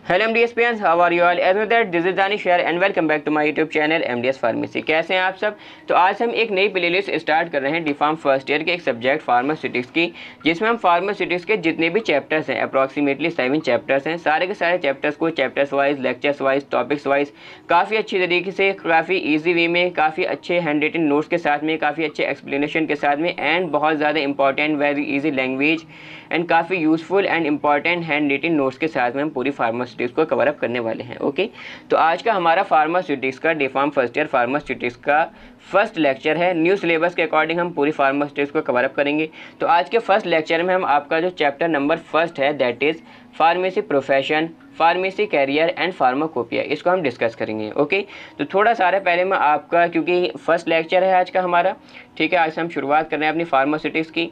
Hello MDSPians, how are you all? As that this is Danish शेयर and welcome back to my YouTube channel MDS pharmacy. कैसे हैं आप सब? तो आज हम एक नई प्लेलिस्ट स्टार्ट कर रहे हैं डीफार्म फर्स्ट ईयर के एक सब्जेक्ट फार्मास्यूटिक्स की, जिसमें हम फार्मास्यूटिक्स के जितने भी चैप्टर्स हैं, अप्रॉक्सीमेटली 7 चैप्टर्स हैं, सारे के सारे चैप्टर्स को chapters wise, lectures wise, topics wise काफ़ी अच्छी तरीके से, काफ़ी ईजी वे में, काफ़ी अच्छे हैंड रिटन नोट्स के साथ में, काफ़ी अच्छे एक्सप्लेनेशन के साथ में एंड बहुत ज़्यादा important very easy language and काफ़ी useful and important hand written notes के साथ में हम पूरी फार्मास्यूटिक्स को कवर अप करने वाले हैं। ओके, तो आज का हमारा फार्मास्यूटिक्स का डीफार्म फर्स्ट ईयर फार्मास्यूटिक्स का फर्स्ट लेक्चर है। न्यू सिलेबस के अकॉर्डिंग हम पूरी फार्मास्यूटिक्स को कवर अप करेंगे। तो आज के फर्स्ट लेक्चर में हम आपका जो चैप्टर नंबर फर्स्ट है that is pharmacy profession, pharmacy career and pharmacopoeia, इसको हम डिस्कस करेंगे। ओके, तो थोड़ा सारा पहले मैं आपका, क्योंकि फर्स्ट लेक्चर है आज का हमारा, ठीक है, आज से हम शुरुआत कर रहे हैं अपनी फार्मास्यूटिक्स की।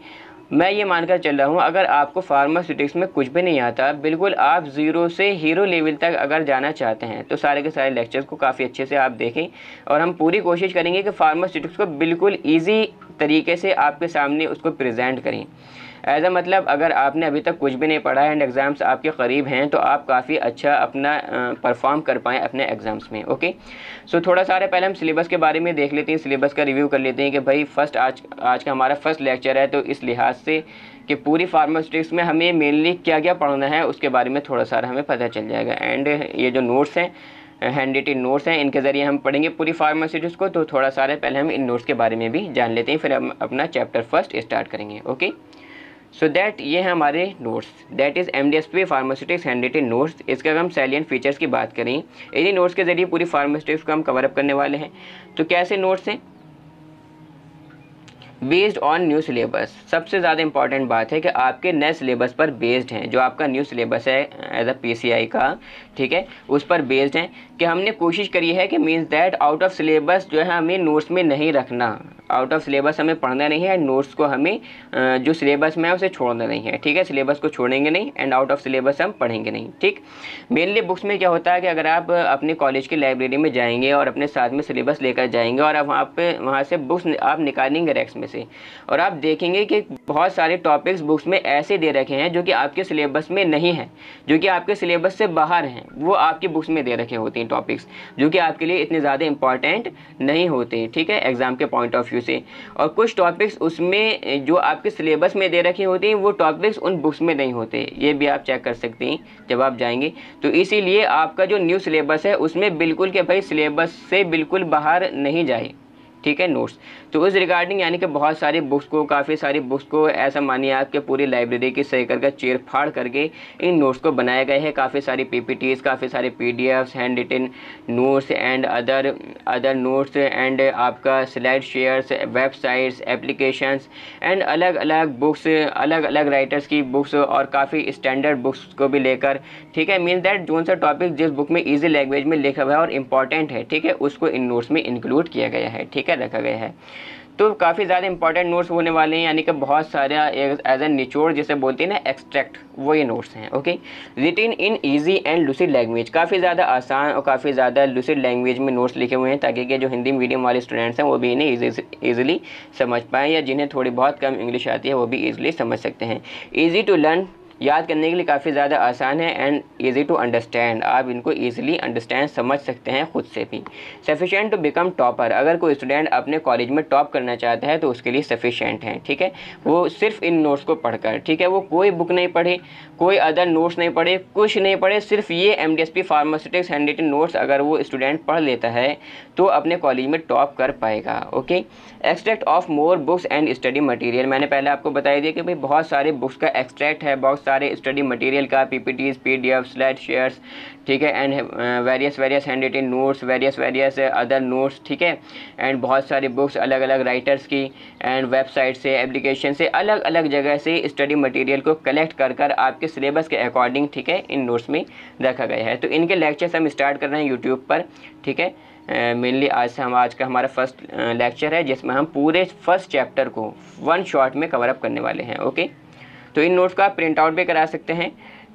मैं ये मानकर चल रहा हूँ अगर आपको फार्मास्यूटिक्स में कुछ भी नहीं आता, बिल्कुल आप ज़ीरो से हीरो लेवल तक अगर जाना चाहते हैं तो सारे के सारे लेक्चर्स को काफ़ी अच्छे से आप देखें और हम पूरी कोशिश करेंगे कि फार्मास्यूटिक्स को बिल्कुल ईजी तरीके से आपके सामने उसको प्रेजेंट करें। एज मतलब अगर आपने अभी तक कुछ भी नहीं पढ़ा है एंड एग्ज़ाम्स आपके करीब हैं तो आप काफ़ी अच्छा अपना परफॉर्म कर पाएँ अपने एग्ज़ाम्स में। ओके, सो थोड़ा सारे पहले हम सिलेबस के बारे में देख लेते हैं, सिलेबस का रिव्यू कर लेते हैं कि भाई फर्स्ट आज का हमारा फर्स्ट लेक्चर है, तो इस लिहाज से कि पूरी फार्मास्यूटिक्स में हमें मेनली क्या क्या पढ़ना है उसके बारे में थोड़ा सारा हमें पता चल जाएगा। एंड ये जो नोट्स हैं, हैंड रिटन नोट्स हैं, इनके ज़रिए हम पढ़ेंगे पूरी फार्मास्यूटिक्स को। तो थोड़ा सारे पहले हम इन नोट्स के बारे में भी जान लेते हैं, फिर हम अपना चैप्टर फर्स्ट स्टार्ट करेंगे। ओके, सो दैट ये हैं हमारे notes, that is MDSP pharmaceutics hand written notes. इसके अगर हम सैलिएंट फीचर्स की बात करें, इन्हीं नोट्स के ज़रिए पूरी फार्मास्यूटिक्स को हम कवर अप करने वाले हैं। तो कैसे नोट्स हैं? Based on new syllabus. सबसे ज़्यादा इंपॉर्टेंट बात है कि आपके नए सिलेबस पर बेस्ड हैं, जो आपका न्यू सिलेबस है एज अ PCI का, ठीक है, उस पर बेस्ड हैं कि हमने कोशिश करी है कि means that out of syllabus जो है हमें नोट्स में नहीं रखना, आउट ऑफ सिलेबस हमें पढ़ना नहीं है, नोट्स को हमें जो सिलेबस में है उसे छोड़ना नहीं है, ठीक है, सिलेबस को छोड़ेंगे नहीं एंड आउट ऑफ सिलेबस हम पढ़ेंगे नहीं। ठीक, मेनली बुक्स में क्या होता है कि अगर आप अपने कॉलेज की लाइब्रेरी में जाएंगे और अपने साथ में सिलेबस लेकर जाएंगे और आप वहाँ से बुक्स आप निकालेंगे रैक्स में से और आप देखेंगे कि बहुत सारे टॉपिक्स बुक्स में ऐसे दे रखे हैं जो कि आपके सिलेबस में नहीं है, जो कि आपके सिलेबस से बाहर हैं, वो आपकी बुक्स में दे रखे होते हैं टॉपिक्स जो कि आपके लिए इतने ज़्यादा इंपॉर्टेंट नहीं होते, ठीक है, एग्जाम के पॉइंट ऑफ व्यू से। और कुछ टॉपिक्स उसमें जो आपके सिलेबस में दे रखे होते हैं वो टॉपिक्स उन बुक्स में नहीं होते, ये भी आप चेक कर सकते हैं जब आप जाएंगे। तो इसीलिए आपका जो न्यू सिलेबस है उसमें बिल्कुल कि भाई सिलेबस से बिल्कुल बाहर नहीं जाए, ठीक है, नोट्स। तो उस रिगार्डिंग यानी कि बहुत सारी बुक्स को, काफ़ी सारी बुक्स को ऐसा मानिए आपके पूरी लाइब्रेरी की सही करके चीर फाड़ करके इन नोट्स को बनाए गए हैं। काफ़ी सारी PPTs, काफ़ी सारे PDFs, hand written notes and other notes and आपका slide shares, websites, applications and अलग अलग बुक्स, अलग अलग राइटर्स की बुक्स और काफ़ी स्टैंडर्ड बुक्स को भी लेकर, ठीक है, मीन दैट जो सा टॉपिक जिस बुक में ईजी लैंग्वेज में लिखा हुआ है और इम्पॉर्टेंट है, ठीक है, उसको इन नोट्स में इंक्लूड किया गया है, ठीक है, रखा गया है। तो काफ़ी ज़्यादा इंपॉर्टेंट नोट्स होने वाले हैं, यानी कि बहुत सारा एज ए निचोड़ जिसे बोलते हैं ना, एक्सट्रैक्ट, वो ये नोट्स हैं। Okay, written in easy and lucid language, काफ़ी ज़्यादा आसान और काफ़ी ज़्यादा लूसिड लैंग्वेज में नोट्स लिखे हुए हैं ताकि कि जो हिंदी मीडियम वाले स्टूडेंट्स हैं वो भी इन्हें ईजिली समझ पाएँ, या जिन्हें थोड़ी बहुत कम इंग्लिश आती है वो भी ईजिली समझ सकते हैं। ईजी टू लर्न, याद करने के लिए काफ़ी ज़्यादा आसान है एंड ईजी टू अंडरस्टैंड, आप इनको ईजिली अंडरस्टैंड समझ सकते हैं खुद से भी। सफिशिएंट टू बिकम टॉपर, अगर कोई स्टूडेंट अपने कॉलेज में टॉप करना चाहता है तो उसके लिए सफिशिएंट है, ठीक है, वो सिर्फ इन नोट्स को पढ़कर, ठीक है, वो कोई बुक नहीं पढ़े, कोई अदर नोट्स नहीं पढ़े, कुछ नहीं पढ़े, सिर्फ ये MDSP pharmaceutics hand written notes अगर वो स्टूडेंट पढ़ लेता है तो अपने कॉलेज में टॉप कर पाएगा। Okay, extract of more books and study material, मैंने पहले आपको बताया दिया कि भाई बहुत सारे बुक्स का एक्सट्रैक्ट है, बहुत सारे स्टडी मटेरियल का, PPTs, PDF, स्लाइड शेयर्स, ठीक है, and various hand written notes, various other notes, ठीक है, एंड बहुत सारी बुक्स अलग अलग राइटर्स की एंड वेबसाइट से, एप्लीकेशन से, अलग अलग जगह से स्टडी मटेरियल को कलेक्ट कर आपके सिलेबस के अकॉर्डिंग, ठीक है, इन नोट्स में रखा गया है। तो इनके लेक्चर्स हम स्टार्ट कर रहे हैं यूट्यूब पर, ठीक है, मेनली आज का हमारा फर्स्ट लेक्चर है जिसमें हम पूरे फर्स्ट चैप्टर को वन शॉट में कवर अप करने वाले हैं। ओके, तो इन नोट्स का आप प्रिंट आउट भी करा सकते हैं,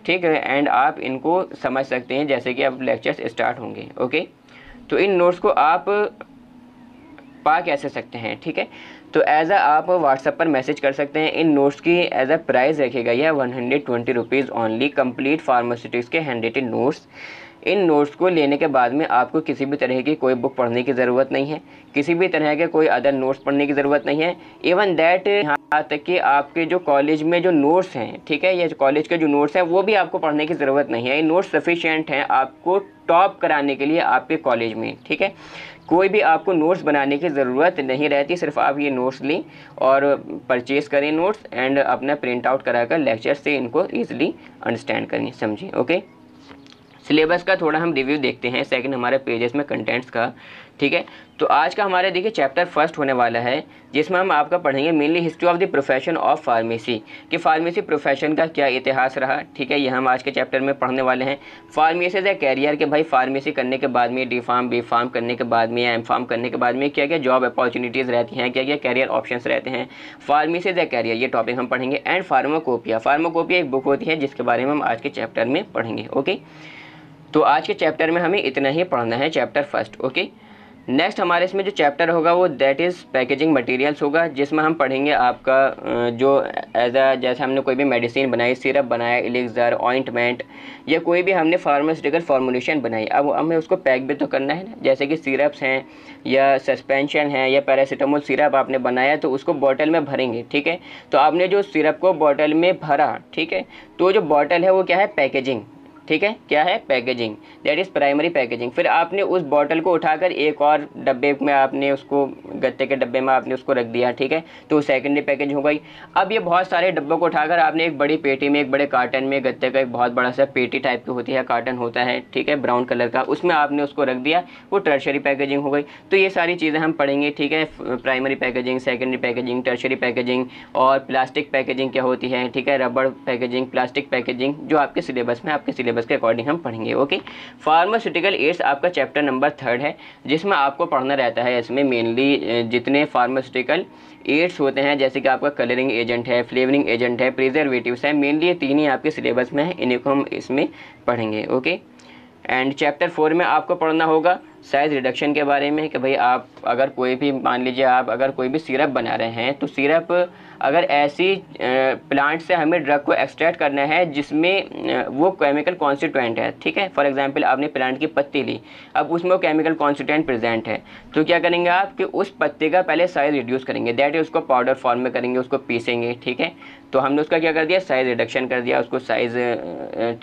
ठीक है, एंड आप इनको समझ सकते हैं जैसे कि अब लेक्चर्स स्टार्ट होंगे। ओके, तो इन नोट्स को आप पा कैसे सकते हैं, ठीक है, तो एज आप व्हाट्सएप पर मैसेज कर सकते हैं। इन नोट्स की एज प्राइस रखी गई है 120 रुपीज़ ओनली, कंप्लीट फार्मास्यूटिक्स के हैंड रिटन नोट्स। इन नोट्स को लेने के बाद में आपको किसी भी तरह की कोई बुक पढ़ने की ज़रूरत नहीं है, किसी भी तरह के कोई अदर नोट्स पढ़ने की ज़रूरत नहीं है। इवन दैट यहाँ तक कि आपके जो कॉलेज में जो नोट्स हैं, ठीक है, ये कॉलेज के जो नोट्स हैं वो भी आपको पढ़ने की ज़रूरत नहीं है। ये नोट्स सफिशिएंट हैं आपको टॉप कराने के लिए आपके कॉलेज में, ठीक है। कोई भी आपको नोट्स बनाने की ज़रूरत नहीं रहती, सिर्फ आप ये नोट्स लें और परचेज़ करें नोट्स एंड अपना प्रिंट आउट कराकर लेक्चर से इनको ईजिली अंडरस्टैंड करें, समझिए। ओके, सिलेबस का थोड़ा हम रिव्यू देखते हैं, सेकंड हमारे पेजेस में कंटेंट्स का, ठीक है। तो आज का हमारे देखिए चैप्टर फर्स्ट होने वाला है, जिसमें हम आपका पढ़ेंगे mainly history of the profession of pharmacy, कि फार्मेसी प्रोफेशन का क्या इतिहास रहा, ठीक है, ये हम आज के चैप्टर में पढ़ने वाले हैं। फार्मेसी एज ए कैरियर, के भाई फार्मेसी करने के बाद में डी फार्म, बी फार्म करने के बाद में, एम फार्म करने के बाद में क्या क्या जॉब अपॉर्चुनिटीज़ रहती हैं, क्या क्या कैरियर ऑप्शंस रहते हैं। फार्मेसी एज ए कैरियर ये टॉपिक हम पढ़ेंगे। एंड फार्माकोपिया, फार्माकोपिया एक बुक होती है जिसके बारे में हम आज के चैप्टर में पढ़ेंगे। ओके, तो आज के चैप्टर में हमें इतना ही पढ़ना है, चैप्टर फर्स्ट। ओके, नेक्स्ट हमारे इसमें जो चैप्टर होगा वो दैट इज़ पैकेजिंग मटेरियल्स होगा, जिसमें हम पढ़ेंगे आपका जो एज अ जैसे हमने कोई भी मेडिसिन बनाई, सिरप बनाया, एलिक्सर, ऑइंटमेंट या कोई भी हमने फार्मास्यूटिकल फॉर्मुलेशन बनाई, अब हमें उसको पैक भी तो करना है ना। जैसे कि सिरप्स हैं या सस्पेंशन है या पैरासीटामोल सिरप आपने बनाया तो उसको बॉटल में भरेंगे, ठीक है। तो आपने जो सिरप को बॉटल में भरा, ठीक है, तो जो बॉटल है वो क्या है, पैकेजिंग, ठीक है, क्या है, packaging, that is primary packaging. फिर आपने उस बॉटल को उठाकर एक और डब्बे में आपने उसको, गत्ते के डब्बे में आपने उसको रख दिया, ठीक है, तो सेकेंडरी पैकेजिंग हो गई। अब ये बहुत सारे डब्बों को उठाकर आपने एक बड़ी पेटी में, एक बड़े कार्टन में, गत्ते का एक बहुत बड़ा सा पेटी टाइप की होती है, कार्टन होता है, ठीक है, ब्राउन कलर का, उसमें आपने उसको रख दिया, वो टर्शरी पैकेजिंग हो गई। तो ये सारी चीज़ें हम पढ़ेंगे, ठीक है, primary packaging, secondary packaging, tertiary packaging और प्लास्टिक पैकेजिंग क्या होती है, ठीक है, रबड़ पैकेजिंग, प्लास्टिक पैकेजिंग, जो आपके सिलेबस में, आपके सिलेबस के अकॉर्डिंग हम पढ़ेंगे। ओके, फार्मास्यूटिकल एड्स आपका चैप्टर नंबर 3 है, जिसमें आपको पढ़ना रहता है इसमें मेनली जितने फार्मास्यूटिकल एड्स होते हैं, जैसे कि आपका कलरिंग एजेंट है, फ्लेवरिंग एजेंट है, प्रिजर्वेटिव्स है, मेनली ये तीन ही आपके सिलेबस में है, इन्हीं को हम इसमें पढ़ेंगे। ओके, एंड चैप्टर 4 में आपको पढ़ना होगा साइज़ रिडक्शन के बारे में, कि भाई आप अगर कोई भी, मान लीजिए आप अगर कोई भी सिरप बना रहे हैं, तो सिरप अगर ऐसी प्लांट से हमें ड्रग को एक्सट्रैक्ट करना है जिसमें वो केमिकल कॉन्स्टिट्यूएंट है, ठीक है, फॉर एग्जांपल आपने प्लांट की पत्ती ली, अब उसमें वो केमिकल कॉन्स्टिट्यूएंट प्रेजेंट है, तो क्या करेंगे आप कि उस पत्ते का पहले साइज़ रिड्यूस करेंगे, दैट इज उसको पाउडर फॉर्म में करेंगे, उसको पीसेंगे, ठीक है। तो हमने उसका क्या कर दिया, साइज़ रिडक्शन कर दिया, उसको साइज़,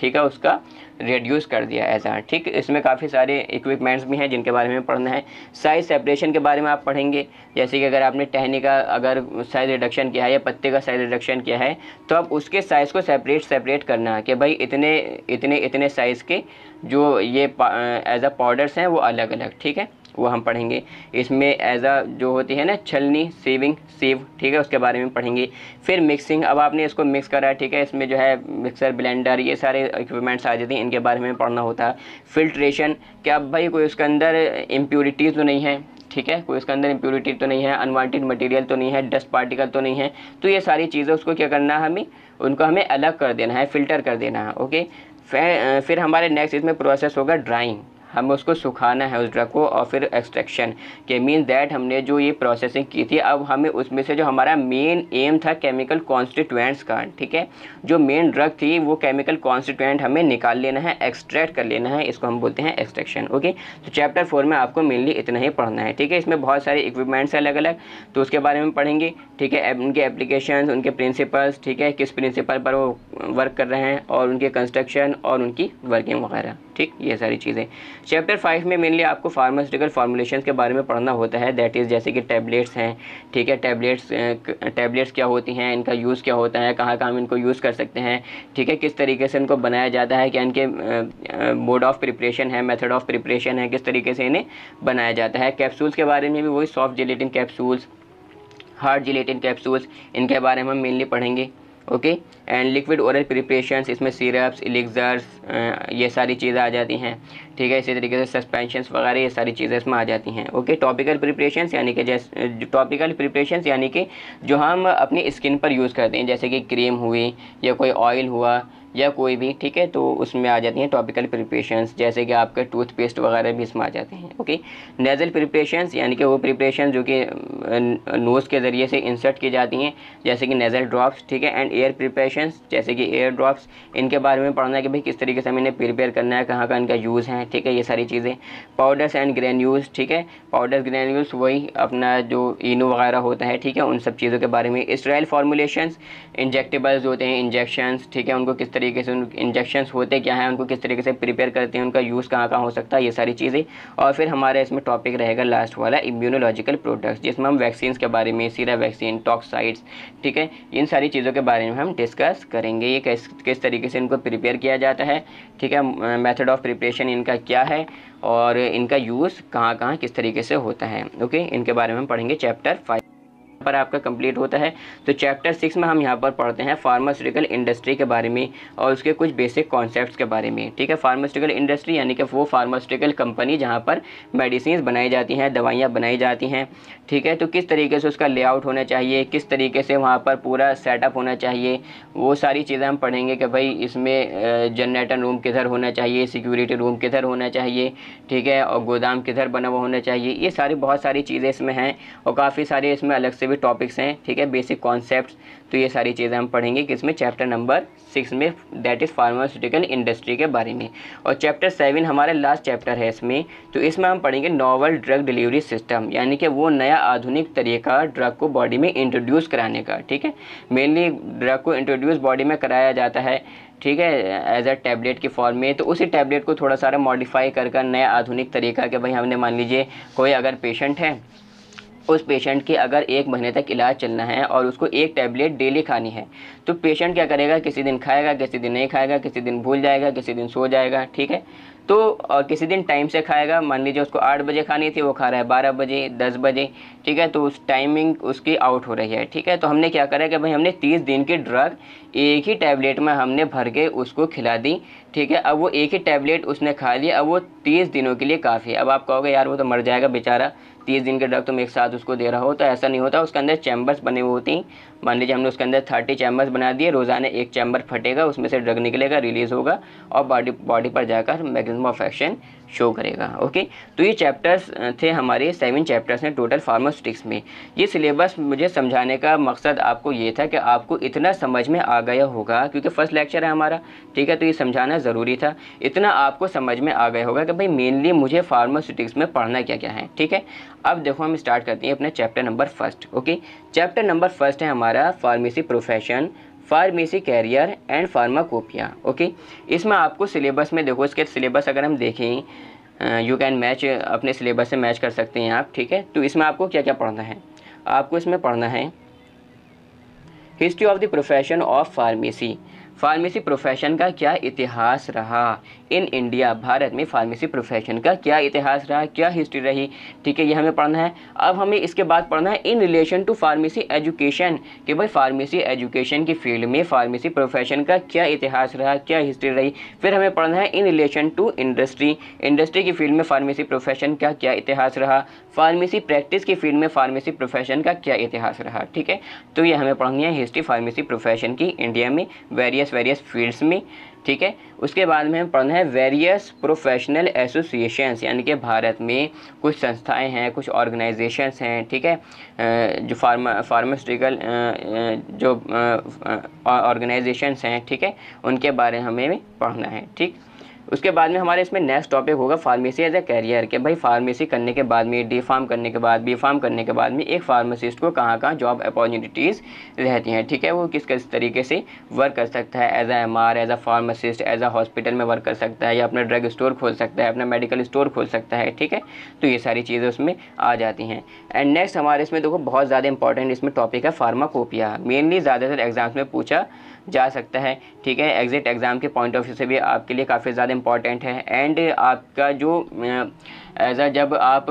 ठीक है, उसका रिड्यूस कर दिया ऐसा, ठीक। इसमें काफ़ी सारे इक्विपमेंट्स भी हैं जिनके बारे में पढ़ना है। साइज़ सेपरेशन के बारे में आप पढ़ेंगे, जैसे कि अगर आपने टहनी का अगर साइज़ रिडक्शन किया है या पत्ते का साइज़ रिडक्शन किया है, तो अब उसके साइज़ को सेपरेट करना है कि भाई इतने इतने इतने साइज़ के जो ये एज अ पाउडर्स हैं वो अलग अलग, ठीक है, वो हम पढ़ेंगे। इसमें एज अ जो होती है ना छलनी, सीव, ठीक है, उसके बारे में पढ़ेंगे। फिर मिक्सिंग, अब आपने इसको मिक्स करा, ठीक है, इसमें जो है मिक्सर, ब्लेंडर, ये सारे इक्विपमेंट्स आ जाते हैं, इनके बारे में पढ़ना होता है। फिल्ट्रेशन, क्या अब भाई कोई उसके अंदर इम्प्योरिटीज़ तो नहीं है, ठीक है, कोई उसके अंदर इम्प्योरिटी तो नहीं है, अनवांटेड मटेरियल तो नहीं है, डस्ट पार्टिकल तो नहीं है, तो ये सारी चीज़ें उसको क्या करना है, हमें उनको हमें अलग कर देना है, फ़िल्टर कर देना है। ओके, फिर हमारे नेक्स्ट इसमें प्रोसेस होगा ड्राइंग, हमें उसको सुखाना है उस ड्रग को, और फिर एक्सट्रैक्शन के मीन दैट हमने जो ये प्रोसेसिंग की थी, अब हमें उसमें से जो हमारा मेन एम था केमिकल कॉन्स्टिट्यूएंट्स का, ठीक है, जो मेन ड्रग थी वो केमिकल कॉन्स्टिट्यूएंट हमें निकाल लेना है, एक्सट्रैक्ट कर लेना है, इसको हम बोलते हैं एक्सट्रैक्शन। ओके, तो चैप्टर 4 में आपको मेनली इतना ही पढ़ना है, ठीक है। इसमें बहुत सारे इक्विपमेंट्स अलग अलग, तो उसके बारे में पढ़ेंगे, ठीक है, उनके एप्लीकेशंस, उनके प्रिंसिपल्स, ठीक है, किस प्रिंसिपल पर वो वर्क कर रहे हैं, और उनके कंस्ट्रक्शन और उनकी वर्किंग वगैरह, ठीक, ये सारी चीज़ें। चैप्टर 5 में मेनली आपको फार्मास्यूटिकल फॉर्मुलेशंस के बारे में पढ़ना होता है, दैट इज़ जैसे कि टैबलेट्स हैं, ठीक है, टैबलेट्स क्या होती हैं, इनका यूज़ क्या होता है, कहाँ कहाँ हम इनको यूज़ कर सकते हैं, ठीक है, किस तरीके से इनको बनाया जाता है, क्या इनके मोड ऑफ प्रिपरेशन है, मेथड ऑफ प्रिपरेशन है, किस तरीके से इन्हें बनाया जाता है। कैप्सूल्स के बारे में भी वही, soft gelatin capsules, hard gelatin capsules, इनके बारे में हम मेनली पढ़ेंगे। Okay, and liquid oral preparations, इसमें सिरप्स, एलिक्सर्स, ये सारी चीज़ें आ जाती हैं, ठीक है, इसी तरीके से सस्पेंशंस वगैरह ये सारी चीज़ें इसमें आ जाती हैं। ओके, टॉपिकल प्रिपरेशंस यानी कि यानी कि जो हम अपनी स्किन पर यूज़ करते हैं, जैसे कि क्रीम हुई या कोई ऑयल हुआ या कोई भी, ठीक है, तो उसमें आ जाती हैं टॉपिकल प्रिपरेशंस, जैसे कि आपके टूथपेस्ट वगैरह भी इसमें आ जाते हैं। ओके, नेज़ल प्रिपरेशंस यानी कि वो प्रिपरेशन जो कि नोज़ के ज़रिए से इंसर्ट की जाती हैं, जैसे कि नेज़ल ड्रॉप्स, ठीक है, एंड एयर प्रिपरेशंस जैसे कि एयर ड्रॉप्स, इनके बारे में पढ़ना है कि भाई किस तरीके से हमें इन्हें प्रिपेयर करना है, कहाँ इनका यूज़ है, ठीक है, ये सारी चीज़ें। पाउडर्स एंड ग्रेन्यूल्स, ठीक है, पाउडर ग्रेन्यूल्स वही अपना जो इनो वगैरह होता है, ठीक है, उन सब चीज़ों के बारे में। स्टेराइल फॉर्मुलेशंस, इंजेक्टेबल्स होते हैं, इंजेक्शंस, ठीक है, उनको किस तरीके से इंजेक्शंस होते क्या हैं, उनको किस तरीके से प्रिपेयर करते हैं, उनका यूज़ कहाँ हो सकता है, ये सारी चीज़ें। और फिर हमारा इसमें टॉपिक रहेगा लास्ट वाला इम्यूनोलॉजिकल प्रोडक्ट्स, जिसमें हम वैक्सीन के बारे में, सीरा वैक्सीन, टॉक्साइड्स, ठीक है, इन सारी चीज़ों के बारे में हम डिस्कस करेंगे। ये किस तरीके से इनको प्रिपेयर किया जाता है, ठीक है, मेथड ऑफ प्रिपरेशन इनका क्या है और इनका यूज़ कहाँ किस तरीके से होता है। ओके, इनके बारे में हम पढ़ेंगे। चैप्टर 5 पर आपका कंप्लीट होता है। तो चैप्टर 6 में हम यहाँ पर पढ़ते हैं फार्मास्यूटिकल इंडस्ट्री के बारे में और उसके कुछ बेसिक कॉन्सेप्ट्स के बारे में, ठीक है। फार्मास्यूटिकल इंडस्ट्री यानी कि वो फार्मास्यूटिकल कंपनी जहाँ पर मेडिसिन बनाई जाती हैं, दवाइयाँ बनाई जाती हैं, ठीक है, तो किस तरीके से उसका लेआउट होना चाहिए, किस तरीके से वहाँ पर पूरा सेटअप होना चाहिए, वो सारी चीज़ें हम पढ़ेंगे कि भाई इसमें जनरेटर रूम किधर होना चाहिए, सिक्योरिटी रूम किधर होना चाहिए, ठीक है, और गोदाम किधर बना हुआ होना चाहिए। ये सारी बहुत सारी चीज़ें इसमें हैं और काफ़ी सारे इसमें अलग से भी टॉपिक्स हैं, ठीक है, बेसिक कॉन्सेप्ट्स। तो ये सारी चीज़ें हम पढ़ेंगे किसमें, चैप्टर नंबर 6 में, दैट इज़ फार्मास्यूटिकल इंडस्ट्री के बारे में। और चैप्टर 7 हमारा लास्ट चैप्टर है इसमें, तो इसमें हम पढ़ेंगे नॉवल ड्रग डिलीवरी सिस्टम, यानी कि वो नया आधुनिक तरीका ड्रग को बॉडी में इंट्रोड्यूस कराने का, ठीक है। मेनली ड्रग को इंट्रोड्यूस बॉडी में कराया जाता है, ठीक है, एज अ टैबलेट की फॉर्म में। तो उसी टैबलेट को थोड़ा सारा मॉडिफाई कर नया आधुनिक तरीका कि भाई हमने मान लीजिए कोई अगर पेशेंट है, उस पेशेंट के अगर 1 महीने तक इलाज चलना है और उसको 1 टैबलेट डेली खानी है, तो पेशेंट क्या करेगा, किसी दिन खाएगा, किसी दिन नहीं खाएगा, किसी दिन भूल जाएगा, किसी दिन सो जाएगा, ठीक है। तो और किसी दिन टाइम से खाएगा, मान लीजिए उसको 8 बजे खानी थी, वो खा रहा है 12 बजे, 10 बजे, ठीक है, तो उस टाइमिंग उसकी आउट हो रही है, ठीक है। तो हमने क्या करा कि भाई हमने 30 दिन की ड्रग एक ही टैबलेट में हमने भर के उसको खिला दी, ठीक है। अब वो एक ही टैबलेट उसने खा लिया, अब वो 30 दिनों के लिए काफ़ी है। अब आप कहोगे यार वो तो मर जाएगा बेचारा, 30 दिन के ड्रग तुम एक साथ उसको दे रहा हो, तो ऐसा नहीं होता। उसके अंदर चैम्बर्स बने हुए होती हैं, मान लीजिए हमने उसके अंदर 30 चैम्बर्स बना दिए, रोज़ाना एक चैम्बर फटेगा, उसमें से ड्रग निकलेगा, रिलीज़ होगा और बॉडी पर जाकर मैकेनिज्म ऑफ एक्शन शो करेगा। ओके, तो ये चैप्टर्स थे हमारे 7 चैप्टर्स हैं टोटल फार्मास्यूटिक्स में। ये सिलेबस मुझे समझाने का मकसद आपको ये था कि आपको इतना समझ में आ गया होगा, क्योंकि फर्स्ट लेक्चर है हमारा, ठीक है, तो ये समझाना ज़रूरी था। इतना आपको समझ में आ गया होगा कि भाई मेनली मुझे फार्मास्यूटिक्स में पढ़ना क्या क्या है, ठीक है। अब देखो हम स्टार्ट करते हैं अपने chapter number 1। Okay, chapter number 1 है हमारा pharmacy profession, pharmacy career and pharmacopoeia. Okay, इसमें आपको सिलेबस में देखो, इसके सिलेबस अगर हम देखें, यू कैन मैच, अपने सिलेबस से मैच कर सकते हैं आप, ठीक है। तो इसमें आपको क्या क्या पढ़ना है, आपको इसमें पढ़ना है history of the profession of pharmacy, pharmacy profession का क्या इतिहास रहा इन इंडिया, भारत में फार्मेसी प्रोफेशन का क्या इतिहास रहा, क्या हिस्ट्री रही, ठीक है, ये हमें पढ़ना है। अब हमें इसके बाद पढ़ना है in relation to pharmacy education, कि भाई फार्मेसी एजुकेशन की फील्ड में फार्मेसी प्रोफेशन का क्या इतिहास रहा, क्या हिस्ट्री रही। फिर हमें पढ़ना है in relation to industry, industry की फील्ड में फार्मेसी प्रोफेशन का क्या इतिहास रहा, फार्मेसी प्रैक्टिस की फील्ड में फार्मेसी प्रोफेशन का क्या इतिहास रहा, ठीक है। तो ये हमें पढ़नी है हिस्ट्री फार्मेसी प्रोफेशन की इंडिया में वेरियस फील्ड्स में, ठीक है। उसके बाद में हम पढ़ना है वेरियस प्रोफेशनल एसोसिएशंस, यानी कि भारत में कुछ संस्थाएं हैं, कुछ ऑर्गेनाइजेशंस हैं, ठीक है, जो फार्मास्यूटिकल जो ऑर्गेनाइजेशंस हैं, ठीक है, उनके बारे में हमें पढ़ना है, ठीक। उसके बाद में हमारे इसमें नेक्स्ट टॉपिक होगा फार्मेसी एज ए कैरियर, के भाई फार्मेसी करने के बाद में, डी फार्म करने के बाद, बी फार्म करने के बाद में एक फार्मासिस्ट को कहाँ कहाँ जॉब अपॉर्चुनिटीज़ रहती हैं, ठीक है, वो किस तरीके से वर्क कर सकता है, as a MR, as a pharmacist, as a hospital में वर्क कर सकता है, या अपना ड्रग स्टोर खोल सकता है, अपना मेडिकल स्टोर खोल सकता है, ठीक है। तो ये सारी चीज़ें उसमें आ जाती हैं। एंड नेक्स्ट हमारे इसमें देखो बहुत ज़्यादा इंपॉर्टेंट इसमें टॉपिक है फार्माकोपिया, मेनली ज़्यादातर एग्जाम्स में पूछा जा सकता है, ठीक है, एग्जिट एग्ज़ाम के पॉइंट ऑफ व्यू से भी आपके लिए काफ़ी ज़्यादा इंपॉर्टेंट है। एंड आपका जो एज अ जब आप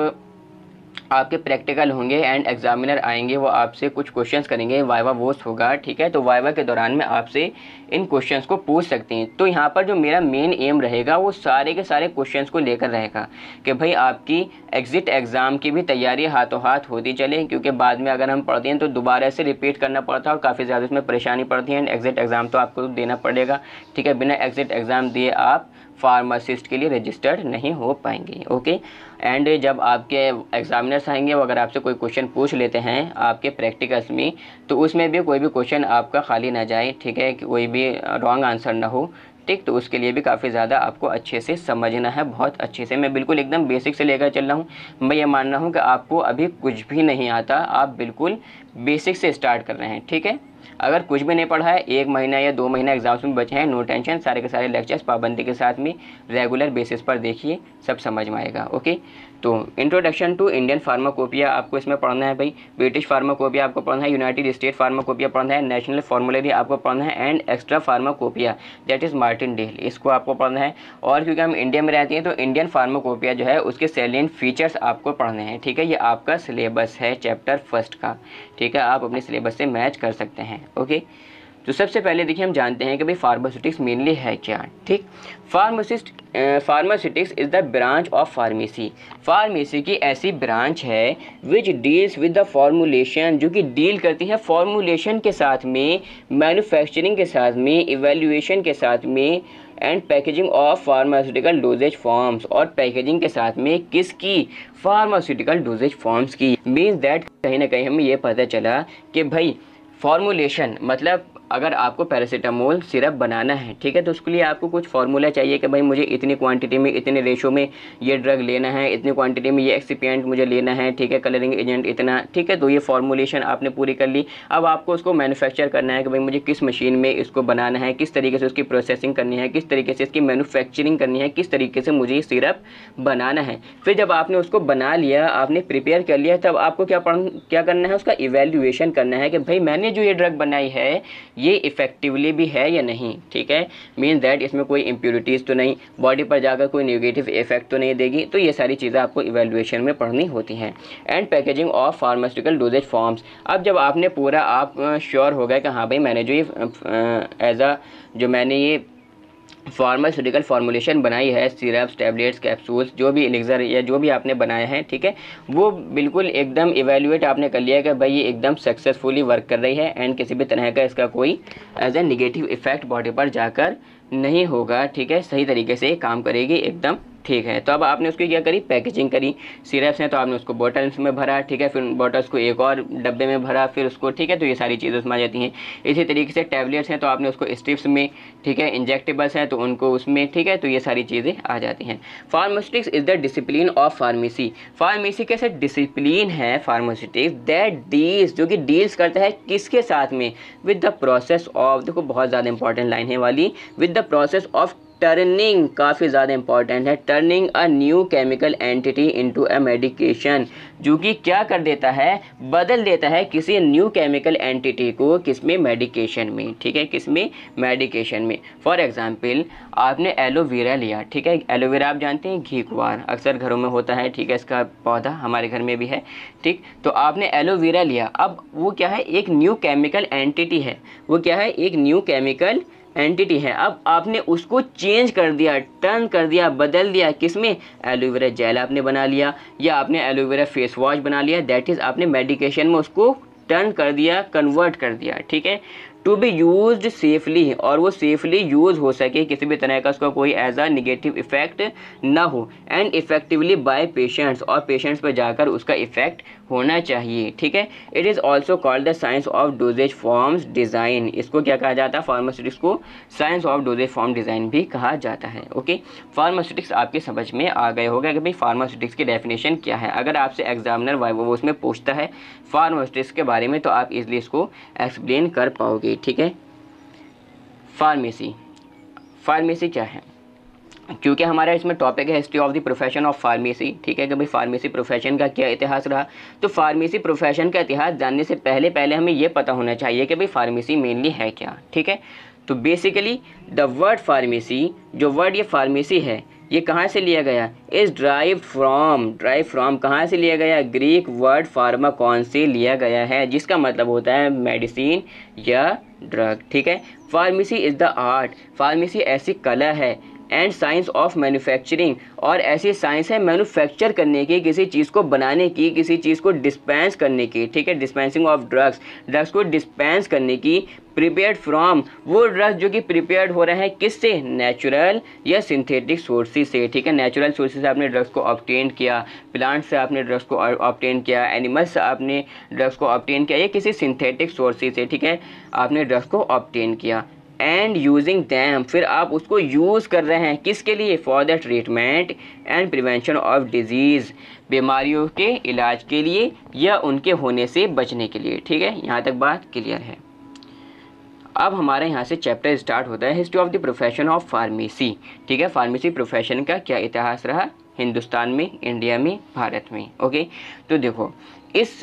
आपके प्रैक्टिकल होंगे एंड एग्जामिनर आएंगे, वो आपसे कुछ क्वेश्चंस करेंगे, वाइवा वोस्ट होगा, ठीक है। तो वाइवा के दौरान में आपसे इन क्वेश्चंस को पूछ सकते हैं। तो यहाँ पर जो मेरा मेन एम रहेगा वो सारे के सारे क्वेश्चंस को लेकर रहेगा कि भाई आपकी एग्जिट एग्ज़ाम की भी तैयारी हाथों हाथ होती चले, क्योंकि बाद में अगर हम पढ़ते हैं तो दोबारा से रिपीट करना पड़ता है और काफ़ी ज़्यादा उसमें परेशानी पड़ती है। एंड एग्जिट एग्ज़ाम तो आपको देना पड़ेगा, ठीक है। बिना एग्जिट एग्ज़ाम दिए आप फार्मासिस्ट के लिए रजिस्टर्ड नहीं हो पाएंगे, ओके। एंड जब आपके एग्जामिनर्स आएंगे, वो अगर आपसे कोई क्वेश्चन पूछ लेते हैं आपके प्रैक्टिकल्स में, तो उसमें भी कोई भी क्वेश्चन आपका खाली ना जाए, ठीक है, कि कोई भी रॉन्ग आंसर ना हो, ठीक। तो उसके लिए भी काफ़ी ज़्यादा आपको अच्छे से समझना है, बहुत अच्छे से। मैं बिल्कुल एकदम बेसिक से लेकर चल रहा हूँ। मैं ये मान रहा हूँ कि आपको अभी कुछ भी नहीं आता, आप बिल्कुल बेसिक से स्टार्ट कर रहे हैं, ठीक है। अगर कुछ भी नहीं पढ़ा है, 1 महीना या 2 महीना एग्जाम्स में बचे हैं, नो टेंशन, सारे के सारे लेक्चर्स पाबंदी के साथ में रेगुलर बेसिस पर देखिए, सब समझ में आएगा, ओके। तो इंट्रोडक्शन टू इंडियन फार्माकोपिया आपको इसमें पढ़ना है भाई, ब्रिटिश फार्माकोपिया आपको पढ़ना है, यूनाइटेड स्टेट फार्माकोपिया पढ़ना है, नेशनल फॉर्मुलरी आपको पढ़ना है, and extra pharmacopoeia that is Martindale, इसको आपको पढ़ना है। और क्योंकि हम इंडिया में रहते हैं तो इंडियन फार्माकोपिया जो है उसके सैलिएंट फीचर्स आपको पढ़ने हैं, ठीक है। ये आपका सिलेबस है चैप्टर 1 का, ठीक है, आप अपने सिलेबस से मैच कर सकते हैं, ओके। तो सबसे पहले देखिए हम जानते हैं कि भाई फार्मास्यूटिक्स मेनली है क्या, ठीक। Pharmaceutics is the branch of pharmacy. Pharmacy की ऐसी ब्रांच है which deals with the formulation, जो कि डील करती है फॉर्मुलेशन के साथ में, मैन्युफैक्चरिंग के साथ में, इवैल्यूएशन के साथ में, and packaging of pharmaceutical dosage forms, और पैकेजिंग के साथ में किसकी, फार्मास्यूटिकल डोजेज फॉर्म्स की। मीन्स दैट कहीं ना कहीं हमें ये पता चला कि भाई फॉर्मुलेशन मतलब अगर आपको पैरासीटामोल सिरप बनाना है, ठीक है, तो उसके लिए आपको कुछ फार्मूला चाहिए कि भाई मुझे इतनी क्वांटिटी में, इतने रेशो में ये ड्रग लेना है, इतनी क्वांटिटी में ये एक्सिपिएंट मुझे लेना है, ठीक है, कलरिंग एजेंट इतना, ठीक है। तो ये फार्मूलेशन आपने पूरी कर ली। अब आपको उसको मैन्युफैक्चर करना है कि भाई मुझे किस मशीन में इसको बनाना है, किस तरीके से उसकी प्रोसेसिंग करनी है, किस तरीके से इसकी मैन्युफैक्चरिंग करनी है, किस तरीके से मुझे ये सिरप बनाना है। फिर जब आपने उसको बना लिया, आपने प्रिपेयर कर लिया, तब आपको क्या करना है, उसका इवैल्यूएशन करना है कि भाई मैंने जो ये ड्रग बनाई है ये इफेक्टिवली भी है या नहीं, ठीक है। मीन दैट इसमें कोई इम्प्योरिटीज़ तो नहीं, बॉडी पर जाकर कोई नेगेटिव इफेक्ट तो नहीं देगी। तो ये सारी चीज़ें आपको इवैल्यूएशन में पढ़नी होती हैं। And packaging of pharmaceutical dosage forms. अब जब आपने पूरा आप श्योर हो गए कि हाँ भाई मैंने जो ये मैंने ये फार्मास्यूटिकल फार्मूलेशन बनाई है, सिरप्स, टैबलेट्स, कैप्सूल्स, जो भी एलिक्सर या जो भी आपने बनाया है, ठीक है, वो बिल्कुल एकदम इवैल्यूएट आपने कर लिया कि भाई ये एकदम सक्सेसफुली वर्क कर रही है एंड किसी भी तरह का इसका कोई as a negative effect body पर जाकर नहीं होगा, ठीक है, सही तरीके से काम करेगी एकदम, ठीक है। तो अब आपने उसकी क्या करी, पैकेजिंग करी। सिरप्स हैं तो आपने उसको बॉटल्स में भरा, ठीक है, फिर बॉटल्स को एक और डब्बे में भरा, फिर उसको, ठीक है, तो ये सारी चीज़ें उसमें आ जाती हैं। इसी तरीके से टैबलेट्स हैं तो आपने उसको स्ट्रिप्स में, ठीक है, इंजेक्टेबल्स हैं तो उनको उसमें, ठीक है, तो ये सारी चीज़ें आ जाती हैं। Pharmaceutics is the discipline of pharmacy. Pharmacy कैसे डिसिप्लिन है फार्मास्यूटिक्स दैट डील्स, जो कि डील्स करता है किसके साथ में, विद द प्रोसेस ऑफ, देखो बहुत ज़्यादा इंपॉर्टेंट लाइन है वाली, with the process of turning, काफ़ी ज़्यादा इंपॉर्टेंट है, turning a new chemical entity into a medication, जो कि क्या कर देता है, बदल देता है किसी न्यू केमिकल एंटिटी को, किसमें, मेडिकेशन में, ठीक है, किसमें, मेडिकेशन में। फॉर एग्जांपल आपने एलोवेरा लिया, ठीक है, एलोवेरा आप जानते हैं घीकुआर अक्सर घरों में होता है, ठीक है, इसका पौधा हमारे घर में भी है, ठीक। तो आपने एलोवेरा लिया, अब वो क्या है, एक न्यू केमिकल एंटिटी है, वो क्या है, एक न्यू केमिकल एंटिटी है। अब आपने उसको चेंज कर दिया, टर्न कर दिया, बदल दिया, किसमें, एलोवेरा जेल आपने बना लिया, या आपने एलोवेरा फेस वॉश बना लिया, दैट इज़ आपने मेडिकेशन में उसको टर्न कर दिया, कन्वर्ट कर दिया, ठीक है, टू बी यूज्ड सेफली, और वो सेफली यूज़ हो सके, किसी भी तरह का उसका कोई एज अ निगेटिव इफेक्ट ना हो, एंड इफेक्टिवली बाय पेशेंट्स, और पेशेंट्स पर जाकर उसका इफेक्ट होना चाहिए, ठीक है। It is also called the science of dosage forms design, इसको क्या कहा जाता है, फार्मास्यूटिक्स को science of dosage form design भी कहा जाता है, ओके। फार्मास्यूटिक्स आपके समझ में आ गए होगा कि भाई फार्मास्यूटिक्स की डेफिनेशन क्या है। अगर आपसे एग्जामिनर वो उसमें पूछता है फार्मास्यूटिक्स के बारे में तो आप इजली इसको एक्सप्लेन कर पाओगे, ठीक है। फार्मेसी, फार्मेसी क्या है, क्योंकि हमारा इसमें टॉपिक है history of the profession of pharmacy, ठीक है, कि भाई फार्मेसी प्रोफेशन का क्या इतिहास रहा। तो फार्मेसी प्रोफेशन का इतिहास जानने से पहले हमें ये पता होना चाहिए कि भाई फार्मेसी मेनली है क्या, ठीक है। तो बेसिकली द वर्ड फार्मेसी, जो वर्ड ये फार्मेसी है, ये कहाँ से लिया गया, इज ड्राइव फ्रॉम कहाँ से लिया गया, ग्रीक वर्ड फार्माकॉन से लिया गया है, जिसका मतलब होता है मेडिसिन या ड्रग। ठीक है। Pharmacy is the art, pharmacy ऐसी कला है, एंड साइंस ऑफ मैन्युफैक्चरिंग, और ऐसी साइंस है मैन्युफैक्चर करने की, किसी चीज़ को बनाने की, किसी चीज़ को डिस्पेंस करने की। ठीक है। डिस्पेंसिंग ऑफ ड्रग्स को डिस्पेंस करने की। प्रिपेयर्ड फ्रॉम, वो ड्रग्स जो कि प्रिपेयर्ड हो रहे हैं किससे, नेचुरल या सिंथेटिक सोर्सेज से। ठीक है। नेचुरल सोर्सेज से आपने ड्रग्स को ऑब्टेन किया, प्लांट से आपने ड्रग्स को ऑब्टेन किया, एनिमल्स से आपने ड्रग्स को ऑब्टेन किया, या किसी सिंथेटिक सोर्सेज से, ठीक है, आपने ड्रग्स को ऑब्टेन किया। एंड यूजिंग दैम, फिर आप उसको यूज़ कर रहे हैं किसके लिए, for the treatment and prevention of disease, बीमारियों के इलाज के लिए या उनके होने से बचने के लिए। ठीक है। यहाँ तक बात क्लियर है। अब हमारे यहाँ से चैप्टर स्टार्ट होता है history of the profession of pharmacy. ठीक है। फार्मेसी प्रोफेशन का क्या इतिहास रहा हिंदुस्तान में, इंडिया में, भारत में। ओके। तो देखो इस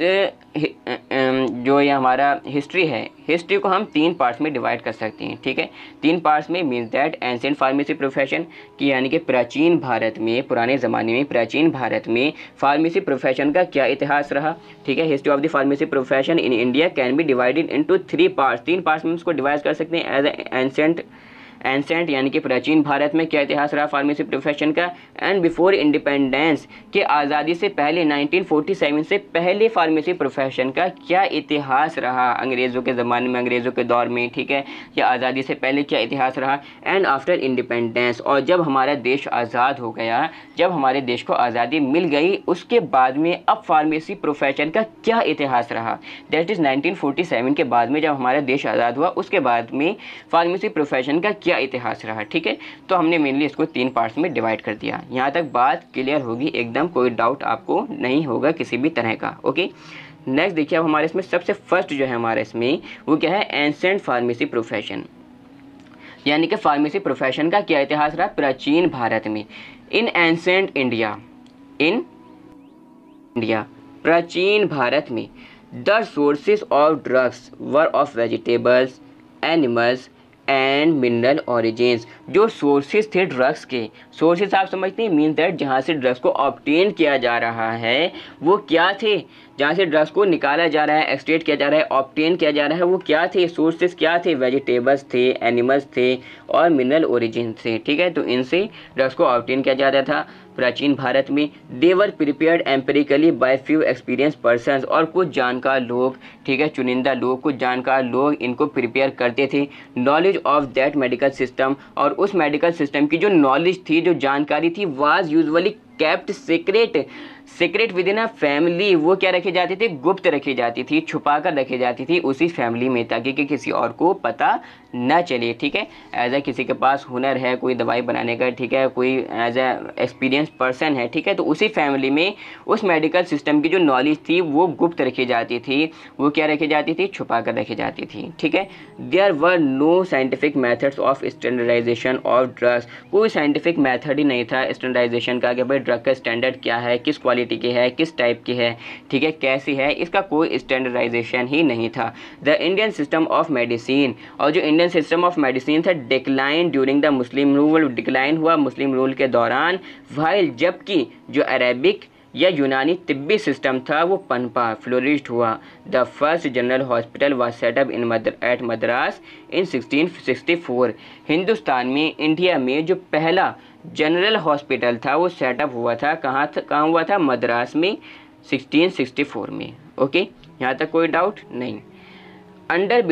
जो ये हमारा हिस्ट्री है, हिस्ट्री को हम 3 पार्ट्स में डिवाइड कर सकते हैं। ठीक है। 3 पार्ट्स में, means that ancient pharmacy profession की, यानी कि प्राचीन भारत में, पुराने ज़माने में प्राचीन भारत में फार्मेसी प्रोफेशन का क्या इतिहास रहा। ठीक है। History of the pharmacy profession in India can be divided into 3 parts, 3 parts में उसको डिवाइड कर सकते हैं। एज एंसेंट यानी कि प्राचीन भारत में क्या इतिहास रहा फार्मेसी प्रोफेशन का, एंड बिफोर इंडिपेंडेंस, के आज़ादी से पहले 1947 से पहले फार्मेसी प्रोफेशन का क्या इतिहास रहा अंग्रेज़ों के ज़माने में, अंग्रेज़ों के दौर में। ठीक है। या आज़ादी से पहले क्या इतिहास रहा, एंड आफ्टर इंडिपेंडेंस, और जब हमारा देश आज़ाद हो गया, जब हमारे देश को आज़ादी मिल गई, उसके बाद में अब फार्मेसी प्रोफेशन का क्या इतिहास रहा। दैट इज़ 1947 के बाद में, जब हमारा देश आज़ाद हुआ, उसके बाद में फार्मेसी प्रोफेशन का क्या इतिहास रहा। ठीक है। तो हमने मेनली इसको 3 पार्ट्स में डिवाइड कर दिया। यहाँ तक बात क्लियर होगी एकदम, कोई डाउट आपको नहीं होगा किसी भी तरह का। ओके। नेक्स्ट देखिए, अब हमारे इसमें सबसे फर्स्ट जो है हमारे इसमें वो क्या है, एंशिएंट फार्मेसी प्रोफेशन, यानी कि फार्मेसी प्रोफेशन का क्या इतिहास रहा प्राचीन भारत में। इन एंशिएंट इंडिया, इन इंडिया, प्राचीन भारत में, the sources of drugs were of vegetables, animals and mineral origins. जो सोर्सेज थे ड्रग्स के, सोर्सेज आप समझते हैं, मीन दैट जहाँ से ड्रग्स को ऑब्टेन किया जा रहा है वो क्या थे, जहाँ से ड्रग्स को निकाला जा रहा है, एक्सट्रैक्ट किया जा रहा है, ऑब्टेन किया जा रहा है, वो क्या थे, सोर्सेज क्या थे, वेजिटेबल्स थे, एनिमल्स थे और मिनरल ओरिजिन थे। ठीक है। तो इनसे ड्रग्स को ऑब्टेन किया जा रहा था प्राचीन भारत में। They were prepared empirically by few experience persons, और कुछ जानकार लोग, ठीक है, चुनिंदा लोग, कुछ जानकार लोग इनको प्रिपेयर करते थे। Knowledge of that medical system, और उस मेडिकल सिस्टम की जो नॉलेज थी, जो जानकारी थी, was usually kept secret with in a family, वो क्या रखी जाती थी, गुप्त रखी जाती थी, छुपा कर रखी जाती थी उसी फैमिली में, ताकि कि किसी और को पता न चले। ठीक है। एज ए किसी के पास हुनर है कोई दवाई बनाने का, ठीक है, कोई एज ए एक्सपीरियंस पर्सन है, ठीक है, तो उसी फैमिली में उस मेडिकल सिस्टम की जो नॉलेज थी वो गुप्त रखी जाती थी, वो क्या रखी जाती थी, छुपा कर रखी जाती थी। ठीक है। There were no scientific methods of standardisation of drugs, कोई साइंटिफिक मेथड ही नहीं था स्टैंडर्डाइजेशन का, कि भाई ड्रग का स्टैंडर्ड क्या है, किस क्वालिटी की है, किस टाइप की है, ठीक है, कैसी है, इसका कोई स्टैंडर्डाइजेशन ही नहीं था। The Indian system of medicine, और जो इंडियन सिस्टम ऑफ मेडिसिन था, decline during the Muslim rule, decline हुआ मुस्लिम रूल के दौरान। वाइल, जबकि जो अरेबिक या यूनानी तिब्बी सिस्टम था वो पनपा, फ्लोरिश्ड हुआ। The first general hospital was set up in at Madras in 1664, Hindustan में, इंडिया में जो पहला जनरल हॉस्पिटल था वो सेटअप हुआ था, कहाँ हुआ था, मद्रास में 1664 में। ओके। यहाँ तक कोई डाउट नहीं। Under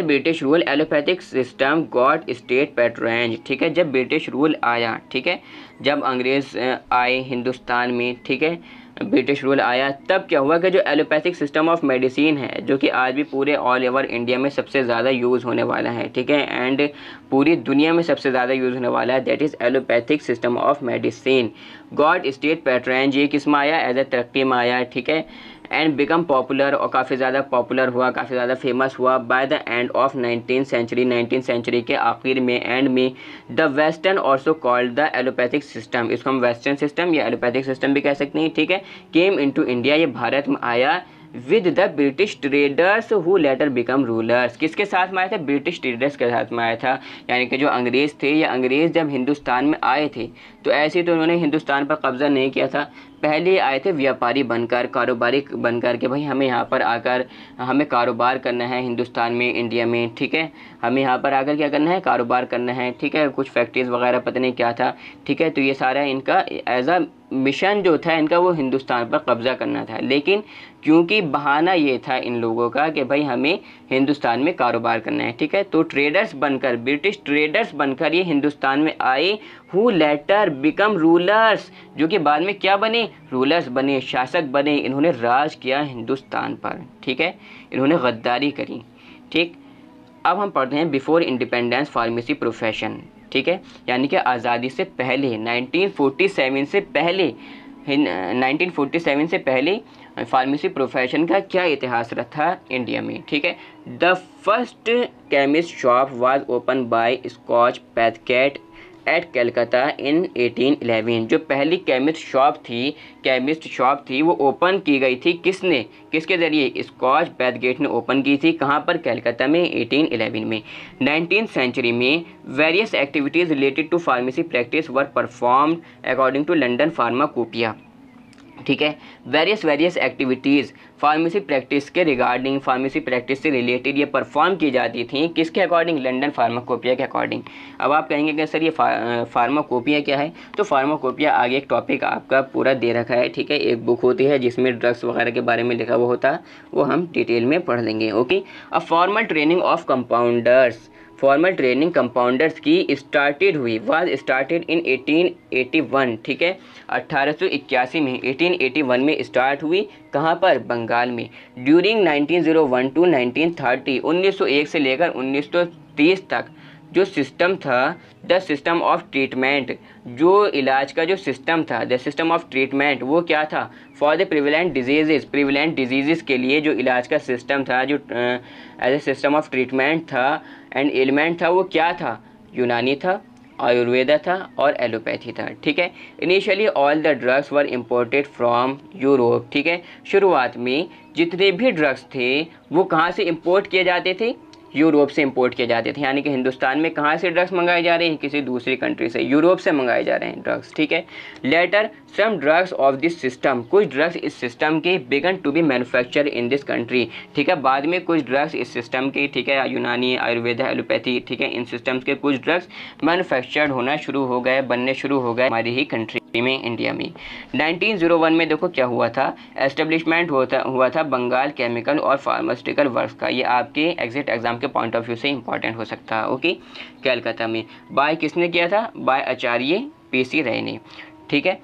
British rule allopathic system got state patronage, ठीक है, जब ब्रिटिश रूल आया, ठीक है, जब अंग्रेज़ आए हिंदुस्तान में, ठीक है, ब्रिटिश रूल आया, तब क्या हुआ कि जो एलोपैथिक सिस्टम ऑफ मेडिसिन है, जो कि आज भी पूरे ऑल ओवर इंडिया में सबसे ज़्यादा यूज़ होने वाला है, ठीक है, एंड पूरी दुनिया में सबसे ज़्यादा यूज़ होने वाला है, that is allopathic system of medicine God state patronage, ये किस में आया, एज ए तरक्की में आया, ठीक है, एंड बिकम पॉपुलर, और काफ़ी ज़्यादा पॉपुलर हुआ, काफ़ी ज़्यादा फेमस हुआ by the end of 19th century के आखिर में, एंड में। The western also called the allopathic system, इसको हम वेस्टर्न सिस्टम या एलोपैथिक सिस्टम भी कह सकते हैं, ठीक है, केम इनटू इंडिया, ये भारत में आया with the British traders who letter become rulers. किसके साथ में आया था? ब्रिटिश ट्रेडर्स के साथ में आया था, यानी कि जो अंग्रेज़ थे, या अंग्रेज़ जब हिंदुस्तान में आए थे तो ऐसे तो उन्होंने हिंदुस्तान पर कब्ज़ा नहीं किया था, पहले आए थे व्यापारी बनकर, कारोबारी बनकर के भाई हमें यहाँ पर आकर हमें कारोबार करना है हिंदुस्तान में, इंडिया में, ठीक है, हमें यहाँ पर आकर क्या करना है? कारोबार करना है, ठीक है, कुछ फैक्ट्रीज वगैरह पता नहीं क्या था, ठीक है। तो ये सारा इनका एज अ मिशन जो था इनका वो हिंदुस्तान पर कब्ज़ा करना था, लेकिन क्योंकि बहाना ये था इन लोगों का कि भाई हमें हिंदुस्तान में कारोबार करना है, ठीक है, तो ट्रेडर्स बनकर, ब्रिटिश ट्रेडर्स बनकर ये हिंदुस्तान में आए, हु लेटर बिकम रूलर्स, जो कि बाद में क्या बने? रूलर्स बने, शासक बने। इन्होंने राज किया हिंदुस्तान पर, ठीक है, इन्होंने गद्दारी करी, ठीक। अब हम पढ़ते हैं बिफोर इंडिपेंडेंस फार्मेसी प्रोफेशन, ठीक है, यानी कि आज़ादी से पहले 1947 से पहले फार्मेसी प्रोफेशन का क्या इतिहास रहा था इंडिया में, ठीक है। The first chemist shop was open by Scotch Bathgate at Calcutta in 1811। जो पहली केमिस्ट शॉप थी वो ओपन की गई थी, किसके ज़रिए? स्कॉच पैथगेट ने ओपन की थी। कहाँ पर? कलकत्ता में 1811 में। 19th सेंचुरी में various activities related to pharmacy practice were performed according to London pharmacopoeia, ठीक है। वेरियस एक्टिविटीज़ फार्मेसी प्रैक्टिस के रिगार्डिंग, फार्मेसी प्रैक्टिस से रिलेटेड ये परफॉर्म की जाती थी, किसके अकॉर्डिंग? लंदन फार्माकोपिया के अकॉर्डिंग। अब आप कहेंगे कि सर ये फार्माकोपिया क्या है? तो फार्माकोपिया आगे एक टॉपिक आपका पूरा दे रखा है, ठीक है, एक बुक होती है जिसमें ड्रग्स वगैरह के बारे में लिखा हुआ होता है, वो हम डिटेल में पढ़ लेंगे, okay. A formal training of compounders, formal training compounders की स्टार्टेड इन 1881, ठीक है, 1881 में, 1881 में स्टार्ट हुई। कहाँ पर? बंगाल में। ड्यूरिंग 1901 टू 1930, 1901 से लेकर 1930 तक जो सिस्टम था, द सिस्टम ऑफ ट्रीटमेंट, जो इलाज का जो सिस्टम था, द सिस्टम ऑफ ट्रीटमेंट, वो क्या था? फॉर द प्रिवेलेंट डिजीज़ के लिए जो इलाज का सिस्टम था, जो as a system of treatment था एंड एलिमेंट था, वो क्या था? यूनानी था, आयुर्वेदा था और एलोपैथी था, ठीक है। Initially all the drugs were imported from Europe, ठीक है। शुरुआत में जितने भी ड्रग्स थे वो कहाँ से इम्पोर्ट किए जाते थे? यूरोप से इंपोर्ट किए जाते थे, यानी कि हिंदुस्तान में कहाँ से ड्रग्स मंगाए जा रहे हैं? किसी दूसरी कंट्री से, यूरोप से मंगाए जा रहे हैं ड्रग्स, ठीक है। Later some drugs of this system, कुछ ड्रग्स इस सिस्टम के began to be manufacture in this country, ठीक है। बाद में कुछ ड्रग्स इस सिस्टम के, ठीक है, यूनानी, आयुर्वेदा, एलोपैथी, ठीक है, इन सिस्टम्स के कुछ ड्रग्स मैन्युफैक्चर्ड होना शुरू हो गए, बनने शुरू हो गए हमारी ही कंट्री में, इंडिया में। 1901 में देखो क्या हुआ था? एस्टेब्लिशमेंट हुआ था बंगाल केमिकल और फार्मास्यूटिकल वर्क्स का। ये आपके एग्जिट एग्जाम के पॉइंट ऑफ व्यू से इंपॉर्टेंट हो सकता है, ओके। कलकत्ता में बाय किसने किया था? बाय आचार्य PC राय ने, ठीक है।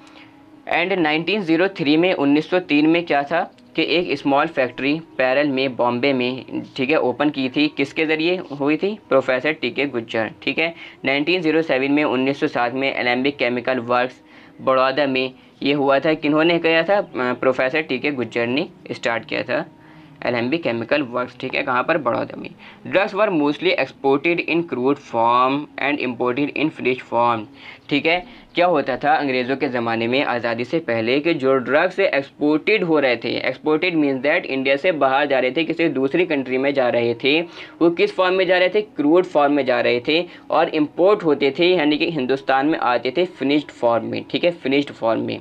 एंड 1903 में 1903 में क्या था कि एक स्मॉल फैक्ट्री पैरल में, बॉम्बे में, ठीक है, ओपन की थी। किसके ज़रिए हुई थी? प्रोफेसर TK गुज्जर, ठीक है। 1907 में 1907 में एलेम्बिक केमिकल वर्क्स बड़ौदा में ये हुआ था। किन्होंने किया था? प्रोफेसर TK गुज्जर ने स्टार्ट किया था एलेम्बिक केमिकल वर्क्स, ठीक है, कहाँ पर? बड़ौदा में। Drugs were mostly exported in crude form and imported in finish form, ठीक है। क्या होता था अंग्रेज़ों के ज़माने में, आज़ादी से पहले, कि जो ड्रग्स एक्सपोर्टेड हो रहे थे, एक्सपोर्टेड मीन्स दैट इंडिया से बाहर जा रहे थे, किसी दूसरी कंट्री में जा रहे थे, वो किस फॉर्म में जा रहे थे? क्रूड फॉर्म में जा रहे थे, और इम्पोर्ट होते थे, यानी कि हिंदुस्तान में आते थे फिनिश्ड फॉर्म में, ठीक है, फिनिश्ड फॉर्म में।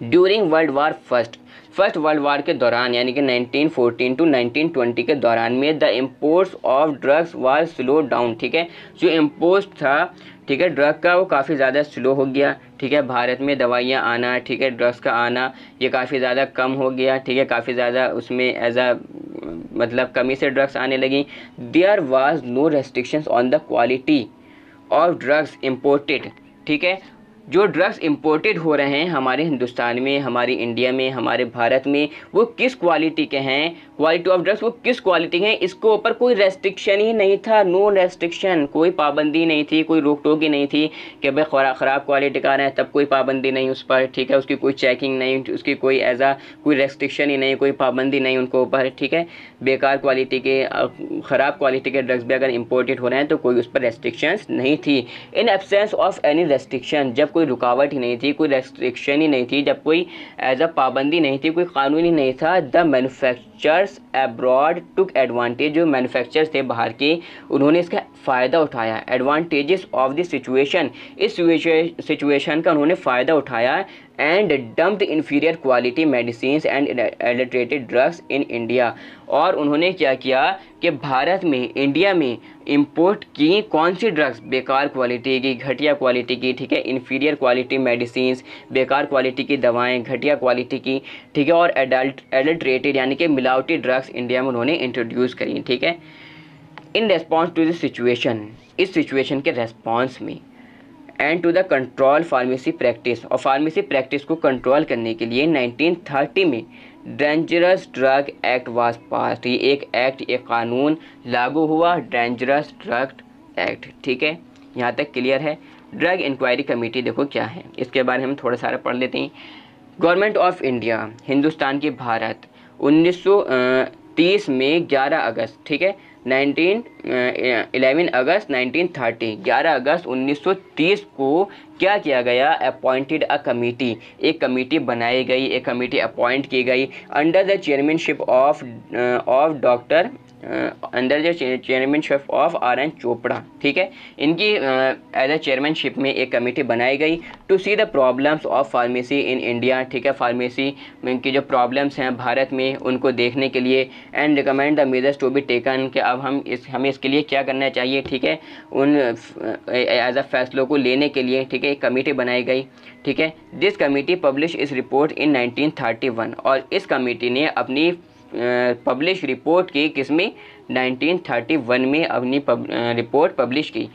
During world war first world war के दौरान, यानी कि 1914 टू 1920 के दौरान में, the imports of drugs war slow down, ठीक है। जो इम्पोर्ट था, ठीक है, ड्रग का, वो काफ़ी ज़्यादा स्लो हो गया, ठीक है। भारत में दवाइयाँ आना, ठीक है, ड्रग्स का आना, ये काफ़ी ज़्यादा कम हो गया, ठीक है, काफ़ी ज़्यादा उसमें एज अ मतलब कमी से ड्रग्स आने लगी। There was no restrictions on the quality of drugs imported, ठीक है। जो ड्रग्स इंपोर्टेड हो रहे हैं हमारे हिंदुस्तान में, हमारी इंडिया में, हमारे भारत में, वो किस क्वालिटी के हैं? क्वालिटी ऑफ ड्रग्स वो किस क्वालिटी के हैं, इसके ऊपर कोई रेस्ट्रिक्शन ही नहीं था, नो रेस्ट्रिक्शन, कोई पाबंदी नहीं थी, कोई रोक टोक ही नहीं थी कि भाई ख़राब क्वालिटी का आ रहा है तब कोई पाबंदी नहीं उस पर, ठीक है, उसकी कोई चेकिंग नहीं, उसकी कोई कोई रेस्ट्रिक्शन ही नहीं, कोई पाबंदी नहीं उनको ऊपर, ठीक है। बेकार क्वालिटी के, ख़राब क्वालिटी के ड्रग्स भी अगर इम्पोर्टेड हो रहे हैं तो कोई उस पर रेस्ट्रिक्शंस नहीं थी। In absence of any restriction, जब कोई रुकावट ही नहीं थी, कोई रेस्ट्रिक्शन ही नहीं थी, जब कोई एज अ पाबंदी नहीं थी, कोई कानून ही नहीं था, the manufacturers abroad took advantage, जो मैन्युफैक्चरर्स थे बाहर के उन्होंने इसका फ़ायदा उठाया। एडवांटेजेस ऑफ द सिचुएशन, इस सिचुएशन का उन्होंने फ़ायदा उठाया and dumped inferior quality medicine and adulterated drugs in India. और उन्होंने क्या किया कि भारत में, इंडिया में इंपोर्ट की कौन सी ड्रग्स, बेकार क्वालिटी की, घटिया क्वालिटी की, ठीक है, इन्फीरियर क्वालिटी मेडिसिन, बेकार क्वालिटी की दवाएं, घटिया क्वालिटी की, ठीक है, और एडल्ट्रेटेड यानी कि मिलावटी ड्रग्स इंडिया में उन्होंने इंट्रोड्यूस करी, ठीक है, in response to the situation, इस सिचुएशन के रेस्पॉन्स में, and to the control pharmacy practice, और फार्मेसी प्रैक्टिस को कंट्रोल करने के लिए 1930 में dangerous drug act was pass, ये एक एक्ट, एक कानून लागू हुआ, डेंजरस ड्रग एक्ट, ठीक है, यहाँ तक क्लियर है। ड्रग इंक्वायरी कमेटी देखो क्या है, इसके बारे में हम थोड़ा सारा पढ़ लेते हैं। गवर्नमेंट ऑफ इंडिया, हिंदुस्तान की भारत, 1930 में 11 अगस्त, ठीक है, 11 अगस्त 1930, 11 अगस्त 1930 को क्या किया गया, अपॉइंटेड अ कमेटी, एक कमेटी बनाई गई, एक कमेटी अपॉइंट की गई under the chairmanship of doctor, under the chairmanship of R.N. Chopra, ठीक है, इनकी एज अ चेयरमैनशिप में एक कमेटी बनाई गई to see the problems of pharmacy in India, ठीक है, फार्मेसी की जो प्रॉब्लम्स हैं भारत में उनको देखने के लिए, and recommend the measures to be taken, कि अब हमें इसके लिए क्या करना चाहिए, ठीक है, उन एज अ फैसलों को लेने के लिए, ठीक है, एक कमेटी बनाई गई, ठीक है। दिस कमेटी पब्लिश इस रिपोर्ट इन 1931, और इस कमेटी ने अपनी पब्लिश रिपोर्ट की किसमें, 1931 में अपनी रिपोर्ट पब्लिश की।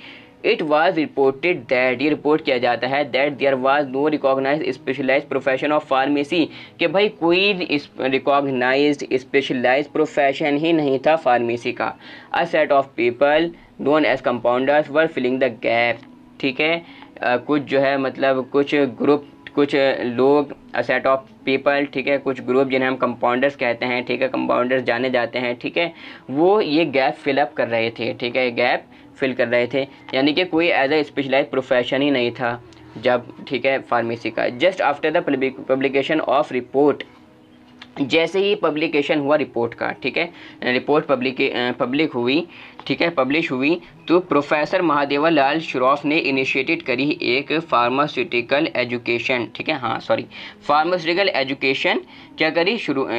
इट वाज रिपोर्टेड दैट, ये रिपोर्ट किया जाता है, that there was no recognised specialised profession of pharmacy, कि भाई कोई रिकॉग्नाइज्ड स्पेशलाइज्ड प्रोफेशन ही नहीं था फार्मेसी का। A set of people known as compounders were filling the gap, ठीक है, कुछ जो है मतलब कुछ ग्रुप, कुछ लोग, अ सेट ऑफ पीपल, ठीक है, कुछ ग्रुप जिन्हें हम कंपाउंडर्स कहते हैं, ठीक है, कंपाउंडर्स जाने जाते हैं, ठीक है, वो ये गैप फिलअप कर रहे थे, ठीक है, गैप फिल कर रहे थे, यानी कि कोई एज अ स्पेशलाइज्ड प्रोफेशन ही नहीं था जब, ठीक है, फार्मेसी का। Just after the publication of report, जैसे ही पब्लिकेशन हुआ रिपोर्ट का, ठीक है, रिपोर्ट पब्लिक हुई, ठीक है, पब्लिश हुई, तो प्रोफेसर महादेवा लाल श्रॉफ ने इनिशिएटेड करी एक फार्मास्यूटिकल एजुकेशन, ठीक है, हाँ सॉरी, फार्मास्यूटिकल एजुकेशन क्या करी,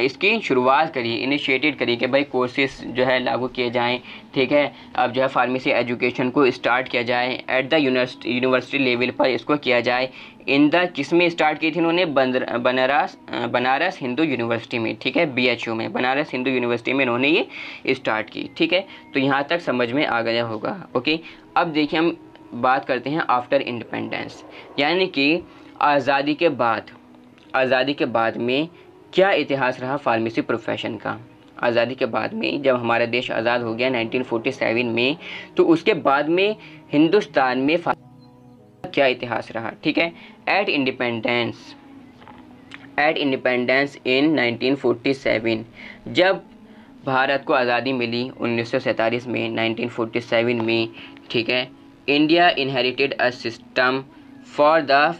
इसकी शुरुआत करी, इनिशिएटेड करी कि भाई कोर्सेज जो है लागू किए जाएं, ठीक है, अब जो है फार्मेसी एजुकेशन को स्टार्ट किया जाए, एट द यूनिवर्सिटी लेवल पर इसको किया जाए। इन द किसमें स्टार्ट की थी उन्होंने, बनारस हिंदू यूनिवर्सिटी में, ठीक है, BHU में, बनारस हिंदू यूनिवर्सिटी में इन्होंने ये स्टार्ट की, ठीक है, तो यहाँ तक समझ में आ गया होगा, ओके। अब देखिए हम बात करते हैं आफ्टर इंडिपेंडेंस, यानी कि आज़ादी के बाद में क्या इतिहास रहा फार्मेसी प्रोफेशन का। आज़ादी के बाद में जब हमारा देश आज़ाद हो गया 1947 में, तो उसके बाद में हिंदुस्तान में क्या इतिहास रहा, ठीक है। एट इंडिपेंडेंस इन 1947, जब भारत को आज़ादी मिली 1947 में, 1947 में, ठीक है, India inherited a system for the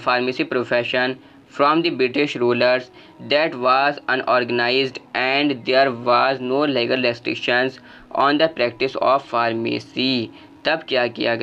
pharmacy profession from the British rulers that was unorganized and there was no legal restrictions on the practice of pharmacy। तब क्या किया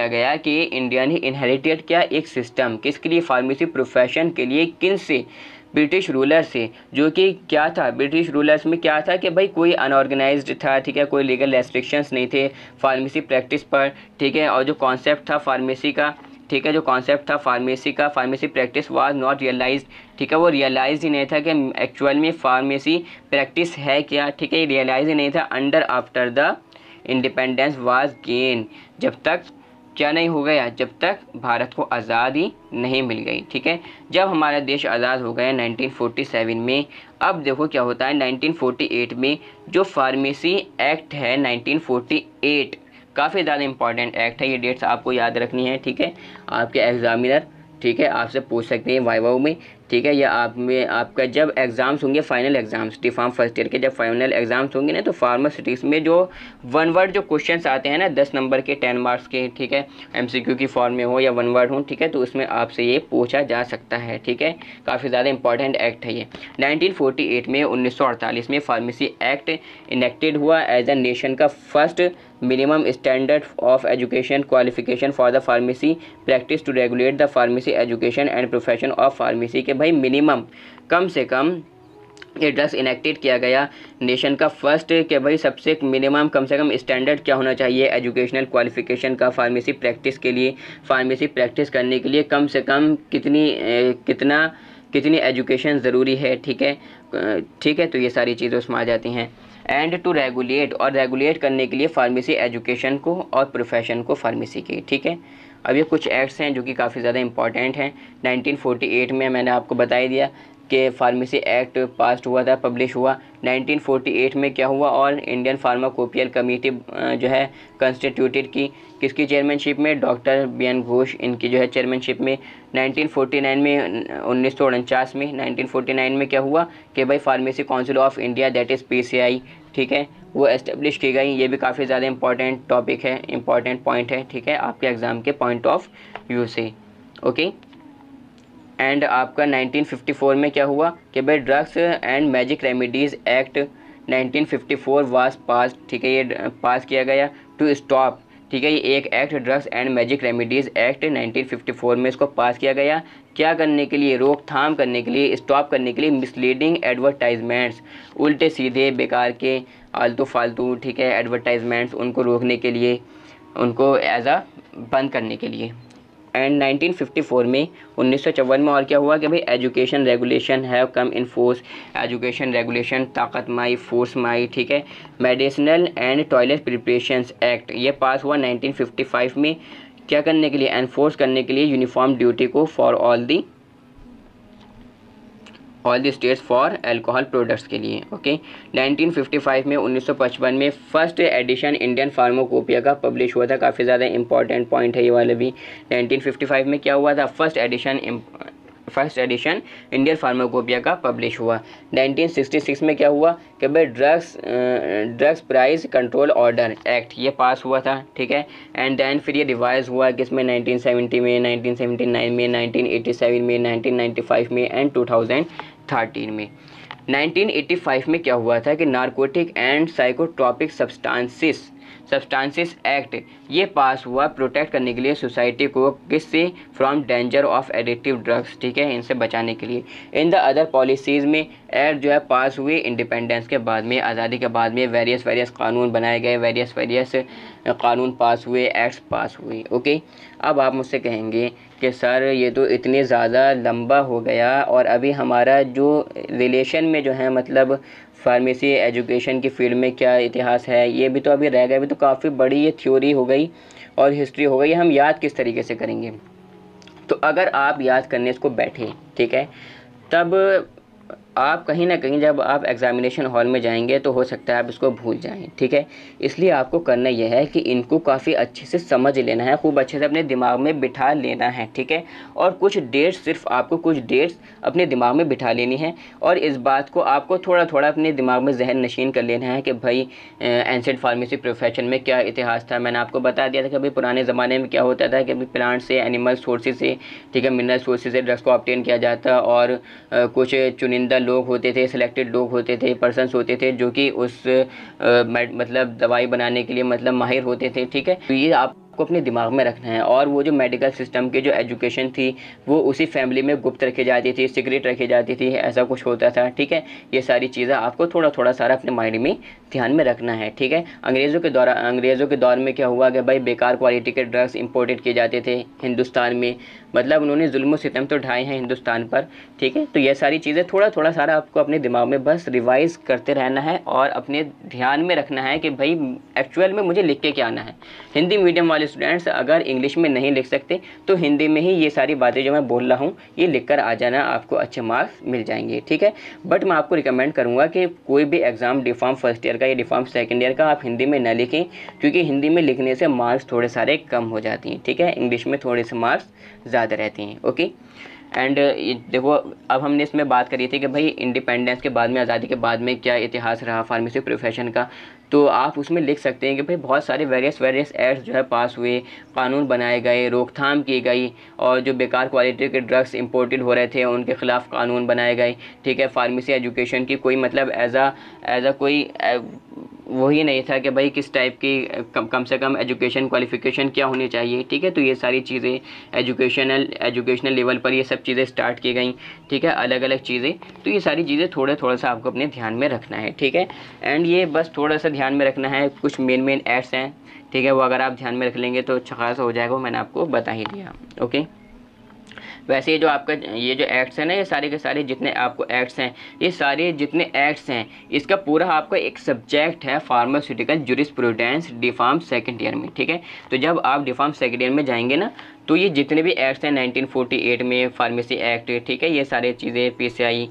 गया कि इंडिया ने इनहेरिटेड क्या, एक सिस्टम, किसके लिए, फार्मेसी प्रोफेशन के लिए, किन से, ब्रिटिश रूलर से, जो कि क्या था, ब्रिटिश रूलर्स में क्या था कि भाई कोई अनऑर्गेनाइज्ड था, ठीक है, कोई लीगल रेस्ट्रिक्शंस नहीं थे फार्मेसी प्रैक्टिस पर, ठीक है, और जो कॉन्सेप्ट था फार्मेसी का, ठीक है, जो कॉन्सेप्ट था फार्मेसी का, pharmacy practice was not realised, ठीक है, वो रियलाइज ही नहीं था कि एक्चुअल में फार्मेसी प्रैक्टिस है क्या, ठीक है, रियलाइज ही नहीं था under after the independence was gain, जब तक क्या नहीं हो गया, जब तक भारत को आज़ादी नहीं मिल गई, ठीक है। जब हमारा देश आज़ाद हो गया 1947 में, अब देखो क्या होता है 1948 में, जो फार्मेसी एक्ट है 1948, काफ़ी ज़्यादा इंपॉर्टेंट एक्ट है, ये डेट्स आपको याद रखनी है, ठीक है, आपके एग्जामिनर, ठीक है, आपसे पूछ सकते हैं वाइवा में, ठीक है। या आप में आपका जब एग्ज़ाम्स होंगे, फाइनल एग्ज़ाम्स डी.फार्म फर्स्ट ईयर के जब फाइनल एग्ज़ाम्स होंगे ना, तो फार्मास्यूटिक्स में जो वन वर्ड जो क्वेश्चंस आते हैं ना 10 नंबर के 10 मार्क्स के, ठीक है, एमसीक्यू की फॉर्म में हो या वन वर्ड हो, ठीक है, तो उसमें आपसे ये पूछा जा सकता है, ठीक है। काफ़ी ज़्यादा इंपॉर्टेंट एक्ट है ये। 1948 में 1948 में फार्मेसी एक्ट इनेक्टेड हुआ एज अ नेशन का first minimum standard of education qualification for the pharmacy practice to regulate the pharmacy education and profession of pharmacy के भाई मिनिमम कम से कम ये ड्रग्स इनेक्टेड किया गया नेशन का फर्स्ट के भाई सबसे मिनिमम कम से कम स्टैंडर्ड क्या होना चाहिए एजुकेशनल क्वालिफिकेशन का फार्मेसी प्रैक्टिस के लिए, फार्मेसी प्रैक्टिस करने के लिए कम से कम कितनी एजुकेशन ज़रूरी है, ठीक है, ठीक है। तो ये सारी चीज़ें उसमें आ जाती हैं। एंड टू रेगुलेट, और रेगुलेट करने के लिए फार्मेसी एजुकेशन को और प्रोफेशन को फार्मेसी की, ठीक है। अब ये कुछ एक्ट्स हैं जो कि काफ़ी ज़्यादा इंपॉर्टेंट हैं। 1948 में मैंने आपको बता ही दिया कि फार्मेसी एक्ट पास हुआ था, पब्लिश हुआ। 1948 में क्या हुआ, और इंडियन फार्माकोपियल कमेटी जो है कंस्टिट्यूटेड की, किसकी चेयरमैनशिप में, डॉक्टर बी.एन. घोष इनकी जो है चेयरमैनशिप में। 1949 में 1949 में 1949 में क्या हुआ कि भाई pharmacy council of India that is PCI, ठीक है, वो एस्टेब्लिश की गई। ये भी काफ़ी ज़्यादा इंपॉर्टेंट टॉपिक है, इंपॉर्टेंट पॉइंट है, ठीक है, आपके एग्ज़ाम के पॉइंट ऑफ व्यू से, ओके। एंड आपका 1954 में क्या हुआ कि भाई drugs and magic remedies act 1954 was pass, ठीक है, ये पास किया गया टू स्टॉप, ठीक है, ये एक act drugs and magic remedies act 1954 में इसको पास किया गया। क्या करने के लिए, रोकथाम करने के लिए, स्टॉप करने के लिए मिसलीडिंग एडवर्टाइजमेंट्स, उल्टे सीधे बेकार के आलतू फालतू, ठीक है, एडवर्टाइजमेंट्स, उनको रोकने के लिए, उनको एज अ बंद करने के लिए। एंड 1954 में 1954 में और क्या हुआ कि भाई education regulation have come in force, education regulation ताकत माई फोर्स माई, ठीक है। Medicinal and toilet preparations act ये पास हुआ 1955 में, क्या करने के लिए, एनफोर्स करने के लिए यूनिफॉर्म ड्यूटी को for all the states for alcohol products के लिए, ओके। 1955 में 1955 में फर्स्ट एडिशन इंडियन फार्माकोपिया का पब्लिश हुआ था। काफ़ी ज़्यादा इंपॉर्टेंट पॉइंट है ये वाला भी। 1955 में क्या हुआ था, फर्स्ट एडिशन इंडियन फार्माकोपिया का पब्लिश हुआ। 1966 में क्या हुआ कि भाई drugs price control order act ये पास हुआ था, ठीक है। एंड देन फिर ये रिवाइज हुआ किसमें, 1970 में, 1979 में, 1987 में, 1995 में एंड 2013 में। 1985 में क्या हुआ था कि narcotic and psychotropic substances act ये पास हुआ प्रोटेक्ट करने के लिए सोसाइटी को, किससे, from danger of addictive drugs, ठीक है, इनसे बचाने के लिए। इन द अदर पॉलिसीज़ में एक्ट जो है पास हुए इंडिपेंडेंस के बाद में, आज़ादी के बाद में वेरियस कानून बनाए गए, वेरियस कानून पास हुए, एक्ट्स पास हुए, ओके। अब आप मुझसे कहेंगे कि सर ये तो इतने ज़्यादा लंबा हो गया और अभी हमारा जो रिलेशन में जो है मतलब फार्मेसी एजुकेशन की फील्ड में क्या इतिहास है ये भी तो अभी रह गया, अभी तो काफ़ी बड़ी ये थ्योरी हो गई और हिस्ट्री हो गई, हम याद किस तरीके से करेंगे। तो अगर आप याद करने इसको बैठे, ठीक है, तब आप कहीं ना कहीं जब आप एग्ज़ामिनेशन हॉल में जाएंगे तो हो सकता है आप इसको भूल जाएं, ठीक है। इसलिए आपको करना यह है कि इनको काफ़ी अच्छे से समझ लेना है, खूब अच्छे से अपने दिमाग में बिठा लेना है, ठीक है। और कुछ डेट्स, सिर्फ आपको कुछ डेट्स अपने दिमाग में बिठा लेनी है और इस बात को आपको थोड़ा थोड़ा अपने दिमाग में जहन नशीन कर लेना है कि भाई एंशिएंट फार्मेसी प्रोफेशन में क्या इतिहास था। मैंने आपको बता दिया था कि भाई पुराने ज़माने में क्या होता था कि भाई प्लांट से, एनिमल सोर्सेज से, ठीक है, मिनरल सोर्सेज से ड्रग्स को ऑब्टेन किया जाता और कुछ चुनिंदा लोग होते थे, सिलेक्टेड लोग होते थे, पर्सन्स होते थे जो कि उस मतलब दवाई बनाने के लिए मतलब माहिर होते थे, ठीक है। तो ये आपको अपने दिमाग में रखना है। और वो जो मेडिकल सिस्टम की जो एजुकेशन थी वो उसी फैमिली में गुप्त रखी जाती थी, सीक्रेट रखी जाती थी, ऐसा कुछ होता था, ठीक है। ये सारी चीज़ें आपको थोड़ा थोड़ा सारा अपने माइंड में ध्यान में रखना है, ठीक है। अंग्रेज़ों के दौर में क्या हुआ कि भाई बेकार क्वालिटी के ड्रग्स इंपोर्टेड किए जाते थे हिंदुस्तान में, मतलब उन्होंने जुल्म सितम तो ढाए हैं हिंदुस्तान पर, ठीक है। तो ये सारी चीज़ें थोड़ा थोड़ा सारा आपको अपने दिमाग में बस रिवाइज़ करते रहना है और अपने ध्यान में रखना है कि भाई एक्चुअल में मुझे लिख के क्या आना है। हिंदी मीडियम वाले स्टूडेंट्स अगर इंग्लिश में नहीं लिख सकते तो हिंदी में ही ये सारी बातें जो मैं बोल रहा हूँ ये लिख कर आ जाना, आपको अच्छे मार्क्स मिल जाएंगे, ठीक है। बट मैं आपको रिकमेंड करूँगा कि कोई भी एग्ज़ाम डी.फार्म फर्स्ट ईयर का या डी.फार्म सेकेंड ईयर का आप हिंदी में न लिखें, क्योंकि हिंदी में लिखने से मार्क्स थोड़े सारे कम हो जाती हैं, ठीक है। इंग्लिश में थोड़े से मार्क्स ज़्यादा रहती हैं, ओके। एंड देखो अब हमने इसमें बात करी थी कि भाई इंडिपेंडेंस के बाद में, आज़ादी के बाद में क्या इतिहास रहा फार्मेसी प्रोफेशन का, तो आप उसमें लिख सकते हैं कि भाई बहुत सारे वेरियस एक्ट्स जो है पास हुए, कानून बनाए गए, रोकथाम की गई, और जो बेकार क्वालिटी के ड्रग्स इंपोर्टेड हो रहे थे उनके ख़िलाफ़ कानून बनाए गए, ठीक है। फार्मेसी एजुकेशन की कोई मतलब एज अ कोई वही नहीं था कि भाई किस टाइप की कम से कम एजुकेशन क्वालिफ़िकेशन क्या होनी चाहिए, ठीक है। तो ये सारी चीज़ें एजुकेशनल लेवल पर ये सब चीज़ें स्टार्ट की गई, ठीक है, अलग अलग चीज़ें। तो ये सारी चीज़ें थोड़ा सा आपको अपने ध्यान में रखना है, ठीक है। एंड ये बस थोड़ा सा ध्यान में रखना है, कुछ मेन एक्ट्स हैं, ठीक है, वो अगर आप ध्यान में रख लेंगे तो अच्छा खासा हो जाएगा, वो मैंने आपको बता ही दिया। ओके, वैसे ये जो आपका ये जो एक्ट्स हैं ना, ये सारे के सारे जितने आपको एक्ट्स हैं, ये सारे जितने एक्ट्स हैं, इसका पूरा आपका एक सब्जेक्ट है फार्मास्यूटिकल जूरिस्प्रूडेंस डिफार्म सेकंड ईयर में, ठीक है। तो जब आप डिफार्म सेकंड ईयर में जाएंगे ना, तो ये जितने भी एक्ट्स हैं 1948 में फार्मेसी एक्ट, ठीक है, ये सारी चीज़ें PCI,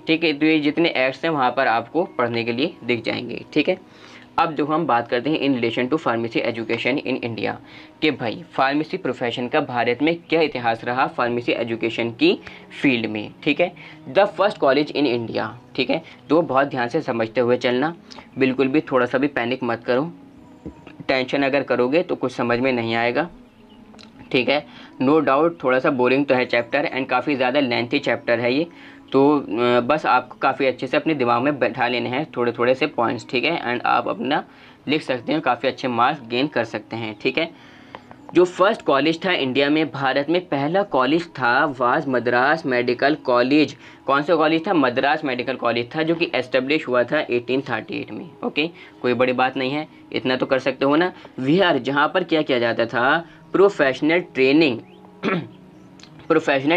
ठीक है, तो ये जितने एक्ट्स हैं वहाँ पर आपको पढ़ने के लिए दिख जाएंगे, ठीक है। अब जो हम बात करते हैं in relation to pharmacy education in India, कि भाई फार्मेसी प्रोफेशन का भारत में क्या इतिहास रहा फार्मेसी एजुकेशन की फील्ड में, ठीक है। The first college in India, ठीक है, तो बहुत ध्यान से समझते हुए चलना, बिल्कुल भी थोड़ा सा भी पैनिक मत करो, टेंशन अगर करोगे तो कुछ समझ में नहीं आएगा, ठीक है। नो डाउट थोड़ा सा बोरिंग तो है चैप्टर, एंड काफ़ी ज़्यादा लेंथी चैप्टर है ये, तो बस आपको काफ़ी अच्छे से अपने दिमाग में बैठा लेने हैं थोड़े से पॉइंट्स, ठीक है, एंड आप अपना लिख सकते हैं, काफ़ी अच्छे मार्क्स गेन कर सकते हैं, ठीक है। जो फर्स्ट कॉलेज था इंडिया में, भारत में पहला कॉलेज था वाज मद्रास मेडिकल कॉलेज। कौन सा कॉलेज था? मद्रास मेडिकल कॉलेज था, जो कि एस्टेब्लिश हुआ था 1838 में। ओके, कोई बड़ी बात नहीं है, इतना तो कर सकते हो ना। विहार, जहाँ पर क्या किया जाता था, professional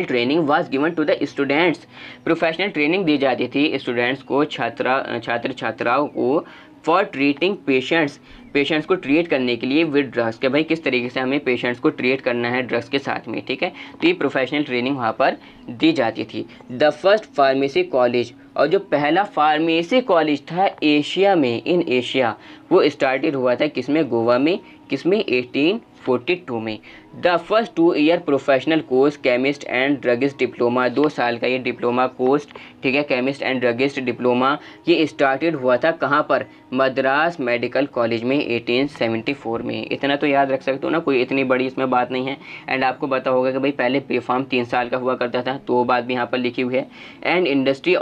training was given to the students. Professional training दी जाती थी स्टूडेंट्स को, छात्र छात्राओं को, फॉर ट्रीटिंग पेशेंट्स को ट्रीट करने के लिए विद ड्रग्स, के भाई किस तरीके से हमें पेशेंट्स को ट्रीट करना है ड्रग्स के साथ में, ठीक है। तो ये प्रोफेशनल ट्रेनिंग वहाँ पर दी जाती थी। द फर्स्ट फार्मेसी कॉलेज, और जो पहला फार्मेसी कॉलेज था एशिया में, इन एशिया, वो स्टार्टेड हुआ था किसमें? गोवा में। किसमें? 1842 में। The first 2 year professional course chemist and druggist diploma, 2 साल का ये डिप्लोमा कोर्स, ठीक है, केमिस्ट एंड ड्रगिस्ट डिप्लोमा, ये स्टार्टेड हुआ था कहाँ पर? मद्रास मेडिकल कॉलेज में 1874 में। इतना तो याद रख सकते हो ना, कोई इतनी बड़ी इसमें बात नहीं है। एंड आपको पता होगा कि भाई पहले बीफार्म 3 साल का हुआ करता था, तो वो बात भी यहाँ पर लिखी हुई है। And industry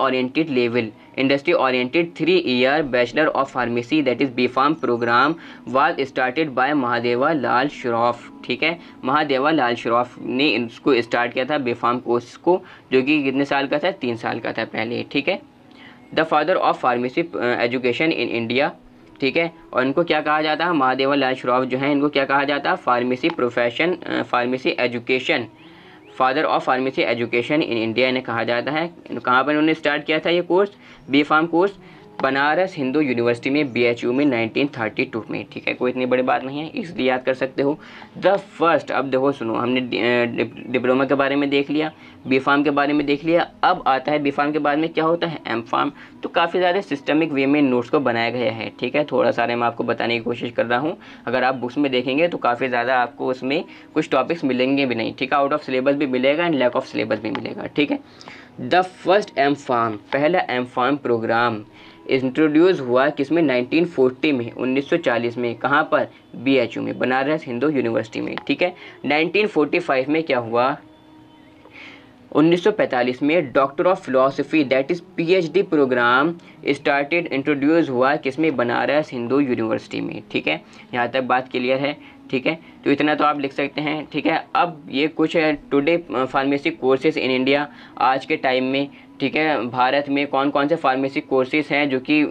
oriented 3 year bachelor of pharmacy, that is B Pharm programme, was started by Mahadeva Lal Shroff, ठीक है। महादेवा लाल श्रॉफ ने इसको स्टार्ट किया था बीफार्म कोर्स को, जो कि कितने साल का था? 3 साल का था पहले, ठीक है। The father of pharmacy education in India, ठीक है, और इनको क्या कहा जाता है? महादेवा लाल श्रॉफ जो है, इनको क्या कहा जाता है? Pharmacy education, father of pharmacy education in India इन्हें कहा जाता है। कहाँ पर इन्होंने स्टार्ट किया था ये course, B Pharm course? Banaras Hindu University में, BHU में 1932 में, ठीक है, कोई इतनी बड़ी बात नहीं है, इसलिए याद कर सकते हो। द फर्स्ट, अब देखो सुनो, हमने डिप्लोमा के बारे में देख लिया, बीफार्म के बारे में देख लिया, अब आता है बीफार्म के बाद में क्या होता है? एमफार्म। तो काफ़ी ज़्यादा सिस्टमिक वे में नोट्स को बनाया गया है, ठीक है, थोड़ा सारे मैं आपको बताने की कोशिश कर रहा हूँ। अगर आप बुक्स में देखेंगे तो काफ़ी ज़्यादा आपको उसमें कुछ टॉपिक्स मिलेंगे भी नहीं, ठीक है, आउट ऑफ सिलेबस भी मिलेगा एंड लैक ऑफ सिलेबस भी मिलेगा, ठीक है। द फर्स्ट एमफार्म, पहला एमफार्म प्रोग्राम इंट्रोड्यूस हुआ किसमें? 1940 में, 1940 में। कहाँ पर? BHU में, बनारस हिंदू यूनिवर्सिटी में, ठीक है। 1945 में क्या हुआ? 1945 में doctor of philosophy, that is PhD programme started, introduce हुआ किसमें? बनारस हिंदू यूनिवर्सिटी में, ठीक है। यहाँ तक बात क्लियर है, ठीक है, तो इतना तो आप लिख सकते हैं, ठीक है। अब ये कुछ है today pharmacy courses in India, आज के टाइम में, ठीक है, भारत में कौन कौन से फार्मेसी कोर्सेज हैं जो कि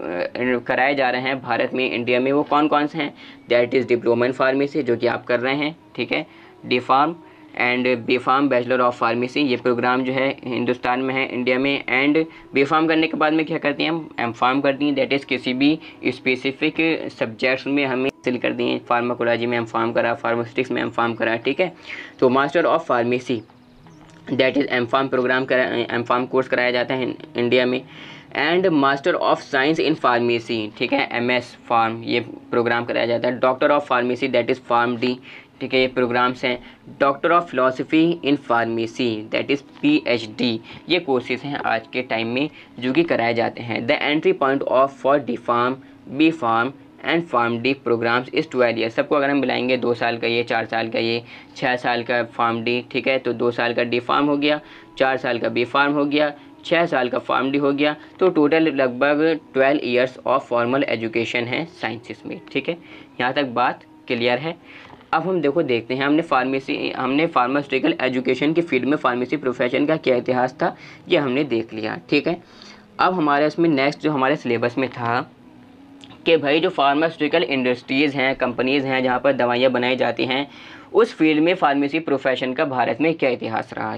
कराए जा रहे हैं भारत में, इंडिया में, वो कौन कौन से हैं? That is diploma in pharmacy, जो कि आप कर रहे हैं, ठीक है, D.Pharm, and B Pharm bachelor of pharmacy, ये प्रोग्राम जो है हिंदुस्तान में है, इंडिया में। एंड बीफार्म करने के बाद में क्या करती हैं हम? एमफार्म करती हैं, दैट इज़ किसी भी स्पेसिफिक सब्जेक्ट्स में हमें हासिल कर दी हैं। फार्माकोलॉजी में एमफार्म करा, फार्मास्यूटिक्स में एमफार्म करा, ठीक है। तो master of pharmacy, that is M Pharm programme M Pharm course कराया जाता है इंडिया में। And master of science in pharmacy, ठीक है, MS फार्म, ये प्रोग्राम कराया जाता है। Doctor of pharmacy, that is PharmD, ठीक है, ये प्रोग्राम्स हैं। Doctor of philosophy in pharmacy, that is PhD, ये कोर्सेज हैं आज के टाइम में जो कि कराए जाते हैं। The entry point of for D pharm, B pharm and pharm D programmes is 12 year. सबको अगर हम मिलाएंगे 2 साल का ये, 4 साल का ये, 6 साल का फार्म डी, ठीक है, तो 2 साल का डी फार्म हो गया, 4 साल का बी फार्म हो गया, 6 साल का फार्म डी हो गया, तो टोटल लगभग 12 ईयर्स ऑफ फॉर्मल एजुकेशन है साइंसिस में। ठीक है, यहाँ तक बात क्लियर है। अब हम देखते हैं हमने फार्मास्यूटिकल एजुकेशन की फील्ड में फार्मेसी प्रोफेशन का क्या इतिहास था, ये हमने देख लिया। ठीक है, अब हमारे इसमें नेक्स्ट जो हमारे सिलेबस में था कि भाई जो फार्मास्यूटिकल इंडस्ट्रीज़ हैं, कंपनीज़ हैं जहाँ पर दवाइयाँ बनाई जाती हैं, उस फील्ड में फार्मेसी प्रोफेशन का भारत में क्या इतिहास रहा,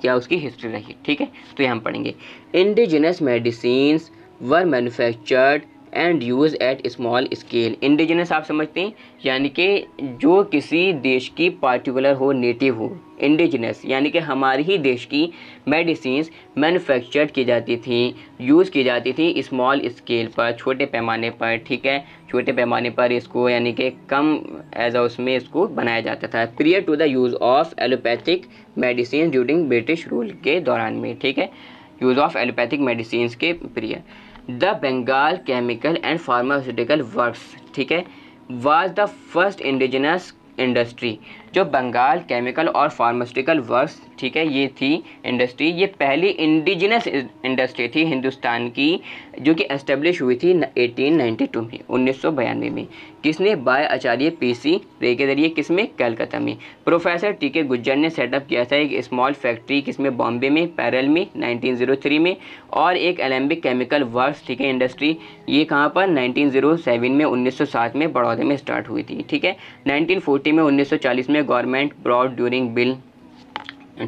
क्या उसकी हिस्ट्री रही। ठीक है, तो ये हम पढ़ेंगे। Indigenous medicines were manufactured and use at small scale. Indigenous आप समझते हैं, यानी कि जो किसी देश की पार्टिकुलर हो, नेटिव हो। इंडिजिनस यानी कि हमारे ही देश की मेडिसिन्स मैन्युफैक्चर्ड की जाती थी, यूज़ की जाती थी स्मॉल स्केल पर, छोटे पैमाने पर। ठीक है, छोटे पैमाने पर इसको यानी कि कम उसमें इसको बनाया जाता था। Prior to the use of allopathic medicine during British rule के दौरान में। ठीक है, यूज़ ऑफ एलोपैथिक मेडिसिन के prior. The Bengal chemical and pharmaceutical works, ठीक है, was the first indigenous industry. जो बंगाल केमिकल और फार्मास्यूटिकल वर्क्स, ठीक है, ये थी इंडस्ट्री, ये पहली इंडिजिनस इंडस्ट्री थी हिंदुस्तान की, जो कि एस्टेब्लिश हुई थी 1892 में, 1992 में। किसने? बाय आचार्य PC रे के जरिए। किसमें? कलकत्ता में। प्रोफेसर TK गुज्जर ने सेटअप किया था एक स्मॉल फैक्ट्री, किसमें? बॉम्बे में, पैरल में 1903 में। और एक एलेम्बिक केमिकल वर्क्स, ठीक है, इंडस्ट्री, ये कहाँ पर? 1907 में, 1907 में बड़ौदा में स्टार्ट हुई थी। ठीक है, 1940 में, 1940 में गवर्नमेंट ब्रॉड ड्यूरिंग बिल,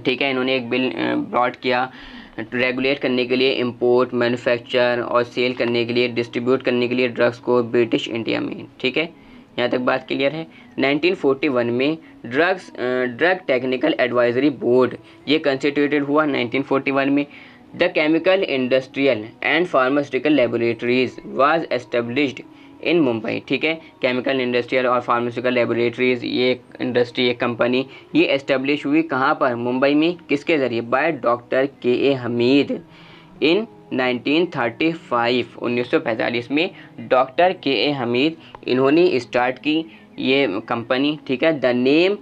ठीक है, इन्होंने एक बिल ब्रॉड किया रेगुलेट करने के लिए इंपोर्ट, मैन्युफैक्चर और सेल करने के लिए, डिस्ट्रीब्यूट करने के लिए ड्रग्स को ब्रिटिश इंडिया में। ठीक है, यहाँ तक बात क्लियर है। 1941 में ड्रग टेक्निकल एडवाइजरी बोर्ड ये कंस्टिट्यूटेड हुआ 1941 में। The chemical industrial and pharmaceutical laboratories was established in Mumbai. ठीक है, केमिकल इंडस्ट्रियल और फार्मास्यूटिकल लेबोरेटरीज, ये एक इंडस्ट्री, एक कंपनी, ये एस्टेब्लिश हुई कहाँ पर? मुंबई में। किसके ज़रिए? बाय डॉक्टर KA हमीद इन 1935, 1945 में डॉक्टर KA हमीद इन्होंने स्टार्ट की ये कंपनी। ठीक है, द नेम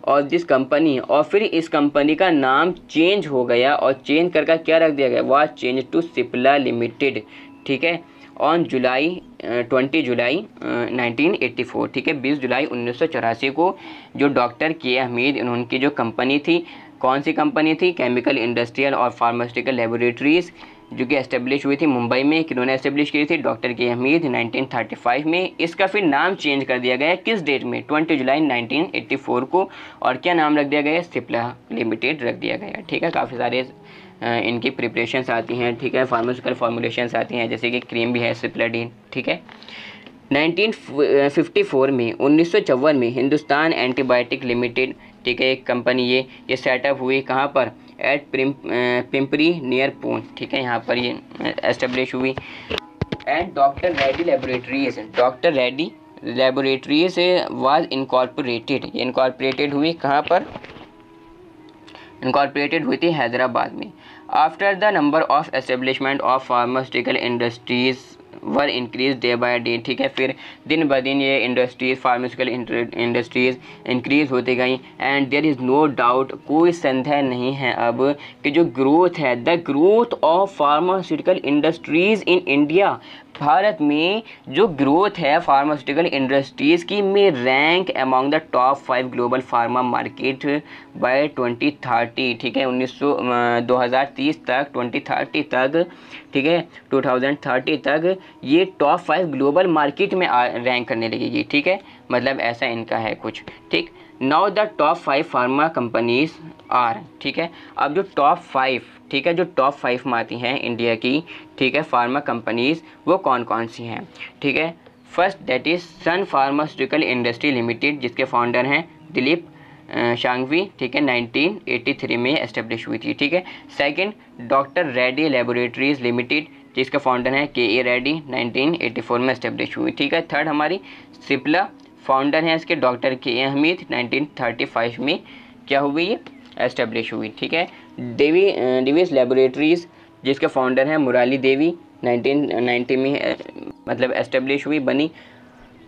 और दिस कंपनी, और फिर इस कंपनी का नाम चेंज हो गया, और चेंज करके क्या रख दिया गया? Was change to Cipla limited. ठीक है, ऑन 20 जुलाई 1984। ठीक है, 20 जुलाई 1984 को जो डॉक्टर KA हमीद इन्होंने जो कंपनी थी, कौन सी कंपनी थी? केमिकल इंडस्ट्रियल और फार्मास्यूटिकल लेबोरेटरीज, जो कि एस्टेब्लिश हुई थी मुंबई में। किन्होंने एस्टेब्लिश की थी? डॉक्टर KA हमीद 1935 में। इसका फिर नाम चेंज कर दिया गया किस डेट में? 20 जुलाई 1984 को। और क्या नाम रख दिया गया? सिप्ला लिमिटेड रख दिया गया। ठीक है, काफ़ी सारे इनकी प्रिपरेशंस आती हैं। ठीक है, फार्मास्यूटिकल फॉर्मुलेशंस आती हैं, जैसे कि क्रीम भी है सिप्लाडीन। ठीक है, 1954 में, 1954 में हिंदुस्तान एंटीबायोटिक लिमिटेड, ठीक है, एक कंपनी ये सेटअप हुई कहाँ पर? At Pimpri near Pune. ठीक है, यहाँ पर ये एस्टेब्लिश हुई। And doctor Reddy laboratories was incorporated हुई कहाँ पर? इनकॉर्पोरेटेड हुई थी हैदराबाद में। After the number of establishment of pharmaceutical industries were increase day by day. ठीक है, फिर दिन ब दिन ये इंडस्ट्रीज, फार्मास्यूटिकल इंडस्ट्रीज इंक्रीज होती गई। And there is no doubt, कोई संदेह नहीं है अब कि जो ग्रोथ है, the growth of pharmaceutical industries in India, भारत में जो ग्रोथ है फार्मास्यूटिकल इंडस्ट्रीज़ की, में rank among the top 5 global pharma market by 2030। ठीक है, 2030 तक, 2030 तक, ठीक है, 2030 तक ये टॉप 5 ग्लोबल मार्केट में रैंक करने लगेगी। ठीक है, मतलब ऐसा इनका है कुछ। ठीक, now the top 5 pharma companies are. ठीक है, अब जो टॉप 5, ठीक है, जो टॉप 5 में आती हैं इंडिया की, ठीक है, फार्मा कंपनीज, वो कौन कौन सी हैं? ठीक है, first that is sun pharmaceutical industry limited, जिसके फाउंडर हैं दिलीप शांघवी। ठीक है, 1983 में एस्टेब्लिश हुई थी। ठीक है, second doctor Reddy laboratories limited, जिसका फाउंडर है KA रेड्डी, 1984 में एस्टेब्लिश हुई। ठीक है, थर्ड हमारी सिप्ला फाउंडर हैं इसके डॉक्टर के हमीद, 1935 में क्या हुई, ये एस्टेब्लिश हुई। ठीक है। डेविस लेबोरेटरीज जिसके फाउंडर हैं मुराली देवी, 1990 में मतलब एस्टेब्लिश हुई, बनी।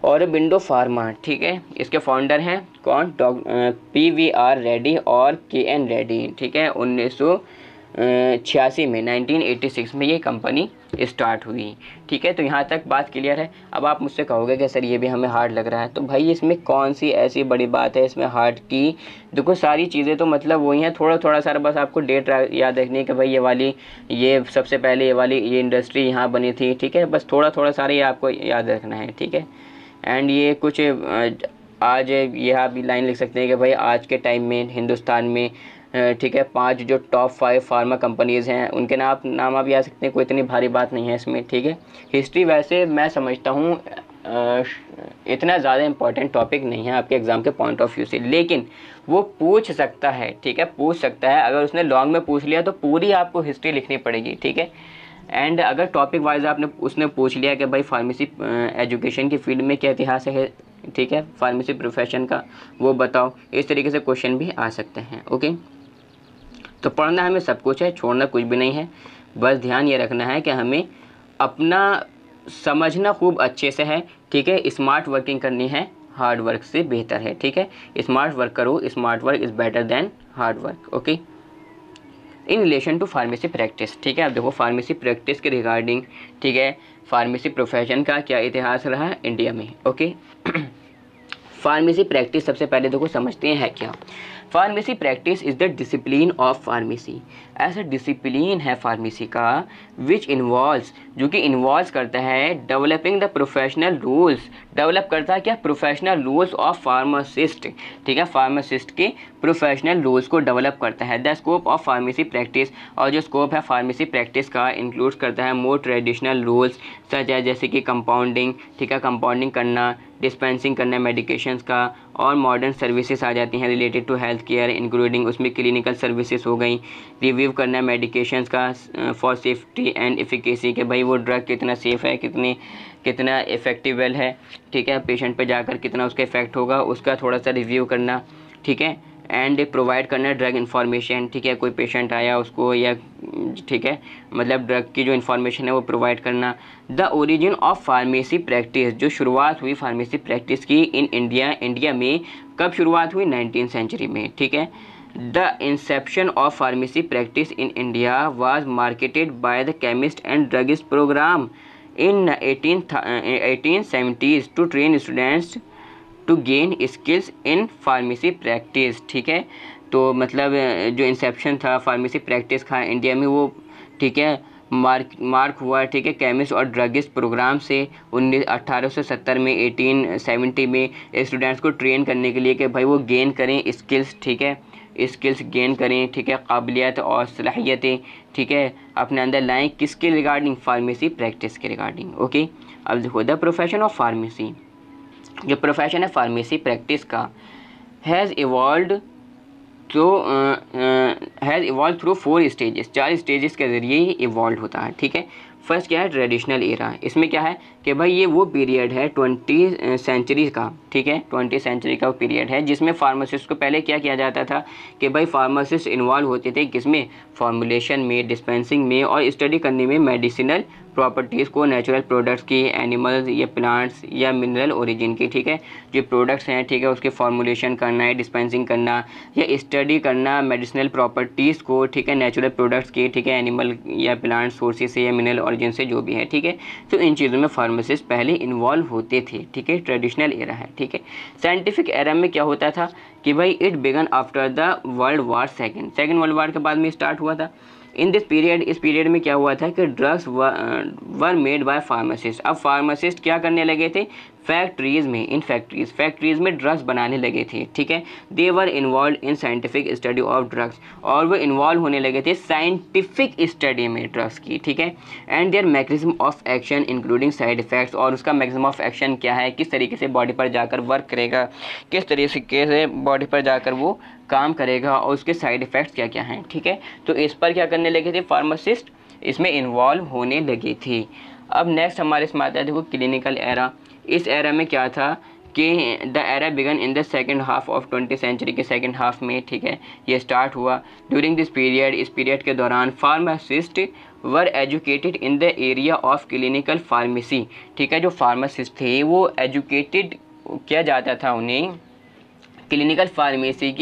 और विंडो फार्मा, ठीक है, इसके फाउंडर हैं कौन, PVR रेड्डी और KN रेड्डी। ठीक है। 1986 में 1986 में ये कंपनी स्टार्ट हुई। ठीक है। तो यहाँ तक बात क्लियर है। अब आप मुझसे कहोगे कि सर ये भी हमें हार्ड लग रहा है, तो भाई इसमें कौन सी ऐसी बड़ी बात है इसमें हार्ड की। देखो सारी चीज़ें तो मतलब वही हैं, थोड़ा थोड़ा सा बस आपको डेट याद रखनी है कि भाई ये सबसे पहले ये इंडस्ट्री यहाँ बनी थी। ठीक है। बस थोड़ा थोड़ा सारा ये आपको याद रखना है। ठीक है। एंड ये कुछ आज यह भी लाइन लिख सकते हैं कि भाई आज के टाइम में हिंदुस्तान में ठीक है 5 जो टॉप 5 फार्मा कंपनीज़ हैं उनके नाम आप याद सकते हैं, कोई इतनी भारी बात नहीं है इसमें। ठीक है। हिस्ट्री वैसे मैं समझता हूँ इतना ज़्यादा इम्पोर्टेंट टॉपिक नहीं है आपके एग्ज़ाम के पॉइंट ऑफ व्यू से, लेकिन वो पूछ सकता है। ठीक है। पूछ सकता है, अगर उसने लॉन्ग में पूछ लिया तो पूरी आपको हिस्ट्री लिखनी पड़ेगी। ठीक है। एंड अगर टॉपिक वाइज उसने पूछ लिया कि भाई फार्मेसी एजुकेशन की फील्ड में क्या इतिहास है, ठीक है, फार्मेसी प्रोफेशन का, वो बताओ, इस तरीके से क्वेश्चन भी आ सकते हैं। ओके। तो पढ़ना हमें सब कुछ है, छोड़ना कुछ भी नहीं है। बस ध्यान ये रखना है कि हमें अपना समझना खूब अच्छे से है। ठीक है। स्मार्ट वर्किंग करनी है, हार्ड वर्क से बेहतर है। ठीक है। स्मार्ट वर्क करो, smart work is better than hard work. Okay. In relation to pharmacy practice, ठीक है। अब देखो फार्मेसी प्रैक्टिस के रिगार्डिंग, ठीक है, फार्मेसी प्रोफेशन का क्या इतिहास रहा है इंडिया में। ओके। फार्मेसी प्रैक्टिस सबसे पहले देखो समझते हैं क्या। Pharmacy practice is the discipline of pharmacy, ऐसा डिसिप्लिन है फार्मेसी का विच इन्वॉल्व्स, जो कि इन्वॉल्व करता है developing the professional rules, develop करता है क्या, प्रोफेशनल रूल्स ऑफ फार्मासिस्ट। ठीक है। फार्मासिस्ट के प्रोफेशनल रूल्स को डेवलप करता है। The scope of pharmacy practice, और जो स्कोप है फार्मेसी प्रैक्टिस का इंक्लूड करता है मोर ट्रेडिशनल रूल्स सच है, जैसे कि कंपाउंडिंग, ठीक है, कंपाउंडिंग करना, डिस्पेंसिंग करना मेडिकेशंस का, और मॉडर्न सर्विसेज आ जाती हैं related to health care, including उसमें क्लिनिकल सर्विसेज हो गई, रिव्यू करना मेडिकेशंस का फॉर सेफ्टी एंड एफिकेसी, कि भाई वो ड्रग कितना सेफ़ है, कितना इफेक्टिवल है। ठीक है। पेशेंट पे जाकर कितना उसका इफेक्ट होगा, उसका थोड़ा सा रिव्यू करना। ठीक है। एंड प्रोवाइड करना ड्रग इन्फॉर्मेशन, ठीक है, कोई पेशेंट आया उसको, या ठीक है मतलब ड्रग की जो इन्फॉर्मेशन है वो प्रोवाइड करना। The origin of pharmacy practice, जो शुरुआत हुई फार्मेसी प्रैक्टिस की इन इंडिया में कब शुरुआत हुई, 19th सेंचुरी में। ठीक है। The inception of pharmacy practice in India was marketed by the chemist and druggist programme in 1870s to train students to gain skills in pharmacy practice. ठीक है। तो मतलब जो इंसेप्शन था फार्मेसी प्रैक्टिस का इंडिया में, वो ठीक है मार्क हुआ, ठीक है, केमिस्ट और ड्रगिस्ट प्रोग्राम से 1870 में 1870 में स्टूडेंट्स को ट्रेन करने के लिए कि भाई वो गेन करें स्किल्स। ठीक है। स्किल्स गेन करें, ठीक है, काबिलियत और सलाहियतें, ठीक है, अपने अंदर लाएँ, किसके रिगार्डिंग, फार्मेसी प्रैक्टिस के रिगार्डिंग। ओके। अब देखो द प्रोफेशन ऑफ फार्मेसी, जो प्रोफेशन है फार्मेसी प्रैक्टिस का has evolve through 4 stages, 4 stages के ज़रिए ही इवॉल्व होता है। ठीक है। फर्स्ट क्या है, ट्रेडिशनल एरा, इसमें क्या है कि भाई ये वो पीरियड है 20th सेंचुरी का। ठीक है। 20th सेंचुरी का वो पीरियड है जिसमें फार्मासिस्ट को पहले क्या किया जाता था कि भाई फार्मासिस्ट इन्वॉल्व होते थे किसमें, फॉर्मुलेशन में, डिस्पेंसिंग में, और स्टडी करने में मेडिसिनल प्रॉपर्टीज़ को, नेचुरल प्रोडक्ट्स की, एनिमल्स या प्लांट्स या मिनरल ओरिजिन की, ठीक है, जो प्रोडक्ट्स हैं, ठीक है, उसके फॉर्मुलेशन करना है, डिस्पेंसिंग करना या स्टडी करना मेडिसिनल प्रॉपर्टीज़ को, ठीक है, नेचुरल प्रोडक्ट्स की, ठीक है, एनिमल या प्लांट सोर्सेज से या मिनरल ओरिजिन से जो भी है। ठीक है। तो इन चीज़ों में फार्मासिस्ट पहले इन्वॉल्व होते थे। ठीक है। ट्रेडिशनल एरा है। ठीक है। साइंटिफिक एरा में क्या होता था कि भाई it began after the world war second world war के बाद में स्टार्ट हुआ था। इन दिस पीरियड, इस पीरियड में क्या हुआ था कि drugs were made by pharmacist. अब फार्मासिस्ट क्या करने लगे थे, फैक्ट्रीज़ में, इन फैक्ट्रीज़ में ड्रग्स बनाने लगे थे। ठीक है। They were involve in scientific study of drugs, और वो इन्वॉल्व होने लगे थे साइंटिफिक स्टडी में ड्रग्स की। ठीक है। And there mechanism of action including side effects, और उसका मैकेनिज्म ऑफ एक्शन क्या है, किस तरीके से बॉडी पर जाकर वर्क करेगा, किस तरीके से बॉडी पर जाकर वो काम करेगा, और उसके साइड इफ़ेक्ट्स क्या क्या हैं। ठीक है। तो इस पर क्या करने लगे थे फार्मासिस्ट, इसमें इन्वॉल्व होने लगे थे। अब नेक्स्ट हमारे इसमें आता है देखो क्लिनिकल एरा। इस एरा में क्या था कि the era began in the second half of 20th century के सेकेंड हाफ में, ठीक है, ये स्टार्ट हुआ। ड्यूरिंग दिस पीरियड, इस पीरियड के दौरान pharmacist were educated in the area of clinical pharmacy, ठीक है, जो फार्मासिस्ट थे वो एजुकेटेड किया जाता था उन्हें क्लिनिकल फार्मेसी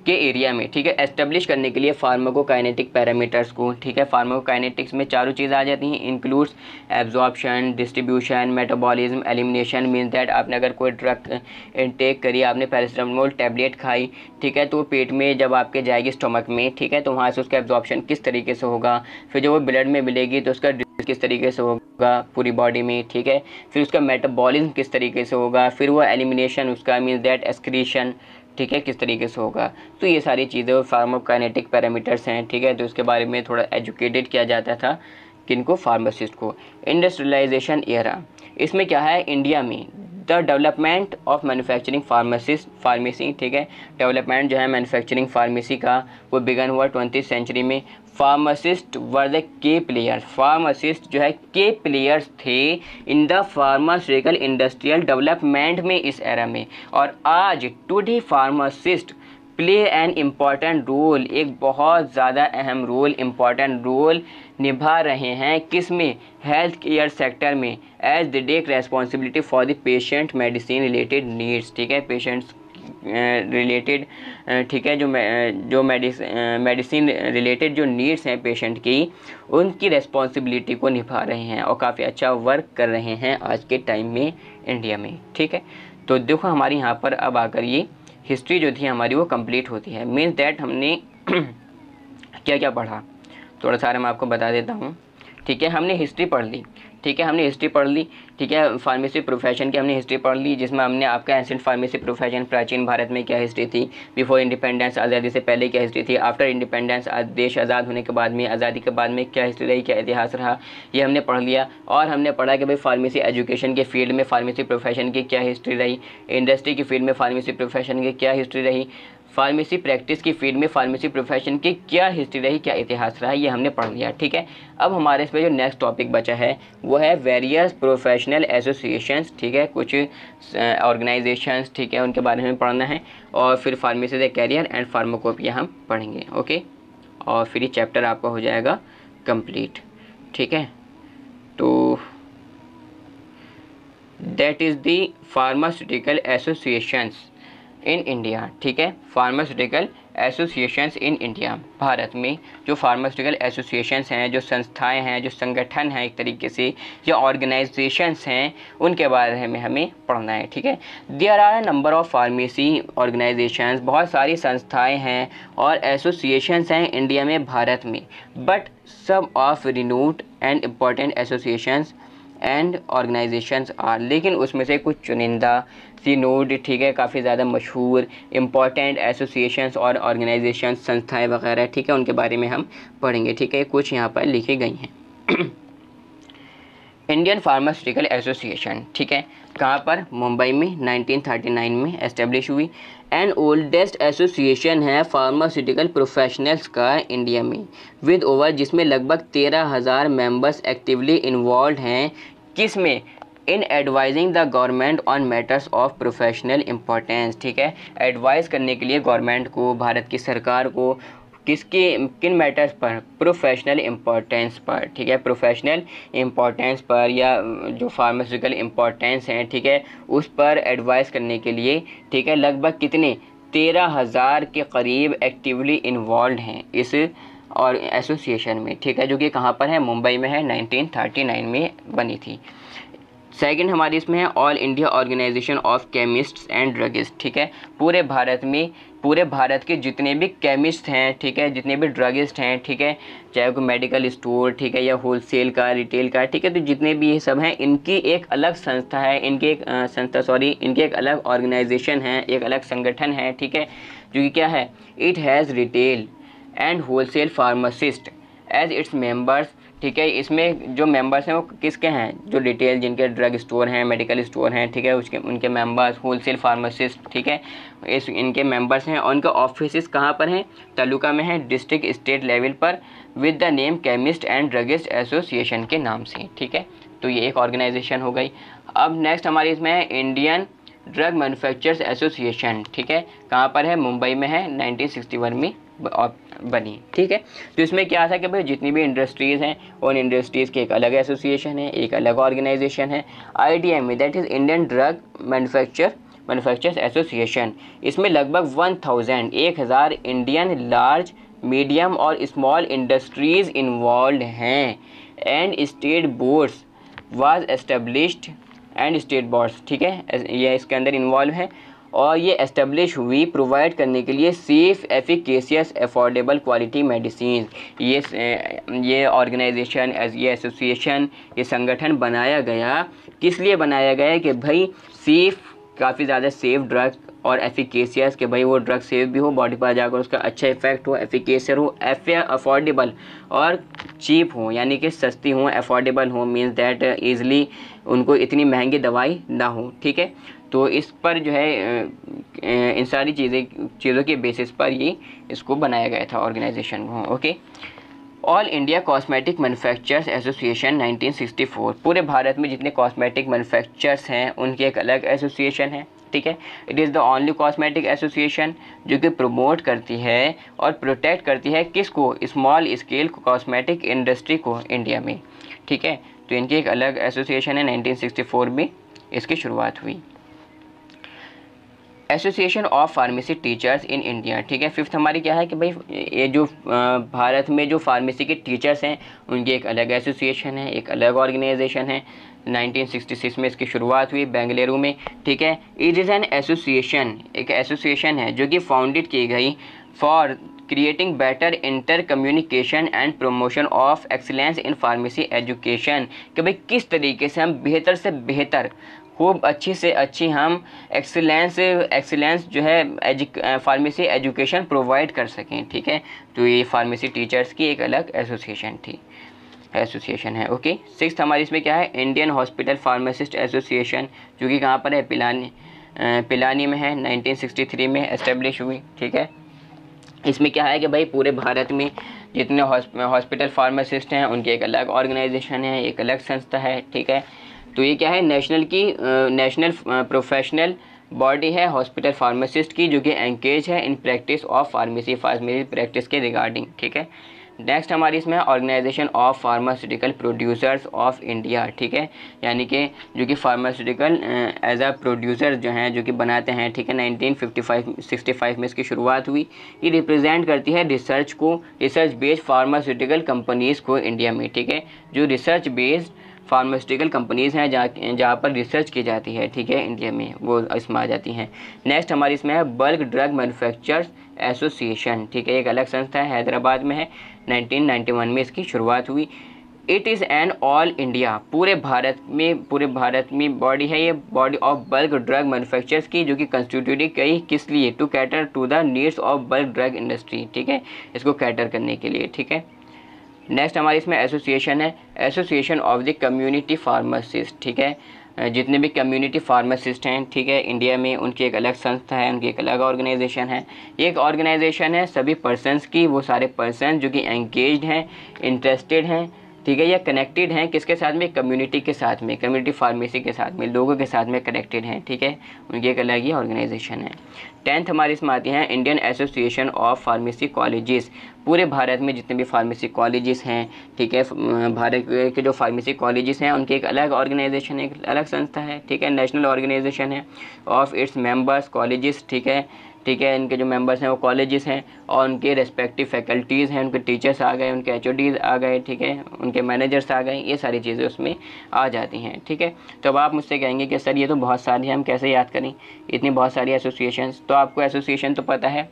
के एरिया में, ठीक है, एस्टेब्लिश करने के लिए फार्माकोकाइनेटिक पैरामीटर्स को, ठीक है। फार्माकोकाइनेटिक्स में चारों चीज़ आ जाती हैं, includes absorption, distribution, metabolism, elimination. Means that आपने अगर कोई ड्रग इनटेक करी, आपने पैरासिटामोल टैबलेट खाई, ठीक है, तो पेट में जब आपके जाएगी स्टमक में, ठीक है, तो वहाँ से उसका एब्जॉर्प्शन किस तरीके से होगा, फिर जब वो ब्लड में मिलेगी तो उसका किस तरीके से होगा पूरी बॉडी में, ठीक है, फिर उसका मेटाबॉलिज्म किस तरीके से होगा, फिर वो एलिमिनेशन उसका मीन्स दैट एक्सक्रीशन, ठीक है, किस तरीके से होगा। तो ये सारी चीज़ें फार्माकोकाइनेटिक पैरामीटर्स हैं, ठीक है, तो इसके बारे में थोड़ा एजुकेटेड किया जाता था किनको, फार्मासिस्ट को। इंडस्ट्रियलाइजेशन एरा, इसमें क्या है, इंडिया में the development of manufacturing pharmacy, ठीक है, डेवलपमेंट जो है मैन्युफैक्चरिंग फार्मेसी का वो बिगन हुआ 20th सेंचुरी में। Pharmacist were the key players, pharmacist जो है के प्लेयर्स थे in the pharmaceutical industrial development में इस एरा में। और आज today pharmacist play an important role, एक बहुत ज़्यादा अहम रोल, इम्पॉर्टेंट रोल निभा रहे हैं किस में, हेल्थ केयर सेक्टर में, as they take responsibility for the patient medicine related needs, ठीक है, पेशेंट्स रिलेटेड, ठीक है, जो मेडिसिन रिलेटेड जो नीड्स हैं पेशेंट की, उनकी रेस्पॉन्सिबिलिटी को निभा रहे हैं और काफ़ी अच्छा वर्क कर रहे हैं आज के टाइम में इंडिया में, ठीक है। तो देखो हमारी यहाँ पर अब आकर ये हिस्ट्री जो थी हमारी वो कंप्लीट होती है। मीन्स दैट हमने क्या क्या पढ़ा, थोड़ा सा मैं आपको बता देता हूँ, ठीक है। हमने हिस्ट्री पढ़ ली, ठीक है, हमने हिस्ट्री पढ़ ली, ठीक है, फार्मेसी प्रोफेशन की हमने हिस्ट्री पढ़ ली, जिसमें हमने आपका एंशिएंट फार्मेसी प्रोफेशन, प्राचीन भारत में क्या हिस्ट्री थी, बिफोर इंडिपेंडेंस, आज़ादी से पहले क्या हिस्ट्री थी, आफ्टर इंडिपेंडेंस, देश आज़ाद होने के बाद में, आज़ादी के बाद में क्या हिस्ट्री रही, क्या इतिहास रहा, ये हमने पढ़ लिया। और हमने पढ़ा कि भाई फार्मेसी एजुकेशन के फील्ड में फार्मेसी प्रोफेशन की क्या हिस्ट्री रही, इंडस्ट्री की फील्ड में फार्मेसी प्रोफेशन की क्या हिस्ट्री रही, फार्मेसी प्रैक्टिस की फील्ड में फार्मेसी प्रोफेशन की क्या हिस्ट्री रही, क्या इतिहास रहा, ये हमने पढ़ लिया, ठीक है। अब हमारे इस पर जो नेक्स्ट टॉपिक बचा है वो है वेरियस प्रोफेशनल एसोसिएशंस, ठीक है, कुछ ऑर्गेनाइजेशंस, ठीक है, उनके बारे में पढ़ना है। और फिर pharmacy the career and pharmacopoeia हम पढ़ेंगे, ओके। और फिर ये चैप्टर आपका हो जाएगा कंप्लीट, ठीक है। तो that is the pharmaceutical associations in India, ठीक है, फार्मास्यूटिकल एसोसिएशंस इन इंडिया, भारत में जो फार्मास्यूटिकल एसोसिएशंस हैं, जो संस्थाएं हैं, जो संगठन हैं एक तरीके से, जो ऑर्गेनाइजेशंस हैं, उनके बारे में हमें पढ़ना है, ठीक है। There are a number of pharmacy organisations, बहुत सारी संस्थाएं हैं और एसोसिएशंस हैं इंडिया में, भारत में, बट सब of renowned and important associations and organisations are, लेकिन उसमें से कुछ चुनिंदा सी नोड, ठीक है, काफ़ी ज़्यादा मशहूर इम्पॉर्टेंट एसोसिएशंस और ऑर्गेनाइजेशंस, संस्थाएं वगैरह, ठीक है, उनके बारे में हम पढ़ेंगे, ठीक है। कुछ यहाँ पर लिखी गई हैं। इंडियन फार्मास्यूटिकल एसोसिएशन, ठीक है, कहाँ पर, मुंबई में 1939 में एस्टेब्लिश हुई। एंड ओल्डेस्ट एसोसिएशन है फार्मास्यूटिकल प्रोफेशनल्स का इंडिया में, विद ओवर, जिसमें लगभग 13,000 मेंबर्स एक्टिवली इन्वॉल्व हैं, किस में, in advising the government on matters of professional importance, ठीक है, एडवाइस करने के लिए गवर्नमेंट को, भारत की सरकार को, किन मैटर्स पर, प्रोफेशनल इम्पोर्टेंस पर, ठीक है, प्रोफेशनल इम्पोर्टेंस पर, या जो फार्मास्यूटिकल इम्पोर्टेंस हैं, ठीक है, उस पर एडवाइस करने के लिए, ठीक है, लगभग कितने, 13,000 के करीब एक्टिवली इन्वॉल्व हैं इस और एसोसिएशन में, ठीक है, जो कि कहाँ पर है, मुंबई में है, 1939 में बनी थी। सेकंड हमारी इसमें है All India Organisation of Chemists and Druggist, ठीक है, पूरे भारत में, पूरे भारत के जितने भी केमिस्ट हैं, ठीक है, जितने भी ड्रगिस्ट हैं, ठीक है, चाहे कोई मेडिकल स्टोर, ठीक है, या होलसेल का, रिटेल का, ठीक है, तो जितने भी ये सब हैं, इनकी एक अलग संस्था है, इनकी एक अलग ऑर्गेनाइजेशन है, एक अलग संगठन है, ठीक है, जो कि क्या है, it has retail and wholesale pharmacist as its members, ठीक है, इसमें जो मेंबर्स हैं वो किसके हैं, जो रिटेल, जिनके ड्रग स्टोर हैं, मेडिकल स्टोर हैं, ठीक है, उसके उनके मेंबर्स, होलसेल फार्मासिस्ट, ठीक है, इनके मेंबर्स हैं। और उनके ऑफिस कहाँ पर हैं, तालुका में है, डिस्ट्रिक्ट स्टेट लेवल पर, with the name chemist and druggist association के नाम से, ठीक है। तो ये एक ऑर्गेनाइजेशन हो गई। अब नेक्स्ट हमारी इसमें है इंडियन ड्रग मैन्युफैक्चरर्स एसोसिएशन, ठीक है, कहाँ पर है, मुंबई में है, 1961 में बनी, ठीक है। तो इसमें क्या था कि भाई जितनी भी इंडस्ट्रीज़ हैं उन इंडस्ट्रीज़ की एक अलग एसोसिएशन है, एक अलग ऑर्गेनाइजेशन है, IDMA, that is Indian drug manufacturers association. इसमें लगभग 1000 इंडियन लार्ज, मीडियम और स्मॉल इंडस्ट्रीज़ इन्वॉल्व हैं and state boards was established and state boards, ठीक है, ये इसके अंदर इन्वॉल्व है और ये एस्टेब्लिश हुई प्रोवाइड करने के लिए safe, efficacious, affordable quality medicine. ये ऑर्गेनाइजेशन, ये एसोसिएशन, ये संगठन बनाया गया, किस लिए बनाया गया कि भाई सेफ़, काफ़ी ज़्यादा सेफ़ ड्रग और एफिकेशियस, कि भाई वो ड्रग सेफ भी हो, बॉडी पर जाकर उसका अच्छा इफेक्ट हो, एफिकेशियस हो, अफोर्डेबल और चीप हो, यानी कि सस्ती हो, अफोर्डेबल हो, मीन्स दैट ईज़िली उनको इतनी महंगी दवाई ना हो, ठीक है। तो इस पर जो है इन सारी चीज़ों के बेसिस पर ये इसको बनाया गया था ऑर्गेनाइजेशन को, okay. All India cosmetic manufacturers association 1964, पूरे भारत में जितने कॉस्मेटिक मैन्युफैक्चरर्स हैं उनकी एक अलग एसोसिएशन है, ठीक है। It is the only cosmetic association जो कि प्रमोट करती है और प्रोटेक्ट करती है किसको, स्मॉल स्केल कॉस्मेटिक इंडस्ट्री को इंडिया में, ठीक है। तो इनकी एक अलग एसोसिएशन है, 1964 में इसकी शुरुआत हुई। Association of pharmacy teachers in India, ठीक है। फिफ्थ हमारी क्या है कि भाई ये जो भारत में जो फार्मेसी के टीचर्स हैं उनकी एक अलग एसोसिएशन है, एक अलग ऑर्गेनाइजेशन है, 1966 में इसकी शुरुआत हुई बेंगलुरु में, ठीक है। इट इज़ एन एसोसिएशन, एक एसोसिएशन है जो कि फाउंडेड की गई for creating better inter communication and promotion of excellence in pharmacy education, कि भाई किस तरीके से हम बेहतर से बेहतर, खूब अच्छी से अच्छी हम एक्सीलेंस जो है फार्मेसी एजुकेशन प्रोवाइड कर सकें, ठीक है। तो ये फार्मेसी टीचर्स की एक अलग एसोसिएशन है, ओके। सिक्स्थ हमारी इसमें क्या है, इंडियन हॉस्पिटल फार्मासिस्ट एसोसिएशन, जो कि कहाँ पर है, पिलानी में है, 1963 में एस्टेब्लिश हुई, ठीक है। इसमें क्या है कि भाई पूरे भारत में जितने हॉस्पिटल फार्मासिस्ट हैं उनकी एक अलग ऑर्गेनाइजेशन है, एक अलग संस्था है, ठीक है। तो ये क्या है, नेशनल प्रोफेशनल बॉडी है हॉस्पिटल फार्मासिस्ट की, जो कि एंगेज है in practice of pharmacy practice के रिगार्डिंग, ठीक है। नेक्स्ट हमारी इसमें organisation of pharmaceutical producers of India, ठीक है, यानी कि जो कि फार्मास्यूटिकल एज अ प्रोड्यूसर जो हैं, जो कि बनाते हैं, ठीक है। 1965 में इसकी शुरुआत हुई। ये रिप्रेजेंट करती है रिसर्च बेस्ड फार्मास्यूटिकल कंपनीज़ को इंडिया में, ठीक है। जो रिसर्च बेस्ड फार्मास्यूटिकल कंपनीज़ हैं जहाँ पर रिसर्च की जाती है, ठीक है, इंडिया में, वो इसमें आ जाती हैं। नेक्स्ट हमारी इसमें है बल्क ड्रग मैन्युफैक्चरर्स एसोसिएशन, ठीक है, एक अलग संस्था है, हैदराबाद में है, 1991 में इसकी शुरुआत हुई। It is an All India, पूरे भारत में बॉडी है, ये body of bulk drug manufacturers की, जो कि कंस्टिट्यूटेड कई किस लिए, to cater to the needs of bulk drug industry, ठीक है, इसको कैटर करने के लिए, ठीक है। नेक्स्ट हमारी इसमें एसोसिएशन है, association of the community pharmacist, ठीक है। जितने भी कम्युनिटी फार्मासिस्ट हैं, ठीक है, इंडिया में, उनकी एक अलग संस्था है, उनकी एक अलग ऑर्गेनाइजेशन है। ये एक ऑर्गेनाइजेशन है सभी पर्सन्स की, वो सारे पर्सन जो कि एंगेज्ड हैं, इंटरेस्टेड हैं, ठीक है, या कनेक्टेड हैं किसके साथ में, कम्युनिटी के साथ में, कम्युनिटी फार्मेसी के साथ में, लोगों के साथ में कनेक्टेड हैं, ठीक है, उनकी एक अलग ही ऑर्गेनाइजेशन है। 10th हमारी इसमें आती हैं Indian association of pharmacy colleges, पूरे भारत में जितने भी फार्मेसी कॉलेजेस हैं, ठीक है, भारत के जो फार्मेसी कॉलेजेस हैं उनकी एक अलग ऑर्गेनाइजेशन है, एक अलग संस्था है, ठीक है, नेशनल ऑर्गेनाइजेशन है ऑफ इट्स मेंबर्स कॉलेजेस, ठीक है, इनके जो मेंबर्स हैं वो कॉलेजेस हैं और उनके रेस्पेक्टिव फैकल्टीज़ हैं, उनके टीचर्स आ गए, उनके HODs आ गए, ठीक है, उनके मैनेजर्स आ गए, ये सारी चीज़ें उसमें आ जाती हैं, ठीक है। तो अब आप मुझसे कहेंगे कि सर ये तो बहुत सारी हैं, हम कैसे याद करें इतनी बहुत सारी एसोसिएशंस। तो आपको एसोसिएशन तो पता है,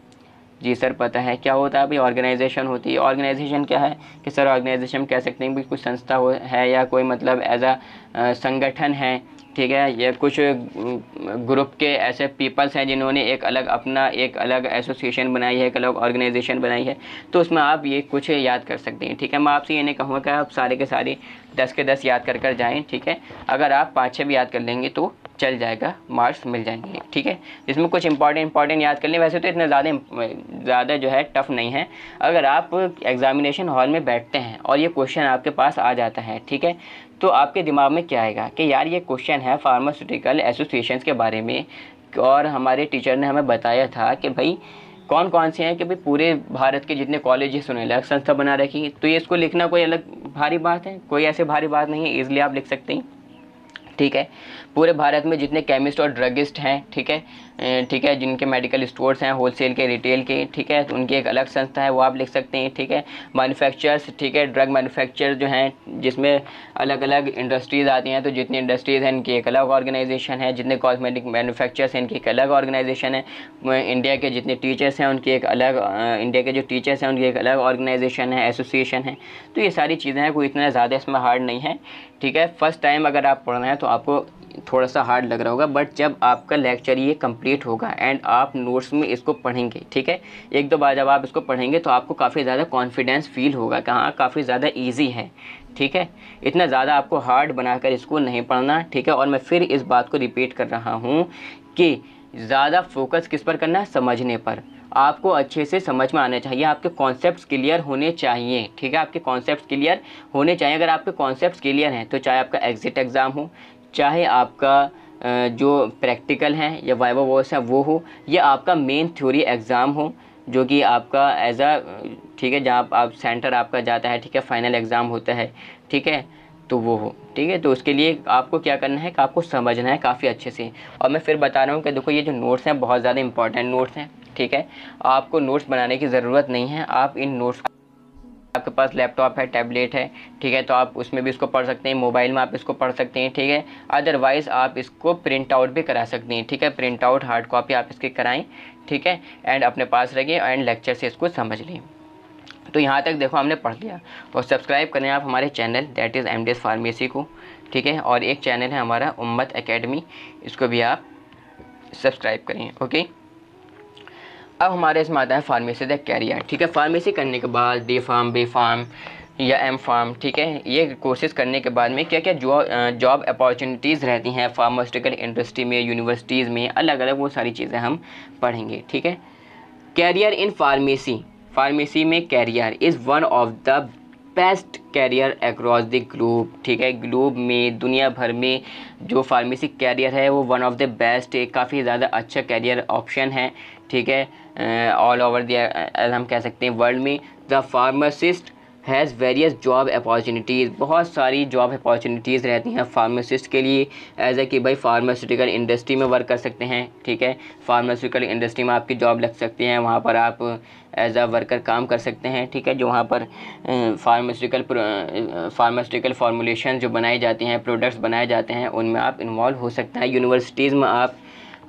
जी सर पता है, क्या होता है भाई, ऑर्गेनाइजेशन होती है। ऑर्गेनाइजेशन क्या है कि सर ऑर्गेनाइजेशन कह सकते हैं कि कुछ संस्था है या कोई मतलब एज अ संगठन है, ठीक है, ये कुछ ग्रुप के ऐसे पीपल्स हैं जिन्होंने एक अलग एसोसिएशन बनाई है, एक अलग ऑर्गेनाइजेशन बनाई है, तो उसमें आप ये कुछ याद कर सकते हैं, ठीक है। मैं आपसे ये नहीं कहूँगा कि आप सारे के सारे 10 के 10 याद कर जाएँ, ठीक है। अगर आप 5-6 भी याद कर लेंगे तो चल जाएगा, मार्क्स मिल जाएंगे। ठीक है, इसमें कुछ इंपॉर्टेंट याद कर लें। वैसे तो इतना ज़्यादा जो है टफ नहीं है। अगर आप एग्जामिनेशन हॉल में बैठते हैं और ये क्वेश्चन आपके पास आ जाता है, ठीक है, तो आपके दिमाग में क्या आएगा कि यार ये क्वेश्चन है फार्मास्यूटिकल एसोसिएशन के बारे में, और हमारे टीचर ने हमें बताया था कि भाई कौन कौन से हैं, कि भाई पूरे भारत के जितने कॉलेजेस उन्हें अलग संस्था बना रखी। तो ये इसको लिखना कोई अलग भारी बात है? कोई ऐसे भारी बात नहीं है, ईजिली आप लिख सकते हैं। ठीक है, पूरे भारत में जितने केमिस्ट और ड्रगिस्ट हैं, ठीक है, जिनके मेडिकल स्टोर्स हैं, होलसेल के, रिटेल के, ठीक है, तो उनकी एक अलग संस्था है, वो आप लिख सकते हैं। ठीक है, मैन्युफैक्चरर्स, ठीक है, ड्रग मैन्युफैक्चर जो हैं जिसमें अलग अलग इंडस्ट्रीज़ आती हैं, तो जितनी इंडस्ट्रीज़ हैं इनकी एक अलग ऑर्गेनाइजेशन है, जितने कॉस्मेटिक मैन्युफैक्चरर्स हैं इनकी एक अलग ऑर्गेनाइजेशन है, इंडिया के जितने टीचर्स हैं उनकी एक अलग, इंडिया के जो टीचर्स हैं उनकी एक अलग ऑर्गेनाइजेशन है, एसोसिएशन है। तो ये सारी चीज़ें हैं, कोई इतना ज़्यादा इसमें हार्ड नहीं है। ठीक है, फर्स्ट टाइम अगर आप पढ़ रहे हैं तो आपको थोड़ा सा हार्ड लग रहा होगा, बट जब आपका लेक्चर ये कंप्लीट होगा एंड आप नोट्स में इसको पढ़ेंगे, ठीक है, एक दो बार जब आप इसको पढ़ेंगे तो आपको काफ़ी ज़्यादा कॉन्फिडेंस फील होगा कि हाँ काफ़ी ज़्यादा इजी है। ठीक है, इतना ज़्यादा आपको हार्ड बनाकर इसको नहीं पढ़ना। ठीक है, और मैं फिर इस बात को रिपीट कर रहा हूँ कि ज़्यादा फोकस किस पर करना है? समझने पर। आपको अच्छे से समझ में आना चाहिए, आपके कॉन्सेप्ट्स क्लियर होने चाहिए। ठीक है, आपके कॉन्सेप्ट्स क्लियर होने चाहिए। अगर आपके कॉन्सेप्ट्स क्लियर हैं तो चाहे आपका एग्जिट एग्ज़ाम हो, चाहे आपका जो प्रैक्टिकल है या वाइवा वॉइस है वो हो, या आपका मेन थ्योरी एग्ज़ाम हो जो कि आपका एज अ, ठीक है, जहाँ आप सेंटर आपका जाता है, ठीक है, फाइनल एग्ज़ाम होता है, ठीक है, तो वो हो। ठीक है, तो उसके लिए आपको क्या करना है कि आपको समझना है काफ़ी अच्छे से। और मैं फिर बता रहा हूँ कि देखो ये जो नोट्स हैं बहुत ज़्यादा इंपॉर्टेंट नोट्स हैं। ठीक है, आपको नोट्स बनाने की ज़रूरत नहीं है, आप इन नोट्स, आपके पास लैपटॉप है, टैबलेट है, ठीक है, तो आप उसमें भी इसको पढ़ सकते हैं, मोबाइल में आप इसको पढ़ सकते हैं। ठीक है, अदरवाइज़ आप इसको प्रिंट आउट भी करा सकते हैं। ठीक है, प्रिंट आउट हार्ड कॉपी आप इसकी कराएं, ठीक है, एंड अपने पास रखिए एंड लेक्चर से इसको समझ लें। तो यहाँ तक देखो हमने पढ़ लिया। और सब्सक्राइब करें आप हमारे channel that is MDS pharmacy को। ठीक है, और एक चैनल है हमारा उम्मत एकेडमी, इसको भी आप सब्सक्राइब करें। ओके, अब हमारे इसमें आता है फार्मेसी द कैरियर। ठीक है, फार्मेसी करने के बाद डी फार्म, बी फार्म या एम फार्म, ठीक है, ये कोर्सेज करने के बाद में क्या क्या जॉब अपॉर्चुनिटीज़ रहती हैं फार्मास्यूटिकल इंडस्ट्री में, यूनिवर्सिटीज़ में, अलग अलग वो सारी चीज़ें हम पढ़ेंगे। ठीक है, कैरियर इन फार्मेसी में career is one of the best career across the globe. ठीक है, ग्लोब में, दुनिया भर में जो फार्मेसी कैरियर है वो वन ऑफ द बेस्ट, काफ़ी ज़्यादा अच्छा कैरियर ऑप्शन है। ठीक है, ऑल ओवर द हम कह सकते हैं वर्ल्ड में the pharmacist has various job opportunities, बहुत सारी जॉब अपॉर्चुनिटीज़ रहती हैं फार्मासिस्ट के लिए, एज ए कि भाई फार्मास्यूटिकल इंडस्ट्री में वर्क कर सकते हैं। ठीक है, फार्मास्यूटिकल इंडस्ट्री में आपकी जॉब लग सकती है, वहाँ पर आप एज अ वर्कर काम कर सकते हैं। ठीक है, जो वहाँ पर फार्मास्यूटिकल फार्मूलेशन जो बनाई जाती हैं, प्रोडक्ट्स बनाए जाते हैं, उनमें आप इन्वॉल्व हो सकते हैं। यूनिवर्सिटीज़ में आप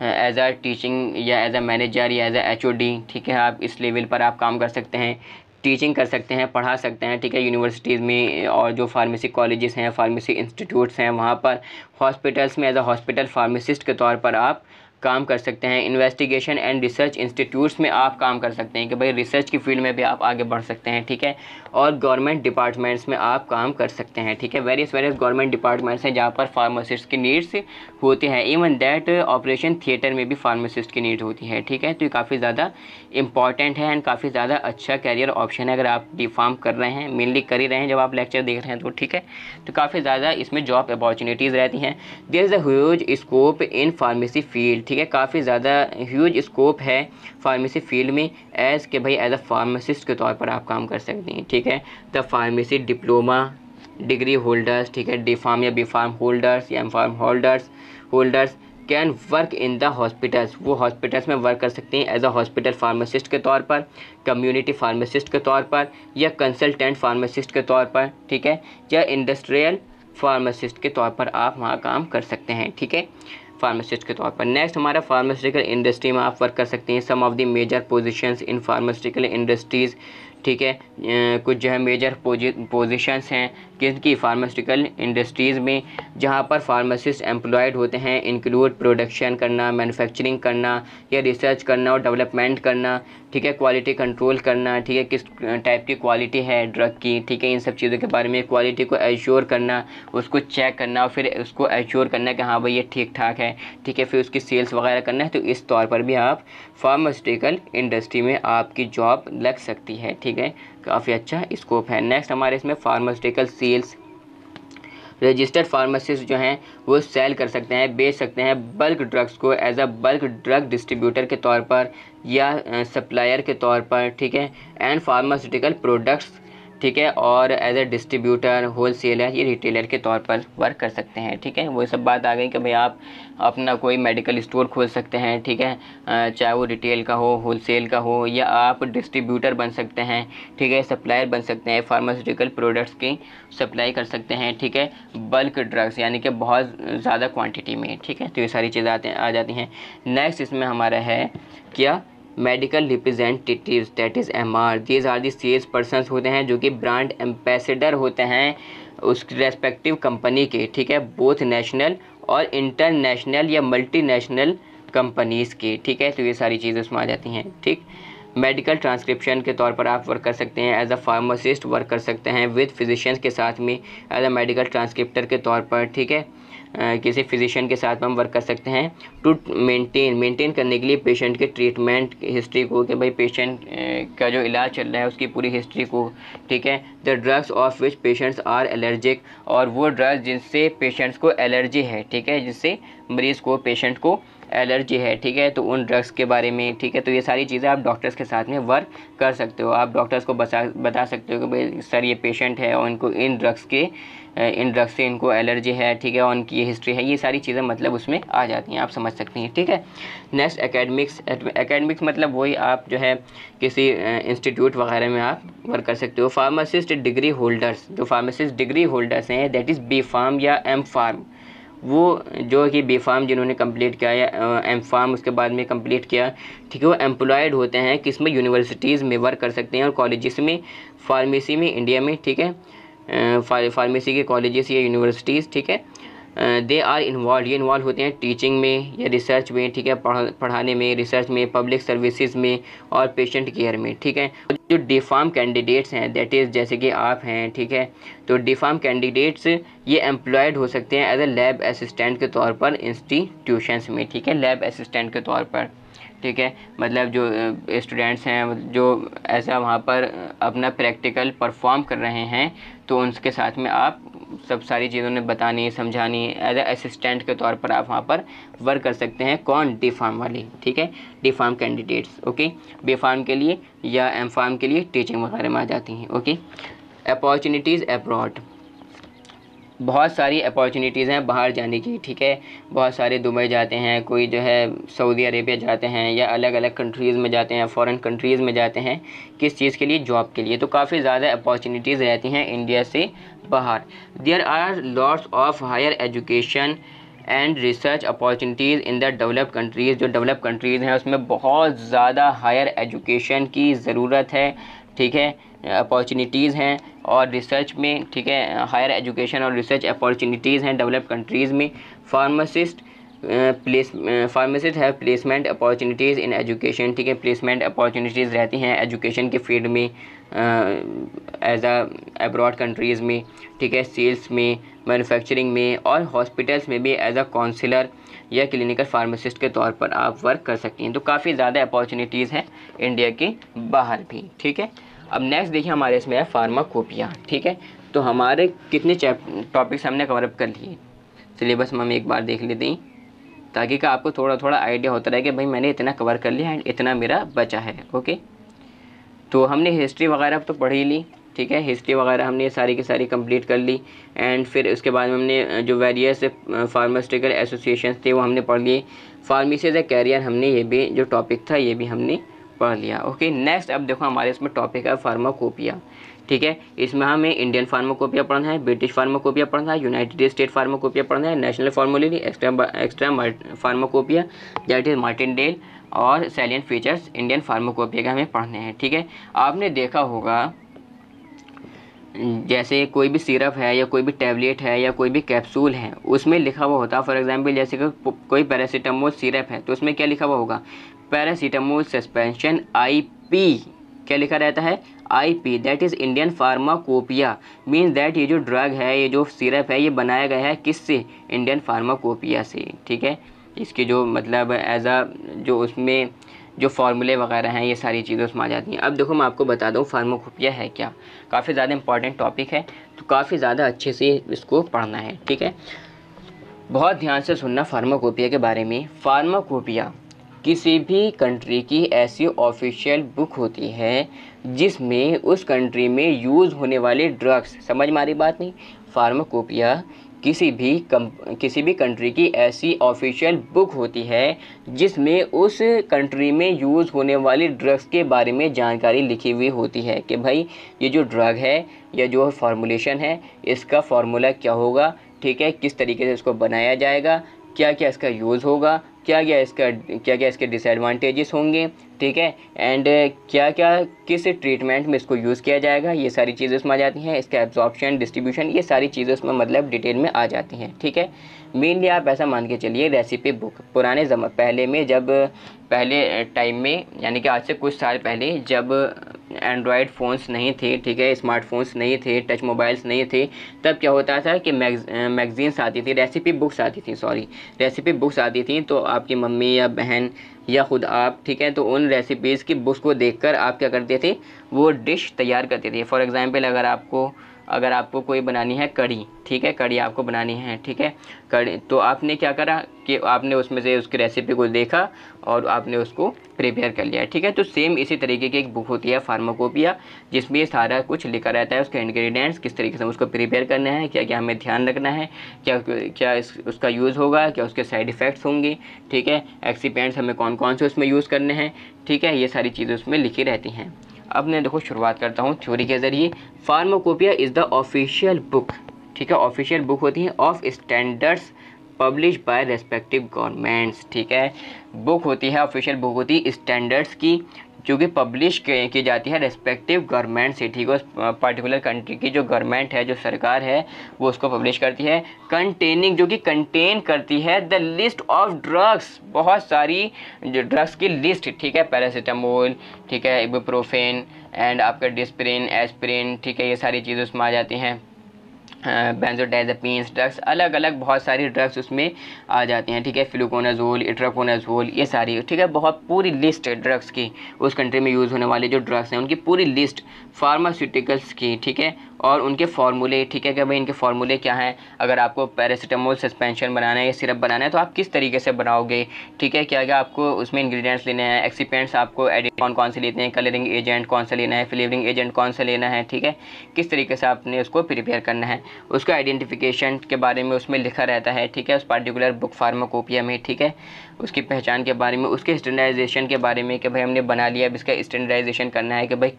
एज अ टीचिंग या एज अ मैनेजर या एज अ HOD, ठीक है, आप इस लेवल पर आप काम कर सकते हैं, टीचिंग कर सकते हैं, पढ़ा सकते हैं। ठीक है, यूनिवर्सिटीज़ में और जो फार्मेसी कॉलेजेस हैं, फार्मेसी इंस्टीट्यूट्स हैं, वहाँ पर हॉस्पिटल्स में एज अ हॉस्पिटल फार्मासिस्ट के तौर पर आप काम कर सकते हैं। इन्वेस्टिगेशन एंड रिसर्च इंस्टीट्यूट्स में आप काम कर सकते हैं कि भाई रिसर्च की फील्ड में भी आप आगे बढ़ सकते हैं। ठीक है, और गवर्नमेंट डिपार्टमेंट्स में आप काम कर सकते हैं। ठीक है, वेरियस गवर्नमेंट डिपार्टमेंट्स हैं जहाँ पर फार्मासिस्ट की नीड्स होती है। इवन दैट ऑपरेशन थिएटर में भी फार्मासिस्ट की नीड होती है। ठीक है, तो ये काफ़ी ज़्यादा इंपॉर्टेंट है एंड काफ़ी ज़्यादा अच्छा कैरियर ऑप्शन है अगर आप डी फार्म कर रहे हैं, मेनली कर ही रहे हैं जब आप लेक्चर देख रहे हैं तो। ठीक है, तो काफ़ी ज़्यादा इसमें जॉब अपॉर्चुनिटीज़ रहती हैं। There is a huge scope in pharmacy field. ठीक है, काफ़ी ज़्यादा ह्यूज स्कोप है फार्मेसी फील्ड में, एज़ के भाई एज अ फार्मासिस्ट के तौर पर आप काम कर सकते हैं। ठीक है, the pharmacy diploma degree holders, ठीक है, डी फार्म या बी फार्म होल्डर्स या M pharm holders can work in the hospitals, वो हॉस्पिटल्स में वर्क कर सकते हैं एज अ हॉस्पिटल फार्मासिस्ट के तौर पर, कम्युनिटी फार्मासिस्ट के तौर पर, या कंसल्टेंट फार्मासिस्ट के तौर पर। ठीक है, या इंडस्ट्रियल फार्मासिस्ट के तौर पर आप वहाँ काम कर सकते हैं। ठीक है, फार्मासिस्ट के तौर पर। नेक्स्ट हमारा फार्मास्यूटिकल इंडस्ट्री में आप वर्क कर सकते हैं। Some of the major positions in pharmaceutical industries, ठीक है। कुछ जो है मेजर पोजीशंस हैं किसकी, फार्मास्यूटिकल इंडस्ट्रीज़ में, जहाँ पर फार्मासिस्ट एम्प्लॉयड होते हैं, इंक्लूड प्रोडक्शन करना, मैन्युफैक्चरिंग करना या रिसर्च करना और डेवलपमेंट करना, ठीक है, क्वालिटी कंट्रोल करना, ठीक है, किस टाइप की क्वालिटी है ड्रग की, ठीक है, इन सब चीज़ों के बारे में क्वालिटी को एश्योर करना, उसको चेक करना और फिर उसको एश्योर करना कि हाँ भाई ये ठीक ठाक है, ठीक है, फिर उसकी सेल्स वगैरह करना है। तो इस तौर पर भी आप फार्मास्यूटिकल इंडस्ट्री में आपकी जॉब लग सकती है, ठीक है, काफ़ी अच्छा स्कोप है। नेक्स्ट हमारे इसमें फार्मास्यूटिकल सेल्स, रजिस्टर्ड फार्मासिस्ट जो हैं वो सेल कर सकते हैं, बेच सकते हैं बल्क ड्रग्स को as a bulk drug distributor के तौर पर या सप्लायर के तौर पर, ठीक है, एंड फार्मास्यूटिकल प्रोडक्ट्स, ठीक है, और एज ए डिस्ट्रीब्यूटर, होलसेलर या रिटेलर के तौर पर वर्क कर सकते हैं, ठीक है। वो सब बात आ गई कि भाई आप अपना कोई मेडिकल स्टोर खोल सकते हैं, ठीक है, चाहे वो रिटेल का हो, होलसेल का हो, या आप डिस्ट्रीब्यूटर बन सकते हैं, ठीक है, सप्लायर बन सकते हैं, फार्मास्यूटिकल प्रोडक्ट्स की सप्लाई कर सकते हैं, ठीक है, बल्क ड्रग्स यानी कि बहुत ज़्यादा क्वांटिटी में, ठीक है। तो ये सारी चीज़ें आ जाती हैं। नेक्स्ट इसमें हमारा है क्या, medical representatives, that is MR, these are the sales persons होते हैं जो कि ब्रांड एम्बेसडर होते हैं उस रेस्पेक्टिव कंपनी के, ठीक है, बोथ नेशनल और इंटरनेशनल या मल्टीनेशनल कंपनीज़ के, ठीक है। तो ये सारी चीज़ें उसमें आ जाती हैं, ठीक। मेडिकल ट्रांसक्रिप्शन के तौर पर आप वर्क कर सकते हैं, एज अ फार्मासिस्ट वर्क कर सकते हैं विद फिजिशियंस के साथ में, एज अ मेडिकल ट्रांसक्रिप्टर के तौर पर, ठीक है, किसी फिजिशियन के साथ में हम वर्क कर सकते हैं टू मेंटेन करने के लिए पेशेंट के ट्रीटमेंट हिस्ट्री को, कि भाई पेशेंट का जो इलाज चल रहा है उसकी पूरी हिस्ट्री को, ठीक है, the drugs of which patients are allergic, और वो ड्रग्स जिनसे पेशेंट्स को एलर्जी है, ठीक है, जिससे मरीज़ को, पेशेंट को एलर्जी है, ठीक है, तो उन ड्रग्स के बारे में, ठीक है। तो ये सारी चीज़ें आप डॉक्टर्स के साथ में वर्क कर सकते हो। आप डॉक्टर्स को बता सकते हो कि भाई सर ये पेशेंट है और इनको इन ड्रग्स से इनको एलर्जी है, ठीक है, और उनकी ये हिस्ट्री है, ये सारी चीज़ें मतलब उसमें आ जाती हैं, आप समझ सकती हैं, ठीक है। नेक्स्ट एकेडमिक्स मतलब वही आप जो है किसी इंस्टीट्यूट वगैरह में आप वर्क कर सकते हो। फार्मासिस्ट डिग्री होल्डर्स, जो फार्मासिस्ट डिग्री होल्डर्स हैं, दैट इज़ B.Pharm या M.Pharm, वो जो कि B.Pharm जिन्होंने कंप्लीट किया या M.Pharm उसके बाद में कंप्लीट किया, ठीक है, वो एम्प्लॉयड होते हैं किसमें, यूनिवर्सिटीज़ में वर्क कर सकते हैं और कॉलेजेस में, फार्मेसी में इंडिया में, ठीक है, फार्मेसी के कॉलेजेस या यूनिवर्सिटीज़, ठीक है, दे आर इन्वॉल्व होते हैं टीचिंग में या रिसर्च में, ठीक है, पढ़ाने में, रिसर्च में, पब्लिक सर्विसेज में और पेशेंट केयर में, ठीक है। जो D.Pharm कैंडिडेट्स हैं, दैट इज़ जैसे कि आप हैं, ठीक है, तो D.Pharm कैंडिडेट्स ये एम्प्लॉयड हो सकते हैं एज ए लैब असिस्टेंट के तौर पर इंस्टीट्यूशंस में, ठीक है, लैब असिस्टेंट के तौर पर, ठीक है, मतलब जो स्टूडेंट्स हैं जो ऐसा वहाँ पर अपना प्रैक्टिकल परफॉर्म कर रहे हैं, तो उनके साथ में आप सब सारी चीज़ों ने बतानी, समझानी, एज ए असिस्टेंट के तौर पर आप वहाँ पर वर्क कर सकते हैं। कौन, D.Pharm वाली, ठीक है, D.Pharm कैंडिडेट्स, ओके। B.Pharm के लिए या M.Pharm के लिए टीचिंग वगैरह में आ जाती हैं, ओके। अपॉर्चुनिटीज़ अब्रॉड, बहुत सारी अपॉर्चुनिटीज़ हैं बाहर जाने की, ठीक है, बहुत सारे दुबई जाते हैं, कोई जो है सऊदी अरेबिया जाते हैं या अलग अलग कंट्रीज़ में जाते हैं, फॉरेन कंट्रीज़ में जाते हैं, किस चीज़ के लिए, जॉब के लिए। तो काफ़ी ज़्यादा अपॉर्चुनिटीज़ रहती हैं इंडिया से बाहर। There are lots of higher education and research opportunities in the developed countries, जो डेवलप कंट्रीज़ हैं उसमें बहुत ज़्यादा हायर एजुकेशन की ज़रूरत है, ठीक है, अपॉर्चुनिटीज़ हैं और रिसर्च में, ठीक है, हायर एजुकेशन और रिसर्च अपॉर्चुनिटीज़ हैं डेवलप कंट्रीज़ में। Pharmacist have placement opportunities in education, ठीक है, प्लेसमेंट अपॉर्चुनिटीज़ रहती हैं एजुकेशन के फील्ड में एज अब्रॉड कंट्रीज़ में, ठीक है, सेल्स में, मैन्युफैक्चरिंग में और हॉस्पिटल्स में भी एज अ काउंसलर या क्लिनिकल फार्मासिस्ट के तौर पर आप वर्क कर सकती हैं। तो काफ़ी ज़्यादा अपॉर्चुनिटीज़ हैं इंडिया के बाहर भी, ठीक है। अब नेक्स्ट देखिए हमारे इसमें है फार्माकोपिया, ठीक है। तो हमारे कितने टॉपिक्स हमने कवरअप कर लिए, सिलेबस में हम एक बार देख लेते हैं ताकि का आपको थोड़ा थोड़ा आइडिया होता रहे कि भाई मैंने इतना कवर कर लिया एंड इतना मेरा बचा है, ओके। तो हमने हिस्ट्री वगैरह तो पढ़ ही ली, ठीक है, हिस्ट्री वगैरह हमने सारी की सारी कंप्लीट कर ली एंड फिर उसके बाद में हमने जो वेरियस फार्मास्यूटिकल एसोसिएशंस थे वो हमने पढ़ लिए। फार्मेसी एज ए कैरियर हमने ये भी जो टॉपिक था ये भी हमने पढ़ लिया, ओके। नेक्स्ट अब देखो हमारे इसमें टॉपिक है फार्माकोपिया, ठीक है। इसमें हमें इंडियन फार्माकोपिया पढ़ना है, ब्रिटिश फार्माकोपिया पढ़ना है, यूनाइटेड स्टेट फार्माकोपिया पढ़ना है, national formulary, extra pharmacopoeia that is Martindale और सैलिएंट फीचर्स इंडियन फार्माकोपिया के हमें पढ़ने हैं। ठीक है, आपने देखा होगा जैसे कोई भी सिरप है या कोई भी टैबलेट है या कोई भी कैप्सूल है, उसमें लिखा हुआ होता है, फॉर एग्जांपल जैसे कि कोई पैरासीटामोल सिरप है तो उसमें क्या लिखा हुआ होगा, पैरासीटामोल सस्पेंशन IP, क्या लिखा रहता है, IP, that is Indian pharmacopoeia, means that ये जो ड्रग है, ये जो सिरप है, ये बनाया गया है किससे, इंडियन फार्माकोपिया से। ठीक है, इसकी जो मतलब एज अ जो उसमें जो फार्मूले वगैरह हैं, ये सारी चीज़ें उसमें आ जाती हैं। अब देखो मैं आपको बता दूं फार्माकोपिया है क्या, काफ़ी ज़्यादा इंपॉर्टेंट टॉपिक है, तो काफ़ी ज़्यादा अच्छे से इसको पढ़ना है। ठीक है, बहुत ध्यान से सुनना फार्माकोपिया के बारे में। फार्माकोपिया किसी भी कंट्री की ऐसी ऑफिशियल बुक होती है जिसमें उस कंट्री में यूज़ होने वाले ड्रग्स, समझ मारी बात नहीं, फार्माकोपिया किसी भी कंट्री की ऐसी ऑफिशियल बुक होती है जिसमें उस कंट्री में यूज़ होने वाली ड्रग्स के बारे में जानकारी लिखी हुई होती है कि भाई ये जो ड्रग है या जो फार्मूलेशन है इसका फार्मूला क्या होगा, ठीक है, किस तरीके से इसको बनाया जाएगा, क्या क्या इसका यूज़ होगा, क्या क्या इसके डिसएडवांटेजेस होंगे, ठीक है, एंड क्या क्या किस ट्रीटमेंट में इसको यूज़ किया जाएगा, ये सारी चीज़ें उसमें आ जाती हैं। इसका एब्जॉर्प्शन, डिस्ट्रीब्यूशन, ये सारी चीज़ें उसमें मतलब डिटेल में आ जाती हैं। ठीक है, मेनली आप ऐसा मान के चलिए रेसिपी बुक पुराने पहले में, जब पहले टाइम में यानी कि आज से कुछ साल पहले जब एंड्रॉयड फ़ोन्स नहीं थे, ठीक है, स्मार्टफोन्स नहीं थे, टच मोबाइल्स नहीं थे, तब क्या होता था कि मैगज़ीन्स आती थी, रेसिपी बुक्स आती थी, तो आपकी मम्मी या बहन या ख़ुद आप, ठीक है, तो उन रेसिपीज़ की बुक्स को देखकर आप क्या करते थे, वो डिश तैयार करते थे। फॉर एग्ज़ाम्पल अगर आपको कोई बनानी है कढ़ी, ठीक है, कढ़ी आपको बनानी है, ठीक है, कढ़ी, तो आपने क्या करा कि आपने उसमें से उसकी रेसिपी को देखा और आपने उसको प्रिपेयर कर लिया। ठीक है, तो सेम इसी तरीके की एक बुक होती है फार्माकोपिया, जिसमें ये सारा कुछ लिखा रहता है, उसके इंग्रेडिएंट्स, किस तरीके से उसको प्रिपेयर करना है, क्या क्या हमें ध्यान रखना है, क्या उसका यूज़ होगा, क्या उसके साइड इफ़ेक्ट्स होंगे, ठीक है, एक्सिपेंट्स हमें कौन कौन से उसमें यूज़ करने हैं, ठीक है, ये सारी चीज़ें उसमें लिखी रहती हैं। अब मैं देखो शुरुआत करता हूँ थ्योरी के ज़रिए। Pharmacopoeia is the official book, ठीक है, ऑफिशियल बुक होती है of standards publish by respective governments. ठीक है, बुक होती है, ऑफिशियल बुक होती है स्टैंडर्ड्स की, जो कि पब्लिश की जाती है रेस्पेक्टिव गवर्नमेंट से। ठीक है, उस पर्टिकुलर कंट्री की जो गवर्नमेंट है, जो सरकार है, वो उसको पब्लिश करती है। कंटेनिंग, जो कि कंटेन करती है द लिस्ट ऑफ ड्रग्स, बहुत सारी जो ड्रग्स की लिस्ट, ठीक है, पैरासीटामोल, ठीक है, इबुप्रोफेन एंड आपका डिस्प्रिन, एस्प्रिन, ठीक है, ये सारी चीज़ें उसमें आ जाती हैं। बेंजोडाइज़ेपिन्स ड्रग्स, अलग अलग बहुत सारी ड्रग्स उसमें आ जाती हैं। ठीक है, फ्लूकोनाजोल, इट्राकोनाजोल, ये सारी, ठीक है, बहुत पूरी लिस्ट है ड्रग्स की, उस कंट्री में यूज़ होने वाले जो ड्रग्स हैं उनकी पूरी लिस्ट, फार्मास्यूटिकल्स की, ठीक है, और उनके फार्मूले, ठीक है, कि भाई इनके फार्मूले क्या हैं, अगर आपको पैरासीटामोल सस्पेंशन बनाना है या सिरप बनाना है तो आप किस तरीके से बनाओगे, ठीक है, क्या क्या आपको उसमें इंग्रेडिएंट्स लेने हैं, एक्सिपेंट्स आपको एडिट कौन से लेते हैं, कलरिंग एजेंट कौन सा लेना है, फ्लेवरिंग एजेंट कौन सा लेना है, ठीक है, किस तरीके से आपने उसको प्रिपेयर करना है, उसका आइडेंटिफिकेशन के बारे में उसमें लिखा रहता है। ठीक है, उस पार्टिकुलर बुक फार्माकोपिया में, ठीक है, उसकी पहचान के बारे में, उसके स्टैंडर्डाइजेशन के बारे में कि भाई हमने बना लिया, अब इसका स्टैंडर्डाइजेशन करना है कि भाई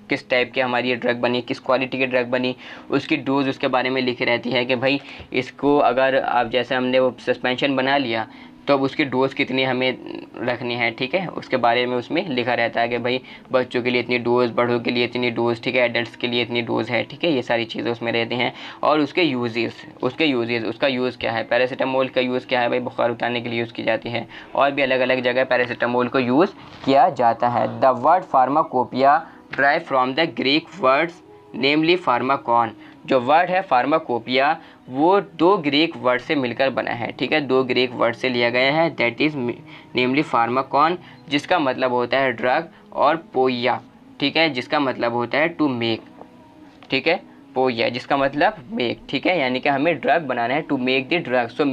किस टाइप की हमारी ये ड्रग बनी, किस क्वालिटी की ड्रग बनी, उसकी डोज उसके बारे में लिखी रहती है कि भाई इसको अगर आप जैसे हमने वो सस्पेंशन बना लिया तो अब उसकी डोज़ कितनी हमें रखनी है, ठीक है, उसके बारे में उसमें लिखा रहता है कि भाई बच्चों के लिए इतनी डोज़, बड़ों के लिए इतनी डोज़, ठीक है, एडल्ट्स के लिए इतनी डोज़ है, ठीक है, ये सारी चीज़ें उसमें रहती हैं। और उसका यूज़ क्या है, पैरासीटामोल का यूज़ क्या है, भाई बुखार उतारने के लिए यूज़ की जाती है, और भी अलग अलग जगह पैरासीटामोल को यूज़ किया जाता है। The word pharmacopoeia drive from the Greek words namely Pharmacon, जो वर्ड है फार्माकोपिया वो दो ग्रीक वर्ड से मिलकर बना है, ठीक है, दो ग्रीक वर्ड से लिया गया है, दैट इज़ नेमली फार्माकॉन, जिसका मतलब होता है ड्रग, और पोइया, ठीक है, जिसका मतलब होता है टू मेक, ठीक है, पोइया जिसका मतलब मेक, ठीक है, यानी कि हमें ड्रग बनाना है, to make the drug, so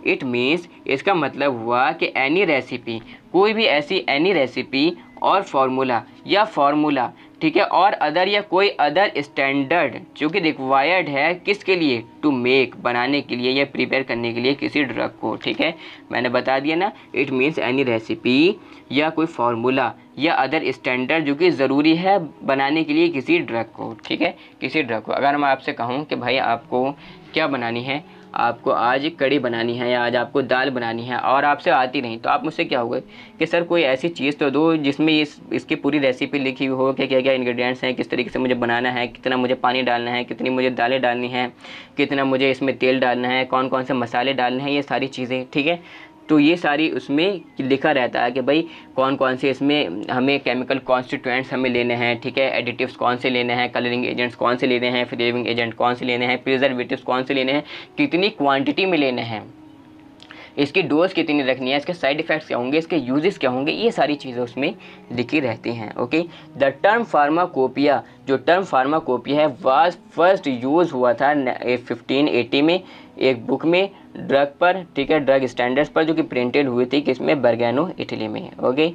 it means इसका मतलब हुआ कि एनी रेसिपी, कोई भी ऐसी एनी रेसिपी और फार्मूला, ठीक है, और अदर या कोई अदर स्टैंडर्ड जो कि रिक्वायर्ड है किसके लिए, टू मेक, बनाने के लिए या प्रिपेयर करने के लिए किसी ड्रग को, ठीक है, मैंने बता दिया ना, इट मीन्स एनी रेसिपी या कोई फार्मूला या अदर स्टैंडर्ड जो कि ज़रूरी है बनाने के लिए किसी ड्रग को, ठीक है, किसी ड्रग को। अगर मैं आपसे कहूँ कि भाई आपको क्या बनानी है, आपको आज कड़ी बनानी है या आज आपको दाल बनानी है और आपसे आती नहीं, तो आप मुझसे क्या होगा कि सर कोई ऐसी चीज़ तो दो जिसमें इसकी पूरी रेसिपी लिखी हुई हो कि क्या क्या इंग्रेडिएंट्स हैं, किस तरीके से मुझे बनाना है, कितना मुझे पानी डालना है, कितनी मुझे दालें डालनी हैं, कितना मुझे इसमें तेल डालना है, कौन कौन से मसाले डालने हैं, ये सारी चीज़ें, ठीक है। तो ये सारी उसमें लिखा रहता है कि भाई कौन कौन से इसमें हमें केमिकल कॉन्स्टिट्यूएंट्स हमें लेने हैं, ठीक है, एडिटिव्स कौन से लेने हैं, कलरिंग एजेंट्स कौन से लेने हैं, फ्लेवरिंग एजेंट कौन से लेने हैं, प्रिजर्वेटिव्स कौन से लेने हैं, कितनी क्वांटिटी में लेने हैं, इसकी डोज कितनी रखनी है, इसके साइड इफ़ेक्ट्स क्या होंगे, इसके यूजेस क्या होंगे, ये सारी चीज़ें उसमें लिखी रहती हैं। ओके, द टर्म फार्माकोपिया, जो टर्म फार्माकोपिया है वाज फर्स्ट यूज़ हुआ था 1580 में एक बुक में ड्रग पर, ठीक है, ड्रग स्टैंडर्ड्स पर, जो कि प्रिंटेड हुई थी किसमें, बर्गेनो इटली में। ओके,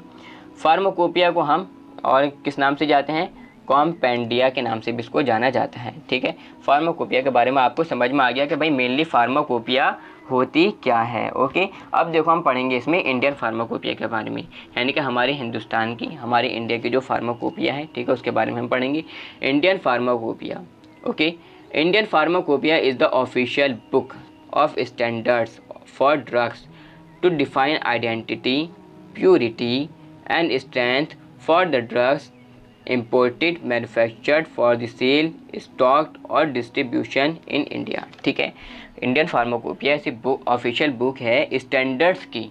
फार्माकोपिया को हम और किस नाम से जाते हैं, कॉम्पेंडिया के नाम से भी इसको जाना जाता है, ठीक है। फार्माकोपिया के बारे में आपको समझ में आ गया कि भाई मेनली फार्माकोपिया होती क्या है। ओके, अब देखो हम पढ़ेंगे इसमें इंडियन फार्माकोपिया के बारे में, यानी कि हमारे हिंदुस्तान की, हमारे इंडिया की जो फार्माकोपिया है, ठीक है, उसके बारे में हम पढ़ेंगे। Indian pharmacopoeia, okay, Indian pharmacopoeia is the official book of standards for drugs to define identity, purity and strength for the drugs imported, manufactured for the sale, stocked और distribution in India, ठीक है। Indian pharmacopoeia ऐसी book, official book है standards की,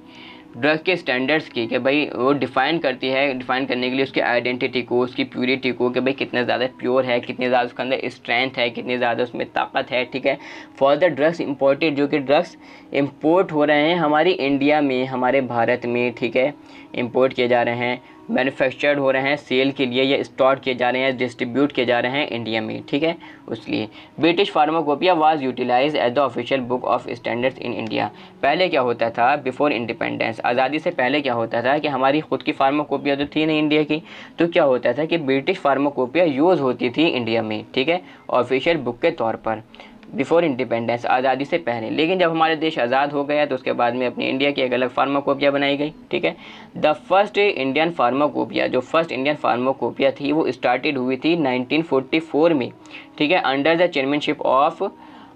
drug के standards की, कि भाई वो डिफ़ाइन करती है, डिफ़ाइन करने के लिए उसकी आइडेंटिटी को, उसकी प्योरिटी को, कि भाई कितना ज़्यादा प्योर है, कितनी ज़्यादा उसके अंदर स्ट्रेंथ है, कितनी ज़्यादा उसमें ताकत है, ठीक है। फॉर द ड्रग्स इम्पोर्टेड, जो कि ड्रग्स इम्पोर्ट हो रहे हैं हमारी इंडिया में, हमारे भारत में, ठीक है, इम्पोर्ट किए जा रहे हैं, मैन्युफैक्चर्ड हो रहे हैं सेल के लिए, या स्टोर किए जा रहे हैं, डिस्ट्रीब्यूट किए जा रहे हैं इंडिया में, ठीक है। उसलिए British pharmacopoeia was utilize as the official book of standards in India. पहले क्या होता था, बिफोर इंडिपेंडेंस, आज़ादी से पहले क्या होता था कि हमारी खुद की फार्माकोपिया तो थी नहीं इंडिया की, तो क्या होता था कि ब्रिटिश फार्माकोपिया यूज़ होती थी इंडिया में, ठीक है, ऑफिशियल बुक के तौर पर, बिफोर इंडिपेंडेंस, आज़ादी से पहले। लेकिन जब हमारे देश आज़ाद हो गया तो उसके बाद में अपनी इंडिया की एक अलग फार्माकोपिया बनाई गई, ठीक है। द फर्स्ट इंडियन फार्माकोपिया, जो फर्स्ट इंडियन फार्माकोपिया थी वो स्टार्टेड हुई थी 1944 में, ठीक है, under the chairmanship of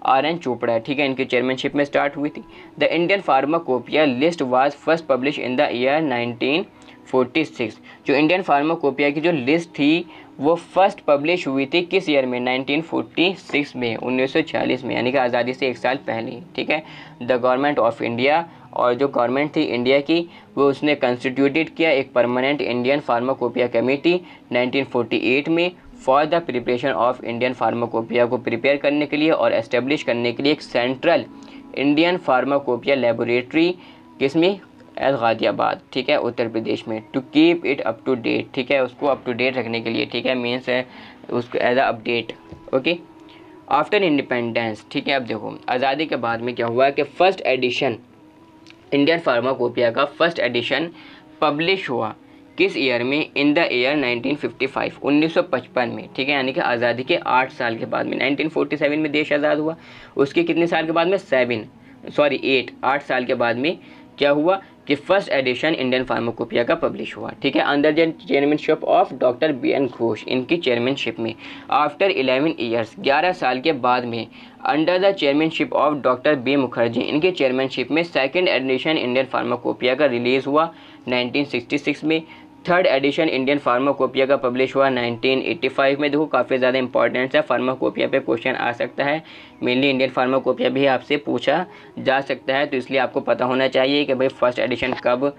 RN Chopra, ठीक है, इनकी चेयरमैनशिप में स्टार्ट हुई थी। The Indian pharmacopoeia list was first publish in the year 1946। जो इंडियन फार्माकोपिया की जो लिस्ट थी वो फर्स्ट पब्लिश हुई थी किस ईयर में, 1946 में, 1946 में, यानी कि आज़ादी से एक साल पहले, ठीक है। द गवर्नमेंट ऑफ इंडिया, और जो गवर्नमेंट थी इंडिया की वो उसने कंस्टिट्यूटेड किया एक परमानेंट इंडियन फार्माकोपिया कमेटी 1948 में for the preparation of Indian pharmacopoeia को प्रिपेयर करने के लिए और एस्टेब्लिश करने के लिए एक सेंट्रल इंडियन फार्माकोपिया लेबोरेटरी किसमें, गाज़ियाबाद, ठीक है, उत्तर प्रदेश में, to keep it up to date, ठीक है, उसको अप टू डेट रखने के लिए, ठीक है, मीन्स है उसको as a update. Okay, after independence, ठीक है। अब देखो आज़ादी के बाद में क्या हुआ कि फर्स्ट एडिशन इंडियन फार्माकोपिया का फर्स्ट एडिशन पब्लिश हुआ किस ईयर में, इन द ईयर 1955, 1955 में, ठीक है, यानी कि आज़ादी के 8 साल के बाद में, 1947 में देश आज़ाद हुआ, उसके कितने साल के बाद में, 8 साल के बाद में क्या हुआ कि फर्स्ट एडिशन इंडियन फार्माकोपिया का पब्लिश हुआ, ठीक है, under the chairmanship of doctor BN Ghosh, इनकी चेयरमैनशिप में। आफ्टर 11 ईयर्स, 11 साल के बाद में, under the chairmanship of doctor B Mukherjee, इनके चेयरमैनशिप में सेकंड एडिशन इंडियन फार्माकोपिया का रिलीज़ हुआ 1966 में। थर्ड एडिशन इंडियन फार्माकोपिया का पब्लिश हुआ 1985 में। देखो काफ़ी ज़्यादा इंपॉर्टेंट है, फार्माकोपिया पे क्वेश्चन आ सकता है, मेनली इंडियन फार्माकोपिया भी आपसे पूछा जा सकता है, तो इसलिए आपको पता होना चाहिए कि भाई फर्स्ट एडिशन कब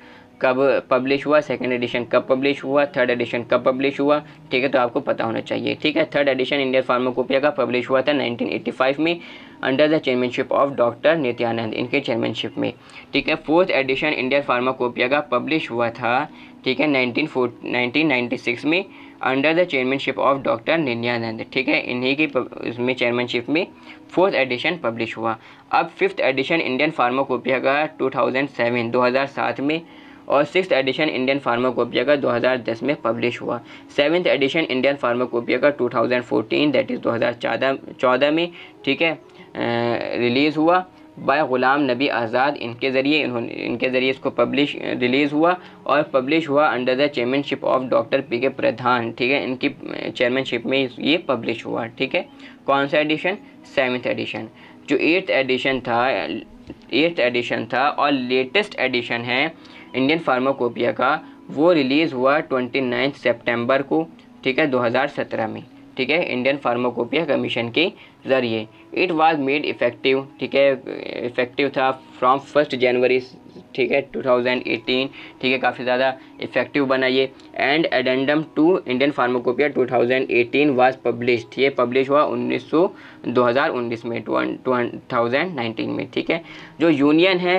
पब्लिश हुआ, सेकंड एडिशन कब पब्लिश हुआ, थर्ड एडिशन कब पब्लिश हुआ, ठीक है, तो आपको पता होना चाहिए, ठीक है। थर्ड एडिशन इंडियन फार्माकोपिया का पब्लिश हुआ था 1985 में under the chairmanship of doctor Nityanand, इनके चेयरमैनशिप में, ठीक है। फोर्थ एडिशन इंडियन फार्माकोपिया का पब्लिश हुआ था, ठीक है, 1996 में under the chairmanship of doctor Nityanand, ठीक है, इन्हीं की इसमें चेयरमैनशिप में फोर्थ एडिशन पब्लिश हुआ। अब फिफ्थ एडिशन इंडियन फार्माकोपिया का 2007 में, और सिक्स्थ एडिशन इंडियन फार्माकोपिया का 2010 में पब्लिश हुआ। सेवन्थ एडिशन इंडियन फार्माकोपिया का 2014 दैट इज़ 2014 में, ठीक है, रिलीज़ हुआ बाय ग़ुलाम नबी आज़ाद, इनके ज़रिए इसको रिलीज़ हुआ और पब्लिश हुआ under the chairmanship of doctor PK प्रधान, ठीक है, इनकी चेयरमैनशिप में ये पब्लिश हुआ, ठीक है। कौन सा एडिशन, सेवन्थ एडिशन। जो 8th एडिशन था और लेटेस्ट एडिशन है इंडियन फार्माकोपिया का, वो रिलीज़ हुआ 29 सितंबर को, ठीक है, 2017 में, ठीक है, इंडियन फार्माकोपिया कमीशन के ज़रिए। इट वाज मेड इफ़ेक्टिव, ठीक है, इफ़ेक्टिव था फ्रॉम 1 जनवरी, ठीक है, 2018, ठीक है, काफ़ी ज़्यादा इफ़ेक्टिव बना ये। And addendum to Indian pharmacopoeia 2018 was published, ये पब्लिश हुआ 2019 में, 2019 में, ठीक है। जो यूनियन है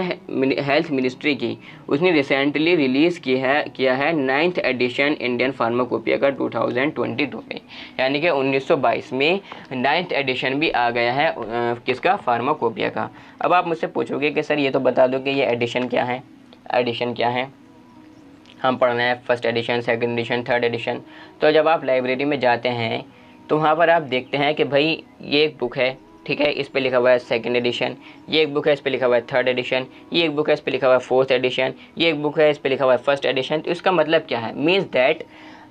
हेल्थ मिनिस्ट्री की, उसने रिसेंटली रिलीज़ किया है 9th एडिशन इंडियन फार्माकोपिया का 2022 में, यानी कि 1922 में 9th एडिशन भी आ गया है किसका, फार्माकोपिया का। अब आप मुझसे पूछोगे कि सर ये तो बता दो कि ये एडिशन क्या है, एडिशन क्या है। हम पढ़ रहे हैं 1st addition, 2nd addition, 3rd addition. तो जब आप लाइब्रेरी में जाते हैं तो वहाँ पर आप देखते हैं कि भाई ये एक बुक है, ठीक है, इस पे लिखा हुआ है 2nd एडिशन, ये एक बुक है, इस पे लिखा हुआ है 3rd एडिशन, ये एक बुक है, इस पे लिखा हुआ है 4th एडिशन, ये एक बुक है, इस पे लिखा हुआ है 1st एडिशन। तो इसका मतलब क्या है, मीन्स दैट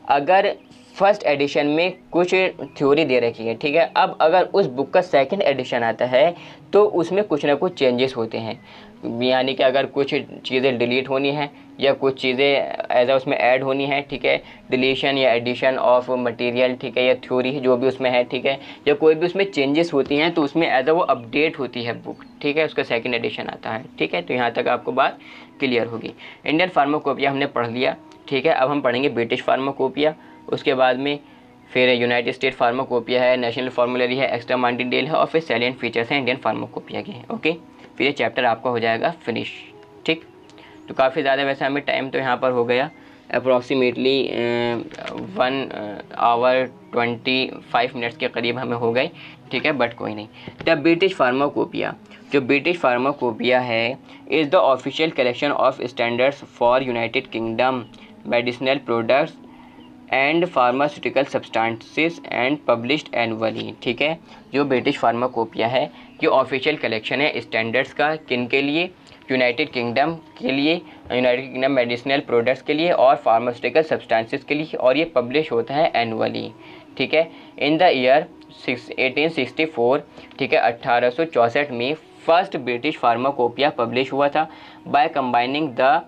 अगर 1st एडिशन में कुछ थ्योरी दे रखी है, ठीक है, अब अगर उस बुक का 2nd एडिशन आता है तो उसमें कुछ ना कुछ चेंजेस होते हैं, यानी कि अगर कुछ चीज़ें डिलीट होनी है या कुछ चीज़ें एज उसमें ऐड होनी है, ठीक है, डिलीशन या एडिशन ऑफ मटेरियल, ठीक है, या थ्योरी जो भी उसमें है, ठीक है, या कोई भी उसमें चेंजेस होती हैं तो उसमें एज वो अपडेट होती है बुक, ठीक है, उसका 2nd एडिशन आता है, ठीक है। तो यहाँ तक आपको बात क्लियर होगी। इंडियन फार्माकोपिया हमने पढ़ लिया, ठीक है। अब हम पढ़ेंगे ब्रिटिश फार्माकोपिया, उसके बाद में फिर यूनाइटेड स्टेट फार्माकोपिया है, नेशनल फार्मूलरी है, एक्स्ट्रा मार्टिनडेल है, और फिर सैलिएंट फीचर्स हैं इंडियन फार्माकोपिया के, ओके। फिर ये चैप्टर आपका हो जाएगा फिनिश, ठीक। तो काफ़ी ज़्यादा वैसे हमें टाइम तो यहाँ पर हो गया अप्रॉक्सीमेटली 1 आवर 25 मिनट्स के करीब हमें हो गए, ठीक है, बट कोई नहीं। द ब्रिटिश फार्माकोपिया, जो ब्रिटिश फार्माकोपिया है, is the official collection of standards for United kingdom medicinal products and pharmaceutical substances and published annually, ठीक है। जो ब्रिटिश फार्माकोपिया है ये ऑफिशियल कलेक्शन है स्टैंडर्ड्स का, किन के लिए, यूनाइटेड किंगडम के लिए, यूनाइटेड किंगडम मेडिसिनल प्रोडक्ट्स के लिए और फार्मास्यूटिकल सब्सटेंसेस के लिए, और ये पब्लिश होता है एनुअली, ठीक है। इन द ईयर 1864, ठीक है, 1864 में फर्स्ट ब्रिटिश फार्माकोपिया पब्लिश हुआ था by combining the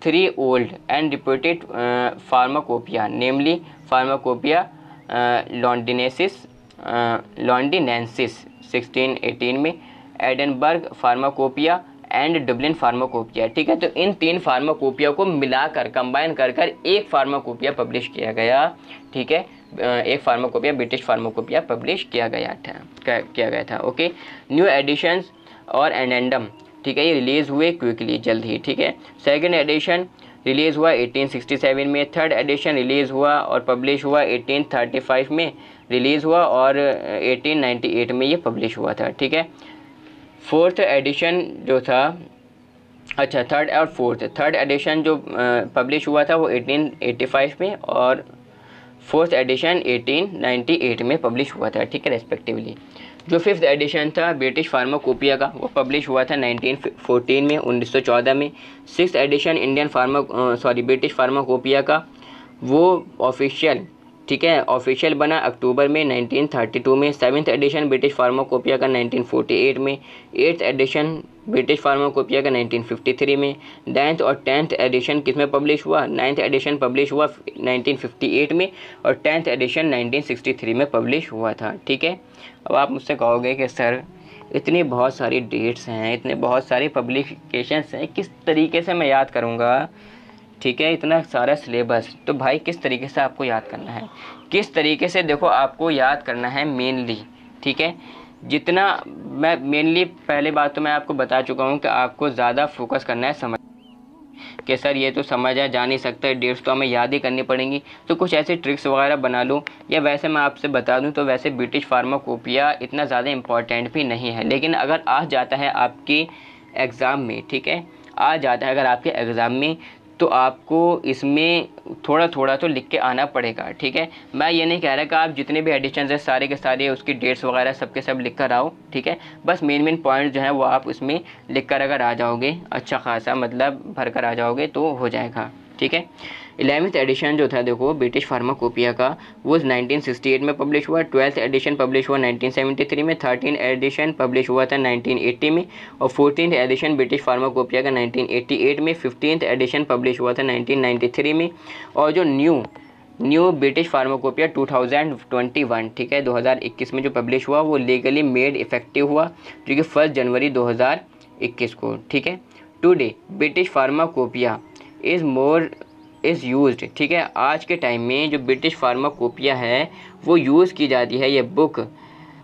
3 old and reputed pharmacopoeia, namely Pharmacopoeia londinensis 1618 में, Edinburgh pharmacopoeia and Dublin pharmacopoeia, ठीक है। तो इन 3 फार्माकोपिया को मिलाकर कंबाइन कर एक फार्माकोपिया पब्लिश किया गया, ठीक है, एक फार्माकोपिया ब्रिटिश फार्माकोपिया पब्लिश किया गया था, ओके। न्यू एडिशंस और एडेंडम, ठीक है, ये रिलीज़ हुए क्विकली, जल्द ही, ठीक है। 2nd एडिशन रिलीज़ हुआ 1867 में, 3rd एडिशन रिलीज़ हुआ और पब्लिश हुआ 1835 में रिलीज़ हुआ और 1898 में ये पब्लिश हुआ था, ठीक है। 4th एडिशन जो था, अच्छा 3rd और 4th एडिशन जो पब्लिश हुआ था वो 1885 में और 4th एडिशन 1898 में पब्लिश हुआ था, ठीक है, रेस्पेक्टिवली। जो 5th एडिशन था ब्रिटिश फार्माकोपिया का वो पब्लिश हुआ था 1914 में, 1914 में। 6th एडिशन ब्रिटिश फार्माकोपिया का वो ऑफिशियल, ठीक है, ऑफिशियल बना अक्टूबर में 1932 में। 7th एडिशन ब्रिटिश फार्माकोपिया का 1948 में। 8th एडिशन ब्रिटिश फार्माकोपिया का 1953 में। 9th और 10th एडिशन किस में पब्लिश हुआ, 9th एडिशन पब्लिश हुआ 1958 में और 10th एडिशन 1963 में पब्लिश हुआ था, ठीक है। अब आप मुझसे कहोगे कि सर इतनी बहुत सारी डेट्स हैं, इतने बहुत सारी पब्लिकेशंस हैं, किस तरीके से मैं याद करूँगा, ठीक है, इतना सारा सिलेबस। तो भाई किस तरीके से आपको याद करना है, किस तरीके से देखो आपको याद करना है मेनली, ठीक है। जितना मैं मेनली पहले बात तो मैं आपको बता चुका हूँ कि आपको ज़्यादा फोकस करना है समझ कि सर ये तो समझ है, जा नहीं सकता, डेट्स तो हमें याद ही करनी पड़ेंगी, तो कुछ ऐसे ट्रिक्स वगैरह बना लो। या वैसे मैं आपसे बता दूं तो वैसे ब्रिटिश फार्माकोपिया इतना ज़्यादा इम्पॉर्टेंट भी नहीं है, लेकिन अगर आ जाता है आपके एग्ज़ाम में, ठीक है, आ जाता है अगर आपके एग्ज़ाम में, तो आपको इसमें थोड़ा थोड़ा तो लिख के आना पड़ेगा, ठीक है। मैं ये नहीं कह रहा कि आप जितने भी एडिशंस हैं सारे के सारे उसकी डेट्स वगैरह सबके सब लिख कर आओ, ठीक है। बस मेन पॉइंट जो है वो आप उसमें लिख कर अगर आ जाओगे, अच्छा खासा मतलब भर कर आ जाओगे तो हो जाएगा, ठीक है। 11th एडिशन जो था देखो ब्रिटिश फार्माकोपिया का वो 1968 में पब्लिश हुआ, 12th एडिशन पब्लिश हुआ 1973 में, 13th एडिशन पब्लिश हुआ था 1980 में, और 14th एडिशन ब्रिटिश फार्माकोपिया का 1988 में, 15th एडिशन पब्लिश हुआ था 1993 में, और जो न्यू ब्रिटिश फार्माकोपिया 2021 ठीक है 2021 में जो पब्लिश हुआ वो लीगली मेड इफेक्टिव हुआ जो कि 1 जनवरी 2021 को, ठीक है। Today British pharmacopoeia is used, ठीक है। आज के टाइम में जो ब्रिटिश फार्माकोपिया है वो यूज़ की जाती है ये book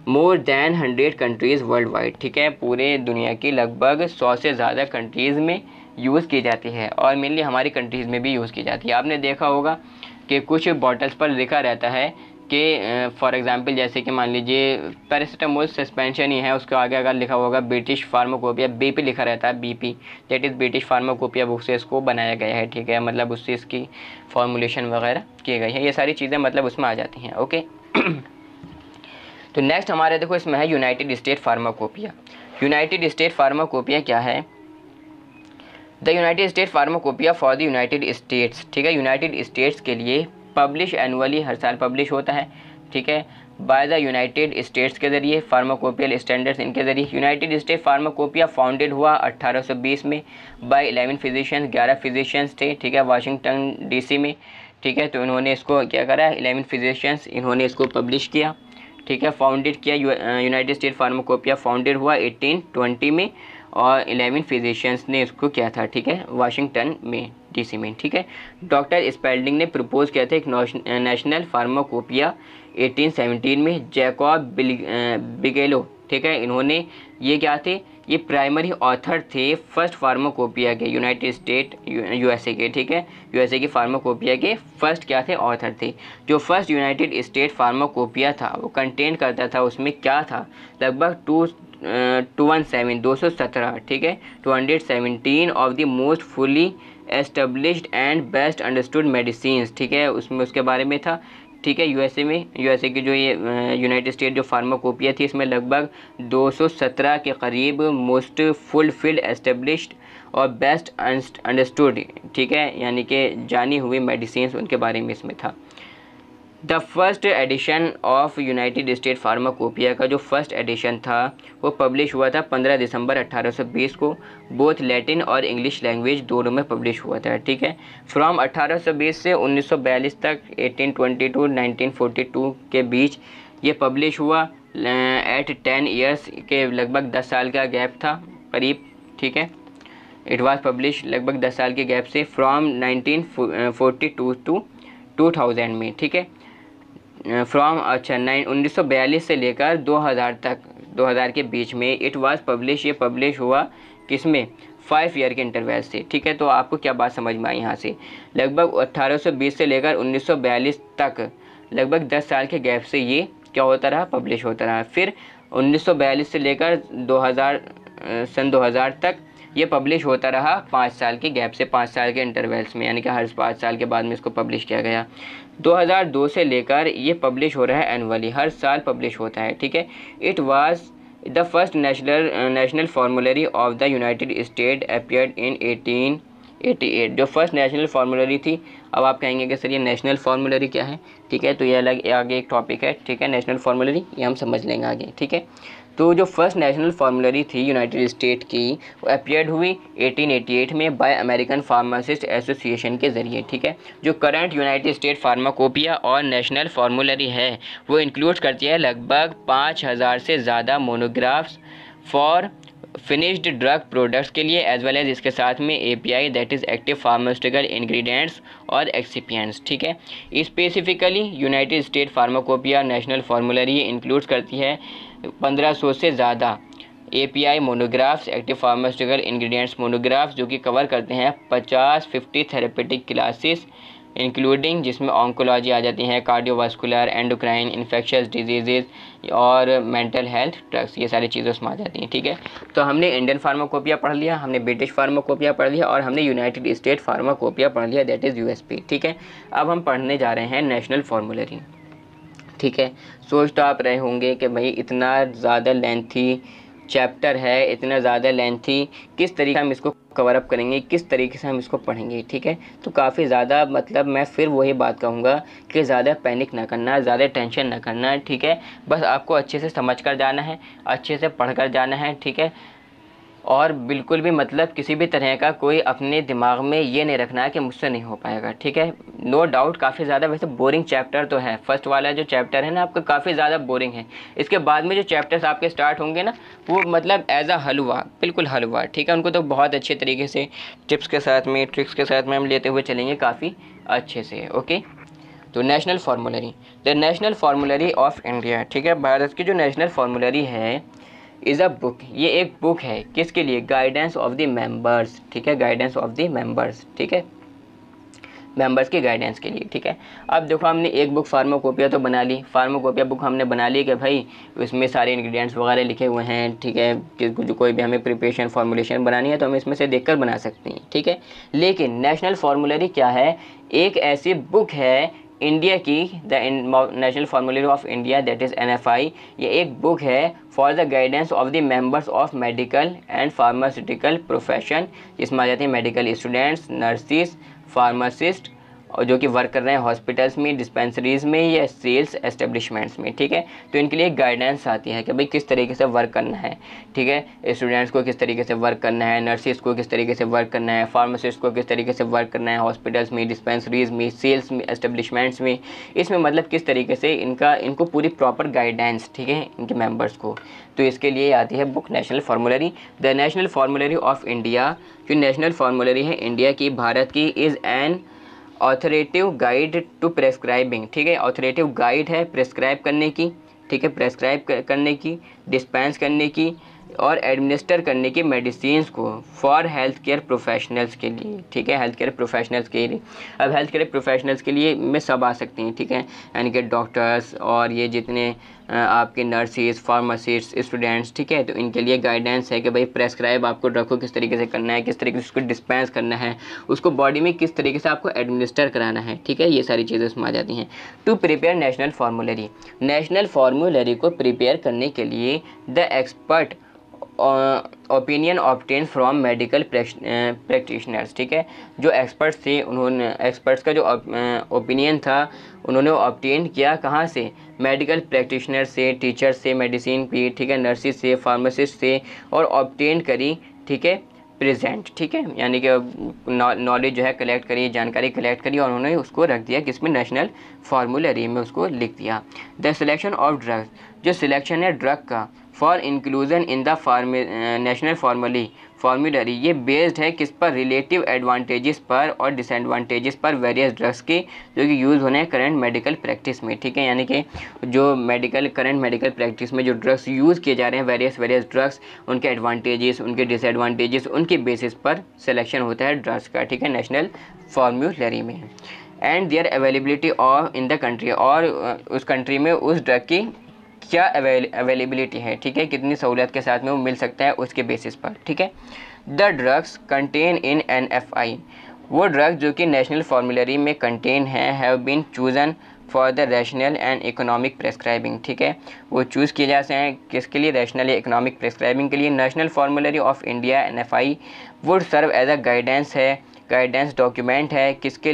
more than 100 countries world wide, ठीक है। पूरे दुनिया की लगभग 100 से ज़्यादा कंट्रीज़ में यूज़ की जाती है और मेनली हमारी कंट्रीज़ में भी यूज़ की जाती है। आपने देखा होगा कि कुछ बॉटल्स पर लिखा रहता है कि फॉर एग्जांपल जैसे कि मान लीजिए पैरासीटामोल सस्पेंशन ही है, उसके आगे अगर लिखा होगा ब्रिटिश फार्माकोपिया, बीपी लिखा रहता है, BP that is British pharmacopoeia book से इसको बनाया गया है, ठीक है। मतलब उससे इसकी फॉर्मुलेशन वगैरह की गई है, ये सारी चीज़ें मतलब उसमें आ जाती हैं, ओके। तो नेक्स्ट हमारे देखो इसमें है United State pharmacopoeia. United State pharmacopoeia क्या है? The United State pharmacopoeia for the United states, ठीक है। यूनाइटेड स्टेट्स के लिए पब्लिश एनुअली, हर साल पब्लिश होता है, ठीक है, बाय द यूनाइटेड स्टेट्स के ज़रिए, फार्माकोपियल स्टैंडर्ड्स इनके ज़रिए। यूनाइटेड स्टेट फार्माकोपिया फाउंडेड हुआ 1820 में बाय 11 फिजिशियंस, 11 फिजिशियंस थे, ठीक है, वाशिंगटन डीसी में, ठीक है। तो इन्होंने इसको क्या करा, 11 फिजिशियंस इन्होंने इसको पब्लिश किया, ठीक है, फाउंडेड किया। यूनाइटेड स्टेट फार्माकोपिया फाउंडेड हुआ 1820 में और 11 फिजिशियंस ने इसको किया था, ठीक है, वाशिंगटन में डीसी में, ठीक है। डॉक्टर स्पेल्डिंग ने प्रपोज किया था एक नेशनल फार्माकोपिया 1817 में। जैकब बिगेलो, ठीक है, इन्होंने ये क्या थे, ये प्राइमरी ऑथर थे फर्स्ट फार्माकोपिया के, यूनाइटेड स्टेट यूएसए के, ठीक है, यूएसए की फार्माकोपिया के फर्स्ट क्या थे, ऑथर थे। जो फर्स्ट यूनाइटेड स्टेट फार्माकोपिया था वो कंटेन करता था, उसमें क्या था, लगभग 217, ठीक है, 217 of the most fully established and best understood medicines, ठीक है, उसमें उसके बारे में था, ठीक है। यूएसए की जो ये यूनाइटेड स्टेट जो फार्माकोपिया थी इसमें लगभग 217 के करीब मोस्ट फुलफिल्ड एस्टेब्लिश्ड और बेस्ट अंडरस्टूड, ठीक है, यानी कि जानी हुई मेडिसिन्स उनके बारे में इसमें था। The first edition of United State pharmacopoeia का जो फर्स्ट एडिशन था वो पब्लिश हुआ था 15 दिसंबर 1820 को। बोथ लैटिन और इंग्लिश लैंग्वेज दोनों में पब्लिश हुआ था, ठीक है। फ्रॉम 1820 से 1942 तक 1822 1942 के बीच ये पब्लिश हुआ। एट 10 ईयर्स के लगभग 10 साल का गैप था करीब, ठीक है। इट वाज पब्लिश लगभग 10 साल के गैप से फ्रॉम 1942 टू 2000 में, ठीक है। फ्रॉम 1942 से लेकर 2000 तक, 2000 के बीच में इट वाज पब्लिश, ये पब्लिश हुआ किसमें, 5 ईयर के इंटरवल से, ठीक है। तो आपको क्या बात समझ में आई यहाँ से, लगभग 1820 से लेकर 1942 तक लगभग 10 साल के गैप से ये क्या होता रहा, पब्लिश होता रहा। फिर 1942 से लेकर 2000 तक ये पब्लिश होता रहा 5 साल के गैप से, 5 साल के इंटरवल्स में, यानी कि हर 5 साल के बाद में इसको पब्लिश किया गया। 2002 से लेकर ये पब्लिश हो रहा है एनुअली, हर साल पब्लिश होता है, ठीक है। It was the first national formulary of the United state appeared in 1888। जो फर्स्ट नेशनल फार्मूलरी थी, अब आप कहेंगे कि सर ये नेशनल फार्मूलरी क्या है, ठीक है, तो ये अलग आगे एक टॉपिक है, ठीक है। नेशनल फार्मूलरी ये हम समझ लेंगे आगे, ठीक है। तो जो फर्स्ट नेशनल फार्मूलरी थी यूनाइटेड स्टेट की वो अपीयर्ड हुई 1888 में बाय अमेरिकन फार्मासिस्ट एसोसिएशन के ज़रिए, ठीक है। जो करंट यूनाइटेड स्टेट फार्माकोपिया और नेशनल फार्मूलरी है वो इंक्लूड करती है लगभग 5000 से ज़्यादा monographs for finished drug products के लिए, एज वेल एज इसके साथ में API that is active pharmaceutical ingredients और एक्सिपिएंट्स, ठीक है। Specifically United State pharmacopoeia national फार्मूलरी include करती है 1500 से ज़्यादा API monographs, active pharmaceutical ingredients monographs, जो कि कवर करते हैं 50 थेरेपेटिक क्लासेस इंक्लूडिंग, जिसमें ऑन्कोलॉजी आ जाती हैं, कार्डियोवास्कुलर, एंडोक्राइन, इन्फेक्शियस डिजीज़ और मेंटल हेल्थ ड्रग्स, ये सारी चीज़ें उसमें आ जाती हैं, ठीक है। तो हमने इंडियन फार्माकोपिया पढ़ लिया, हमने ब्रिटिश फार्माकोपिया पढ़ लिया और हमने यूनाइटेड स्टेट फार्माकोपिया पढ़ लिया, दैट इज़ USP, ठीक है। अब हम पढ़ने जा रहे हैं नेशनल फार्मूलरी, ठीक है। सोच तो आप रहे होंगे कि भाई इतना ज़्यादा लेंथी चैप्टर है इतना ज़्यादा लेंथी, किस तरीके से हम इसको कवर अप करेंगे, किस तरीके से हम इसको पढ़ेंगे, ठीक है। तो काफ़ी ज़्यादा मतलब मैं फिर वही बात कहूँगा कि ज़्यादा पैनिक ना करना, ज़्यादा टेंशन ना करना, ठीक है। बस आपको अच्छे से समझ कर जाना है, अच्छे से पढ़ कर जाना है, ठीक है। और बिल्कुल भी मतलब किसी भी तरह का कोई अपने दिमाग में ये नहीं रखना है कि मुझसे नहीं हो पाएगा, ठीक है। नो डाउट काफ़ी ज़्यादा वैसे बोरिंग चैप्टर तो है, फर्स्ट वाला जो चैप्टर है ना आपका काफ़ी ज़्यादा बोरिंग है। इसके बाद में जो चैप्टर्स आपके स्टार्ट होंगे ना वो मतलब एज अ हलवा, बिल्कुल हलवा, ठीक है। उनको तो बहुत अच्छे तरीके से टिप्स के साथ में, ट्रिक्स के साथ में हम लेते हुए चलेंगे काफ़ी अच्छे से, ओके। तो national formulary, the national formulary of India, ठीक है। भारत की जो नेशनल फार्मूलरी है इज़ अ बुक, ये एक बुक है किसके लिए, गाइडेंस ऑफ द मेंबर्स, ठीक है, गाइडेंस ऑफ द मेंबर्स, ठीक है, मेंबर्स की गाइडेंस के लिए, ठीक है। अब देखो हमने एक बुक फार्माकोपिया तो बना ली, फार्माकोपिया बुक हमने बना ली कि भाई इसमें सारे इंग्रेडिएंट्स वगैरह लिखे हुए हैं, ठीक है, कि जो कोई भी हमें प्रिपरेशन फॉर्मुलेशन बनानी है तो हम इसमें से देखकर बना सकते हैं, ठीक है। लेकिन नेशनल फार्मूलरी क्या है, एक ऐसी बुक है इंडिया की, the national formulary of India that is NFI, ये एक बुक है for the guidance of the members of medical and pharmaceutical profession, जिसमें आ जाते हैं मेडिकल स्टूडेंट्स, नर्सिस, फार्मासिस्ट, और जो कि वर्क कर रहे हैं हॉस्पिटल्स में, डिस्पेंसरीज में या सेल्स एस्टेब्लिशमेंट्स में, ठीक है। तो इनके लिए गाइडेंस आती है कि भाई किस तरीके से वर्क करना है, ठीक है, स्टूडेंट्स को किस तरीके से वर्क करना है, नर्सिस को किस तरीके से वर्क करना है, फार्मासिस्ट को किस तरीके से वर्क करना है हॉस्पिटल्स में, डिस्पेंसरीज में, सेल्स में, एस्टेब्लिशमेंट्स में, इसमें मतलब किस तरीके से इनको पूरी प्रॉपर गाइडेंस, ठीक है, इनके मेम्बर्स को। तो इसके लिए आती है book national formulary, the national formulary of India. जो नेशनल फार्मूलरी है इंडिया की, भारत की, is an authoritative guide to prescribing, ठीक है, ऑथोरेटिव गाइड है प्रेस्क्राइब करने की, ठीक है, प्रेस्क्राइब करने की, डिस्पेंस करने की और एडमिनिस्टर करने की मेडिसिन्स को फॉर हेल्थ केयर प्रोफेशनल्स के लिए, ठीक है, हेल्थ केयर प्रोफेशनल्स के लिए। अब हेल्थ केयर प्रोफेशनल्स के लिए में सब आ सकते हैं, ठीक है, यानी कि डॉक्टर्स और ये जितने आपके नर्सिस, फार्मासिस्ट, स्टूडेंट्स, ठीक है। तो इनके लिए गाइडेंस है कि भाई प्रेस्क्राइब आपको ड्रग को किस तरीके से करना है, किस तरीके से उसको डिस्पेंस करना है, उसको बॉडी में किस तरीके से आपको एडमिनिस्टर कराना है, ठीक है, ये सारी चीज़ें उसमें आ जाती हैं। To prepare national formulary, national formulary को प्रिपेयर करने के लिए the expert opinion obtain from medical practitioners, ठीक है, जो एक्सपर्ट्स थे उन्होंने, एक्सपर्ट्स का जो ओपिनियन था उन्होंने ऑब्टेन किया कहाँ से, मेडिकल प्रैक्टिशनर से, टीचर से, मेडिसिन की, ठीक है, नर्सिस से, फार्मासिस्ट से, और ऑब्टेन करी, ठीक है, प्रेजेंट, ठीक है, यानी कि नॉलेज जो है कलेक्ट करी, जानकारी कलेक्ट करी और उन्होंने उसको रख दिया किसमें, नेशनल फार्मूलरी में उसको लिख दिया। द सिलेक्शन ऑफ ड्रग्स, जो सिलेक्शन है ड्रग का for inclusion in the national फार्मूलरी, ये बेस्ड है किस पर, रिलेटिव एडवांटेजेस पर और डिसएडवांटेजेस पर वेरियस ड्रग्स के जो कि यूज़ होने हैं करंट मेडिकल प्रैक्टिस में, ठीक है, यानी कि जो करंट मेडिकल प्रैक्टिस में जो ड्रग्स यूज़ किए जा रहे हैं, वेरियस ड्रग्स, उनके एडवांटेजेस, उनके डिसएडवांटेजेस, उनके बेसिस पर सिलेक्शन होता है ड्रग्स का, ठीक है, नेशनल फार्मूलरी में। And their availability of in the country, और उस कंट्री में उस ड्रग की क्या अवेलेबिलिटी है, ठीक है, कितनी सहूलियत के साथ में वो मिल सकता है उसके बेसिस पर, ठीक है। The drugs contain in NFI, वो ड्रग्स जो कि नेशनल फार्मूलरी में कंटेन है, have been chosen for the rational and economic prescribing, ठीक है, वो चूज़ किए जाते हैं किसके लिए, रैशनल या इकोनॉमिक प्रेस्क्राइबिंग के लिए। National formulary of India NFI would serve as a guidance है, गाइडेंस डॉक्यूमेंट है किसके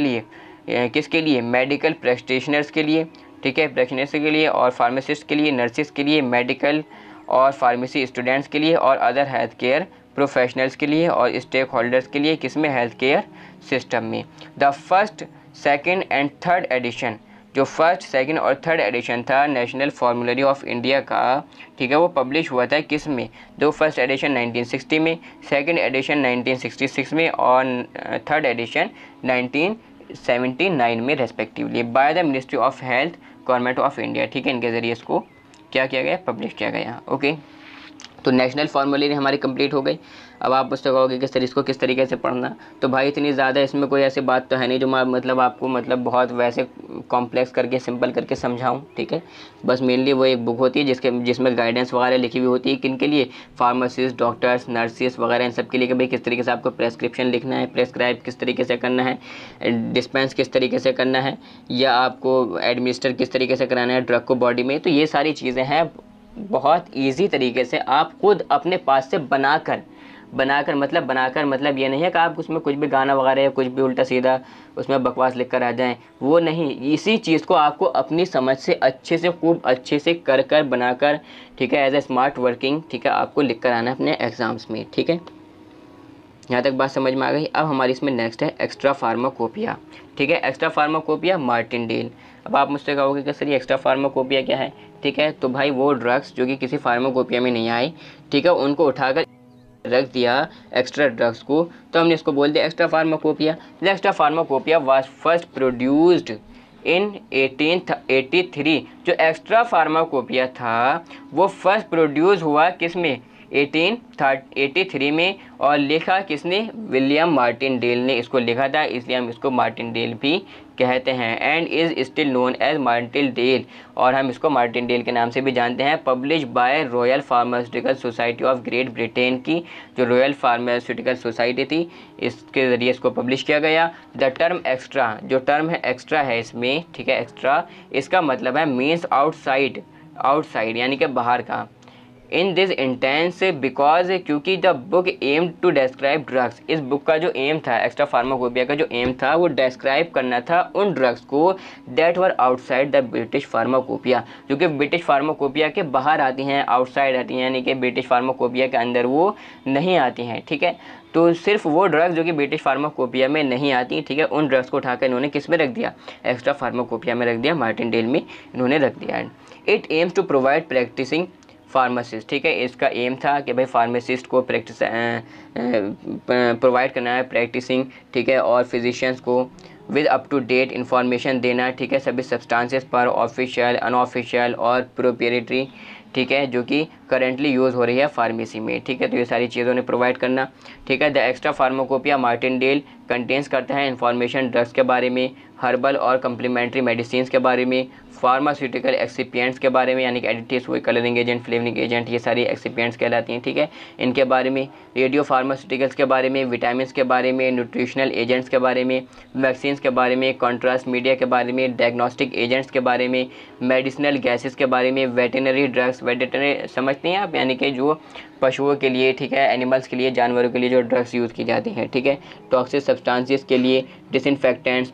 लिए, मेडिकल प्रैक्टिशनर्स के लिए, ठीक है, प्रैक्टिशनर्स के लिए और फार्मासिस्ट के लिए, नर्सिस के लिए, मेडिकल और फार्मेसी स्टूडेंट्स के लिए और अदर हेल्थ केयर प्रोफेशनल्स के लिए और स्टेक होल्डर्स के लिए, किसमें, हेल्थ केयर सिस्टम में। The first, second and third edition, जो फर्स्ट, सेकंड और थर्ड एडिशन था नेशनल फार्मूलरी ऑफ इंडिया का, ठीक है, वो पब्लिश हुआ था किस में, दो फर्स्ट एडिशन 1960 में, सेकंड एडिशन 1966 में और थर्ड एडिशन 1979 में respectively, by the ministry of health, government of India, ठीक है, इनके ज़रिए इसको क्या किया गया, पब्लिश किया गया, ओके। तो नेशनल फार्मूलरी हमारी कंप्लीट हो गई। अब आप मुझसे कहोगे कि सर इसको किस तरीके से पढ़ना, तो भाई इतनी ज़्यादा इसमें कोई ऐसी बात तो है नहीं जो मैं मतलब आपको मतलब बहुत वैसे कॉम्प्लेक्स करके सिंपल करके समझाऊं, ठीक है। बस मेनली वो एक बुक होती है जिसमें गाइडेंस वगैरह लिखी हुई होती है, किन के लिए, फार्मासिस्ट, डॉक्टर्स, नर्सिस वगैरह, इन सब के लिए कि भाई किस तरीके से आपको प्रेस्क्रिप्शन लिखना है, प्रेस्क्राइब किस तरीके से करना है, डिस्पेंस किस तरीके से करना है, या आपको एडमिनिस्टर किस तरीके से कराना है ड्रग को बॉडी में। तो ये सारी चीज़ें हैं बहुत ईजी तरीके से आप खुद अपने पास से बनाकर मतलब ये नहीं है कि आप उसमें कुछ भी गाना वगैरह या कुछ भी उल्टा सीधा उसमें बकवास लिख कर आ जाएं, वो नहीं। इसी चीज़ को आपको अपनी समझ से अच्छे से खूब अच्छे से कर बनाकर, ठीक है, एज ए स्मार्ट वर्किंग, ठीक है, आपको लिख कर आना है अपने एग्ज़ाम्स में। ठीक है, यहाँ तक बात समझ में आ गई। अब हमारी इसमें नेक्स्ट है एक्स्ट्रा फार्माकोपिया। ठीक है, एक्स्ट्रा फार्माकोपिया मार्टिनडेल। अब आप मुझसे कहोगे कि सर ये एक्स्ट्रा फार्माकोपिया क्या है? ठीक है, तो भाई वो ड्रग्स जो कि किसी फार्माकोपिया में नहीं आए, ठीक है, उनको उठाकर रख दिया एक्स्ट्रा ड्रग्स को, तो हमने इसको बोल दिया extra pharmacopoeia. Extra pharmacopoeia was first produced in 1883। जो एक्स्ट्रा फार्माकोपिया था वो फर्स्ट प्रोड्यूस हुआ किस में? 1883 में। और लिखा किसने? विलियम मार्टिनडेल ने इसको लिखा था, इसलिए हम इसको मार्टिनडेल भी कहते हैं। And is still known as Martindale, और हम इसको मार्टिनडेल के नाम से भी जानते हैं। Publish by royal pharmaceutical society of great Britain की जो रॉयल फार्मास्यूटिकल सोसाइटी थी, इसके ज़रिए इसको पब्लिश किया गया। द टर्म एक्स्ट्रा, जो टर्म है एक्स्ट्रा है इसमें, ठीक है, एक्स्ट्रा, इसका मतलब है मीन्स आउटसाइड, आउटसाइड यानी कि बाहर का। इन दिस इंटेंस बिकॉज, क्योंकि the book aim to describe drugs, इस बुक का जो एम था, एक्स्ट्रा फार्माकोपिया का जो एम था, वो डिस्क्राइब करना था उन ड्रग्स को that were outside the British pharmacopoeia, जो कि ब्रिटिश फार्माकोपिया के बाहर आती हैं, आउटसाइड आती हैं, यानी कि ब्रिटिश फार्माकोपिया के अंदर वो नहीं आती हैं। ठीक है, तो सिर्फ वो ड्रग्स जो कि ब्रिटिश फार्माकोपिया में नहीं आती, ठीक है, उन ड्रग्स को उठाकर इन्होंने किस में रख दिया? एक्स्ट्रा फार्माकोपिया में रख दिया, मार्टिनडेल में इन्होंने रख दिया। It aims to provide practising pharmacist, ठीक है, इसका एम था कि भाई फार्मासिस्ट को प्रैक्टिस प्रोवाइड करना है, प्रैक्टिसिंग, ठीक है, और फिजिशियंस को with up to date information देना, ठीक है, सभी सब्सटेंसेस पर, ऑफिशियल, अनऑफिशियल और प्रोप्रिएटरी, ठीक है, जो कि करेंटली यूज़ हो रही है फार्मेसी में। ठीक है, तो ये सारी चीज़ों ने प्रोवाइड करना। ठीक है, the extra pharmacopoeia Martindale contains करता है इंफॉर्मेशन ड्रग्स के बारे में, हर्बल और कम्प्लीमेंट्री मेडिसिन के बारे में, फार्मास्यूटिकल एक्सिपिएंट्स के बारे में, यानी कि एडिटिव्स हुए, कलरिंग एजेंट, फ्लेवरिंग एजेंट, ये सारी एक्सिपिएंट्स कहलाती हैं। ठीक है, इनके बारे में, रेडियो फार्मास्यूटिकल्स के बारे में, विटामिन के बारे में, न्यूट्रिशनल एजेंट्स के बारे में, वैक्सीन के बारे में, कॉन्ट्रास्ट मीडिया के बारे में, डायग्नोस्टिक एजेंट्स के बारे में, मेडिसिनल गैसेस के बारे में, वेटनरी ड्रग्स, वेटनरी समझते हैं आप, यानी कि जो पशुओं के लिए, ठीक है, एनिमल्स के लिए, जानवरों के लिए जो ड्रग्स यूज़ की जाती हैं। ठीक है, टॉक्सिक सब्सटेंसेस के लिए, डिसइंफेक्टेंट्स,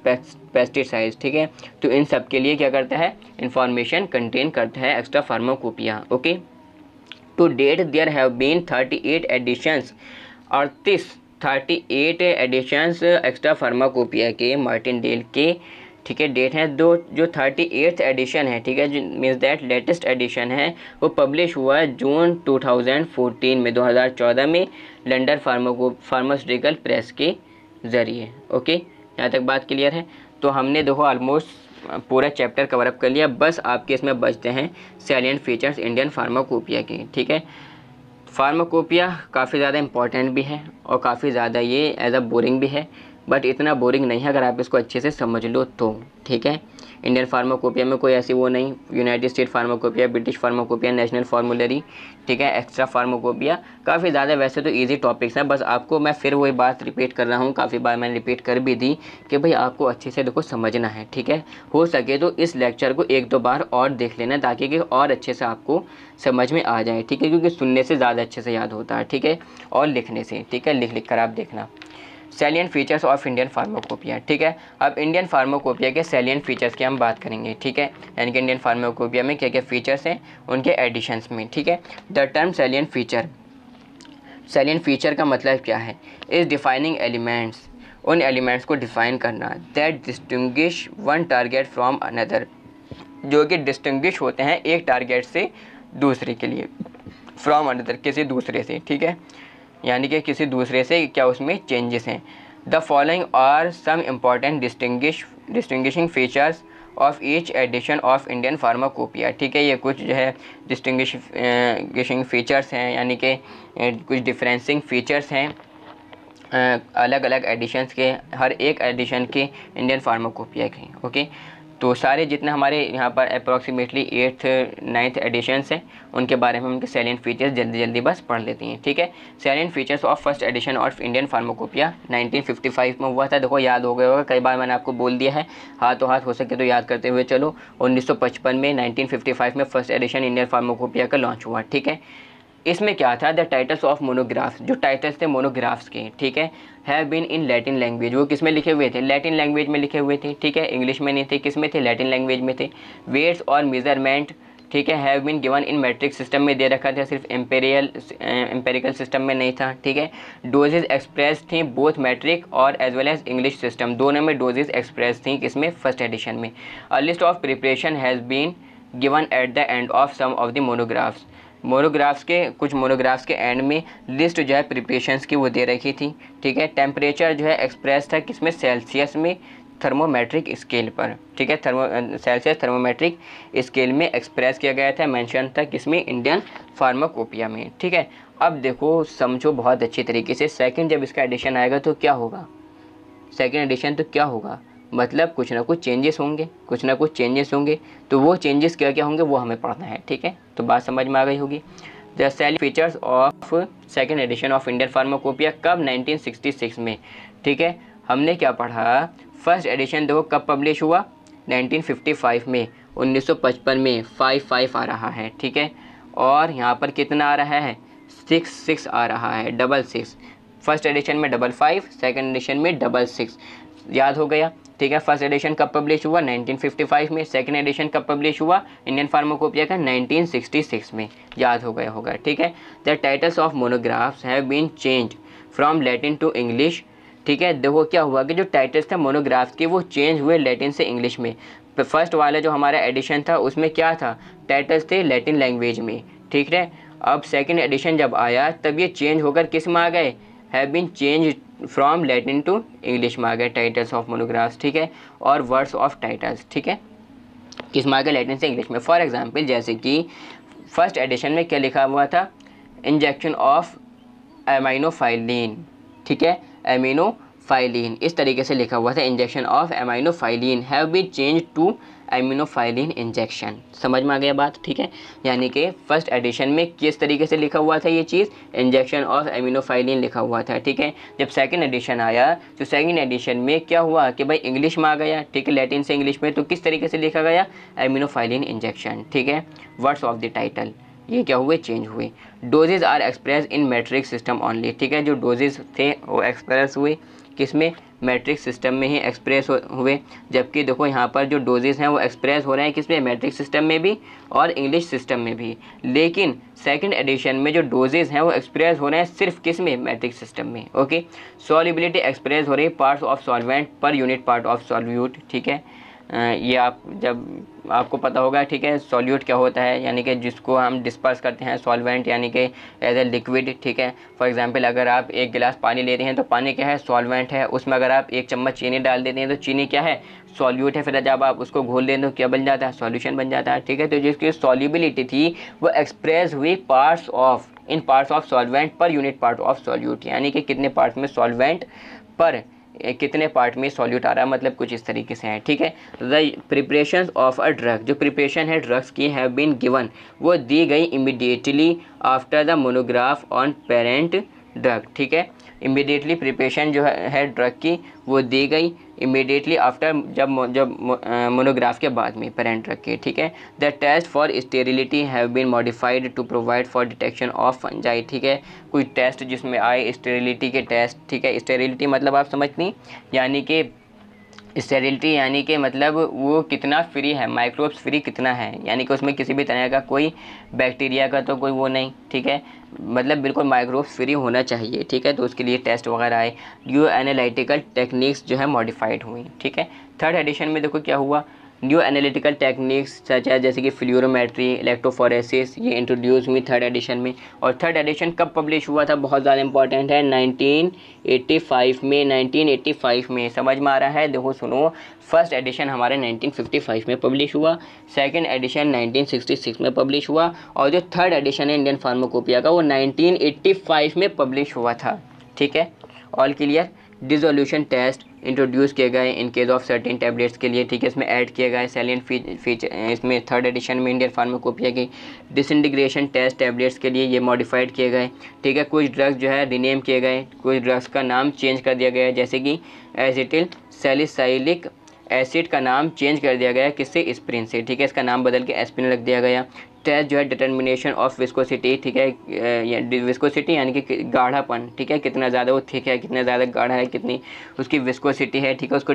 पेस्टिसाइड्स, ठीक है, तो इन सब के लिए क्या करता है? इंफॉर्मेशन कंटेन करता है extra pharmacopoeia. Okay, to date there have been 38 editions, 38 editions extra pharmacopoeia के, मार्टिनडेल के। ठीक है, डेट है दो, जो 38th एडिशन है, ठीक है, जो मीन्स दैट लेटेस्ट एडिशन है, वो पब्लिश हुआ जून 2014 में, 2014 में, लंडन फार्मास्यूटिकल प्रेस के ज़रिए। ओके, यहाँ तक बात क्लियर है। तो हमने देखो ऑलमोस्ट पूरा चैप्टर कवर अप कर लिया, बस आपके इसमें बचते हैं सैलिएंट फीचर्स इंडियन फार्माकोपिया के। ठीक है, फार्माकोपिया काफ़ी ज़्यादा इंपॉर्टेंट भी है और काफ़ी ज़्यादा ये एज अ बोरिंग भी है, बट इतना बोरिंग नहीं है अगर आप इसको अच्छे से समझ लो तो। ठीक है, इंडियन फार्माकोपिया में कोई ऐसी वो नहीं, United State pharmacopoeia, British pharmacopoeia, national फार्मूलरी, ठीक है, एक्स्ट्रा फार्माकोपिया, काफ़ी ज़्यादा वैसे तो इजी टॉपिक्स हैं। बस आपको मैं फिर वही बात रिपीट कर रहा हूँ, काफ़ी बार मैंने रिपीट कर भी दी कि भाई आपको अच्छे से देखो समझना है। ठीक है, हो सके तो इस लेक्चर को 1-2 बार और देख लेना, ताकि कि और अच्छे से आपको समझ में आ जाए। ठीक है, क्योंकि सुनने से ज़्यादा अच्छे से याद होता है, ठीक है, और लिखने से। ठीक है, लिख कर आप देखना। Salient features of Indian pharmacopoeia. ठीक है, अब इंडियन फार्माकोपिया के सैलिएंट फीचर्स की हम बात करेंगे। ठीक है, यानी कि इंडियन फार्माकोपिया में क्या क्या फीचर्स हैं उनके एडिशंस में। ठीक है, the term salient feature, salient feature का मतलब क्या है? इज डिफाइनिंग एलिमेंट्स, उन एलिमेंट्स को डिफाइन करना, that distinguish one target from another, जो कि डिस्टिंग्विश होते हैं एक टारगेट से दूसरे के लिए, फ्रॉम अनदर, किसी दूसरे से। ठीक है, यानी कि किसी दूसरे से क्या उसमें चेंजेस हैं। The following are some important distinguishing features of each edition of Indian pharmacopoeia. ठीक है, ये कुछ जो है डिस्टिंग्विशिंग फीचर्स हैं, यानी कि कुछ डिफरेंसिंग फीचर्स हैं अलग अलग एडिशंस के, हर एक एडिशन के इंडियन फार्माकोपिया के। ओके, तो सारे जितने हमारे यहाँ पर अप्रॉक्सीमेटली 8th 9th एडिशंस हैं उनके बारे में उनके सैलिएंट फीचर्स जल्दी जल्दी बस पढ़ लेते हैं, ठीक है। Salient features of first edition of Indian pharmacopoeia 1955 में हुआ था। देखो याद हो गया होगा, कई बार मैंने आपको बोल दिया है, हाथों हाथ हो सके तो याद करते हुए चलो। 1955 में 1955 में फर्स्ट एडिशन इंडियन फार्माकोपिया का लॉन्च हुआ, ठीक है। इसमें क्या था, द टाइटल्स ऑफ मोनोग्राफ्स, जो टाइटल्स थे मोनोग्राफ्स के, ठीक है, have been in Latin language. वो किस में लिखे हुए थे, लैटिन लैंग्वेज में लिखे हुए थे, ठीक है, इंग्लिश में नहीं थे, किस में थे, लैटिन लैंग्वेज में थे। वेट्स और मेजरमेंट, ठीक है, have been given in metric system में दे रखा था, सिर्फ एम्पेरिकल सिस्टम में नहीं था, ठीक है। डोजेज एक्सप्रेस थी बोथ मैट्रिक और as well as English system, दोनों में डोजेज एक्सप्रेस थी, किसमें, फर्स्ट एडिशन में। A list of preparation has been given at the end of some of the monographs. Monographs के कुछ मोनोग्राफ्स के एंड में लिस्ट जो है प्रिपरेशंस की वो दे रखी थी, ठीक है। टेम्परेचर जो है एक्सप्रेस था किसमें, सेल्सियस में, थर्मोमेट्रिक स्केल पर, ठीक है, सेल्सियस थर्मोमेट्रिक स्केल में एक्सप्रेस किया गया था, मेंशन था किसमें, इंडियन फार्माकोपिया में, ठीक है। अब देखो समझो बहुत अच्छी तरीके से, सेकंड जब इसका एडिशन आएगा तो क्या होगा, सेकंड एडिशन तो क्या होगा, मतलब कुछ ना कुछ चेंजेस होंगे, कुछ ना कुछ चेंजेस होंगे। तो वो चेंजेस क्या क्या होंगे वो हमें पढ़ना है, ठीक है। तो बात समझ में आ गई होगी। The salient features of second edition of Indian pharmacopoeia कब, 1966 में, ठीक है। हमने क्या पढ़ा, फर्स्ट एडिशन देखो कब पब्लिश हुआ, 1955 में, 1955 में 55 आ रहा है, ठीक है। और यहाँ पर कितना आ रहा है, 66 आ रहा है, 66। फर्स्ट एडिशन में 55, सेकंड एडिशन में 66, याद हो गया, ठीक है। फर्स्ट एडिशन कब पब्लिश हुआ, 1955 में, सेकंड एडिशन कब पब्लिश हुआ इंडियन फार्माकोपिया का, 1966 में, याद हो गया होगा, ठीक है। The titles of monographs have been change from Latin to English, ठीक है। देखो क्या हुआ कि जो टाइटल्स थे मोनोग्राफ्स के वो चेंज हुए लैटिन से इंग्लिश में। फर्स्ट वाला जो हमारा एडिशन था उसमें क्या था, टाइटल्स थे लैटिन लैंग्वेज में, ठीक है। अब सेकेंड एडिशन जब आया तब ये चेंज होकर किस में आ गए, have been change from Latin to English में आ गए टाइटल्स ऑफ मोनोग्राफ्स, ठीक है, और वर्ड्स ऑफ टाइटल्स, ठीक है, किस में आ गए, लैटिन से इंग्लिश में। फॉर एग्जांपल जैसे कि फर्स्ट एडिशन में क्या लिखा हुआ था, इंजेक्शन ऑफ एमाइनोफाइलिन, ठीक है, एमिनोफाइलिन, इस तरीके से लिखा हुआ था, injection of aminophylline have been change to aminophylline injection. समझ में आ गया बात, ठीक है। यानी कि फर्स्ट एडिशन में किस तरीके से लिखा हुआ था ये चीज़, इंजेक्शन ऑफ एमिनोफाइलिन लिखा हुआ था, ठीक है। जब सेकंड एडिशन आया तो सेकंड एडिशन में क्या हुआ कि भाई इंग्लिश में आ गया, ठीक है, लैटिन से इंग्लिश में, तो किस तरीके से लिखा गया, एमिनोफाइलिन इंजेक्शन, ठीक है। वर्ड्स ऑफ द टाइटल ये क्या हुए, चेंज हुए। Dosages are express in metric system only, ठीक है, जो डोजेज थे वो एक्सप्रेस हुए किसमें, मैट्रिक सिस्टम में ही एक्सप्रेस हुए। जबकि देखो यहाँ पर जो डोजेज हैं वो एक्सप्रेस हो रहे हैं किसमें, मैट्रिक सिस्टम में भी और इंग्लिश सिस्टम में भी। लेकिन सेकंड एडिशन में जो डोजेज हैं वो एक्सप्रेस हो रहे हैं सिर्फ किसमें, मैट्रिक सिस्टम में, ओके। सॉल्युबिलिटी एक्सप्रेस हो रही है parts of solvent per unit part of solute, ठीक है। ये आप जब आपको पता होगा, ठीक है, सॉल्यूट क्या होता है, यानी कि जिसको हम डिस्पर्स करते हैं, सॉल्वेंट यानी कि एज ए लिक्विड, ठीक है। फॉर एग्जांपल अगर आप एक गिलास पानी लेते हैं तो पानी क्या है, सॉल्वेंट है, उसमें अगर आप एक चम्मच चीनी डाल देते हैं तो चीनी क्या है, सॉल्यूट है। फिर जब आप उसको घोल दें तो क्या बन जाता है, सॉल्यूशन बन जाता है, ठीक है। तो जिसकी सॉल्युबिलिटी थी वो एक्सप्रेस हुई parts of solvent per unit part of solute, यानी कि कितने पार्ट्स में सॉल्वेंट पर कितने पार्ट में सॉल्यूट आ रहा है, मतलब कुछ इस तरीके से है, ठीक है। The preparation of a drug, जो प्रिपरेशन है ड्रग्स की, हैव बीन गिवन, वो दी गई immediately after the monograph on parent drug, ठीक है। इमीडिएटली प्रिपरेशन जो है ड्रग की वो दी गई इमीडिएटली आफ्टर, जब मोनोग्राफ के बाद में पेरेंट ड्रग के, ठीक है। The test for sterility have been modified to provide for detection of fungi, ठीक है। कोई टेस्ट जिसमें आए स्टेरिलिटी के टेस्ट, ठीक है। स्टेरिलिटी मतलब आप समझती, यानी कि स्टेरिलिटी यानी कि मतलब वो कितना फ्री है, माइक्रोब्स फ्री कितना है, यानी कि उसमें किसी भी तरह का कोई बैक्टीरिया का तो कोई वो नहीं, ठीक है, मतलब बिल्कुल माइक्रोब्स फ्री होना चाहिए, ठीक है। तो उसके लिए टेस्ट वगैरह आए, न्यू एनालिटिकल टेक्निक्स जो है मॉडिफाइड हुई, ठीक है। थर्ड एडिशन में देखो क्या हुआ, न्यू एनालिटिकल टेक्निक्स सच है जैसे कि फ्लूरोमेट्री, इलेक्ट्रोफोरेसिस, ये इंट्रोड्यूस हुई थर्ड एडिशन में। और थर्ड एडिशन कब पब्लिश हुआ था, बहुत ज़्यादा इंपॉर्टेंट है, 1985 में, 1985 में। समझ में आ रहा है, देखो सुनो, फर्स्ट एडिशन हमारे 1955 में पब्लिश हुआ, सेकंड एडिशन 1966 में पब्लिश हुआ, और जो थर्ड एडिशन है इंडियन फार्माकोपिया का वो 1985 में पब्लिश हुआ था, ठीक है। All clear, dissolution test introduce किए गए in case of certain tablets के लिए, ठीक है, इसमें ऐड किया गया है सैलिएंट फीचर इसमें थर्ड एडिशन में इंडियन फार्माकोपिया की डिसइंटीग्रेशन टेस्ट टैबलेट्स के लिए ये मॉडिफाइड किए गए, ठीक है। कुछ ड्रग्स जो है रीनेम किए गए, कुछ ड्रग्स का नाम चेंज कर दिया गया है, जैसे कि एसिटिल सैलिसाइलिक एसिड का नाम चेंज कर दिया गया है किससे, एस्पिरिन से, ठीक है, इसका नाम बदल के एस्पिरिन रख दिया गया। टेस्ट जो है डिटर्मिनेशन ऑफ विस्कोसिटी, ठीक है, विस्कोसिटी यानी कि गाढ़ापन, ठीक है, कितना ज़्यादा वो थिक है, कितना ज़्यादा गाढ़ा है, कितनी उसकी विस्कोसिटी है, ठीक है, उसको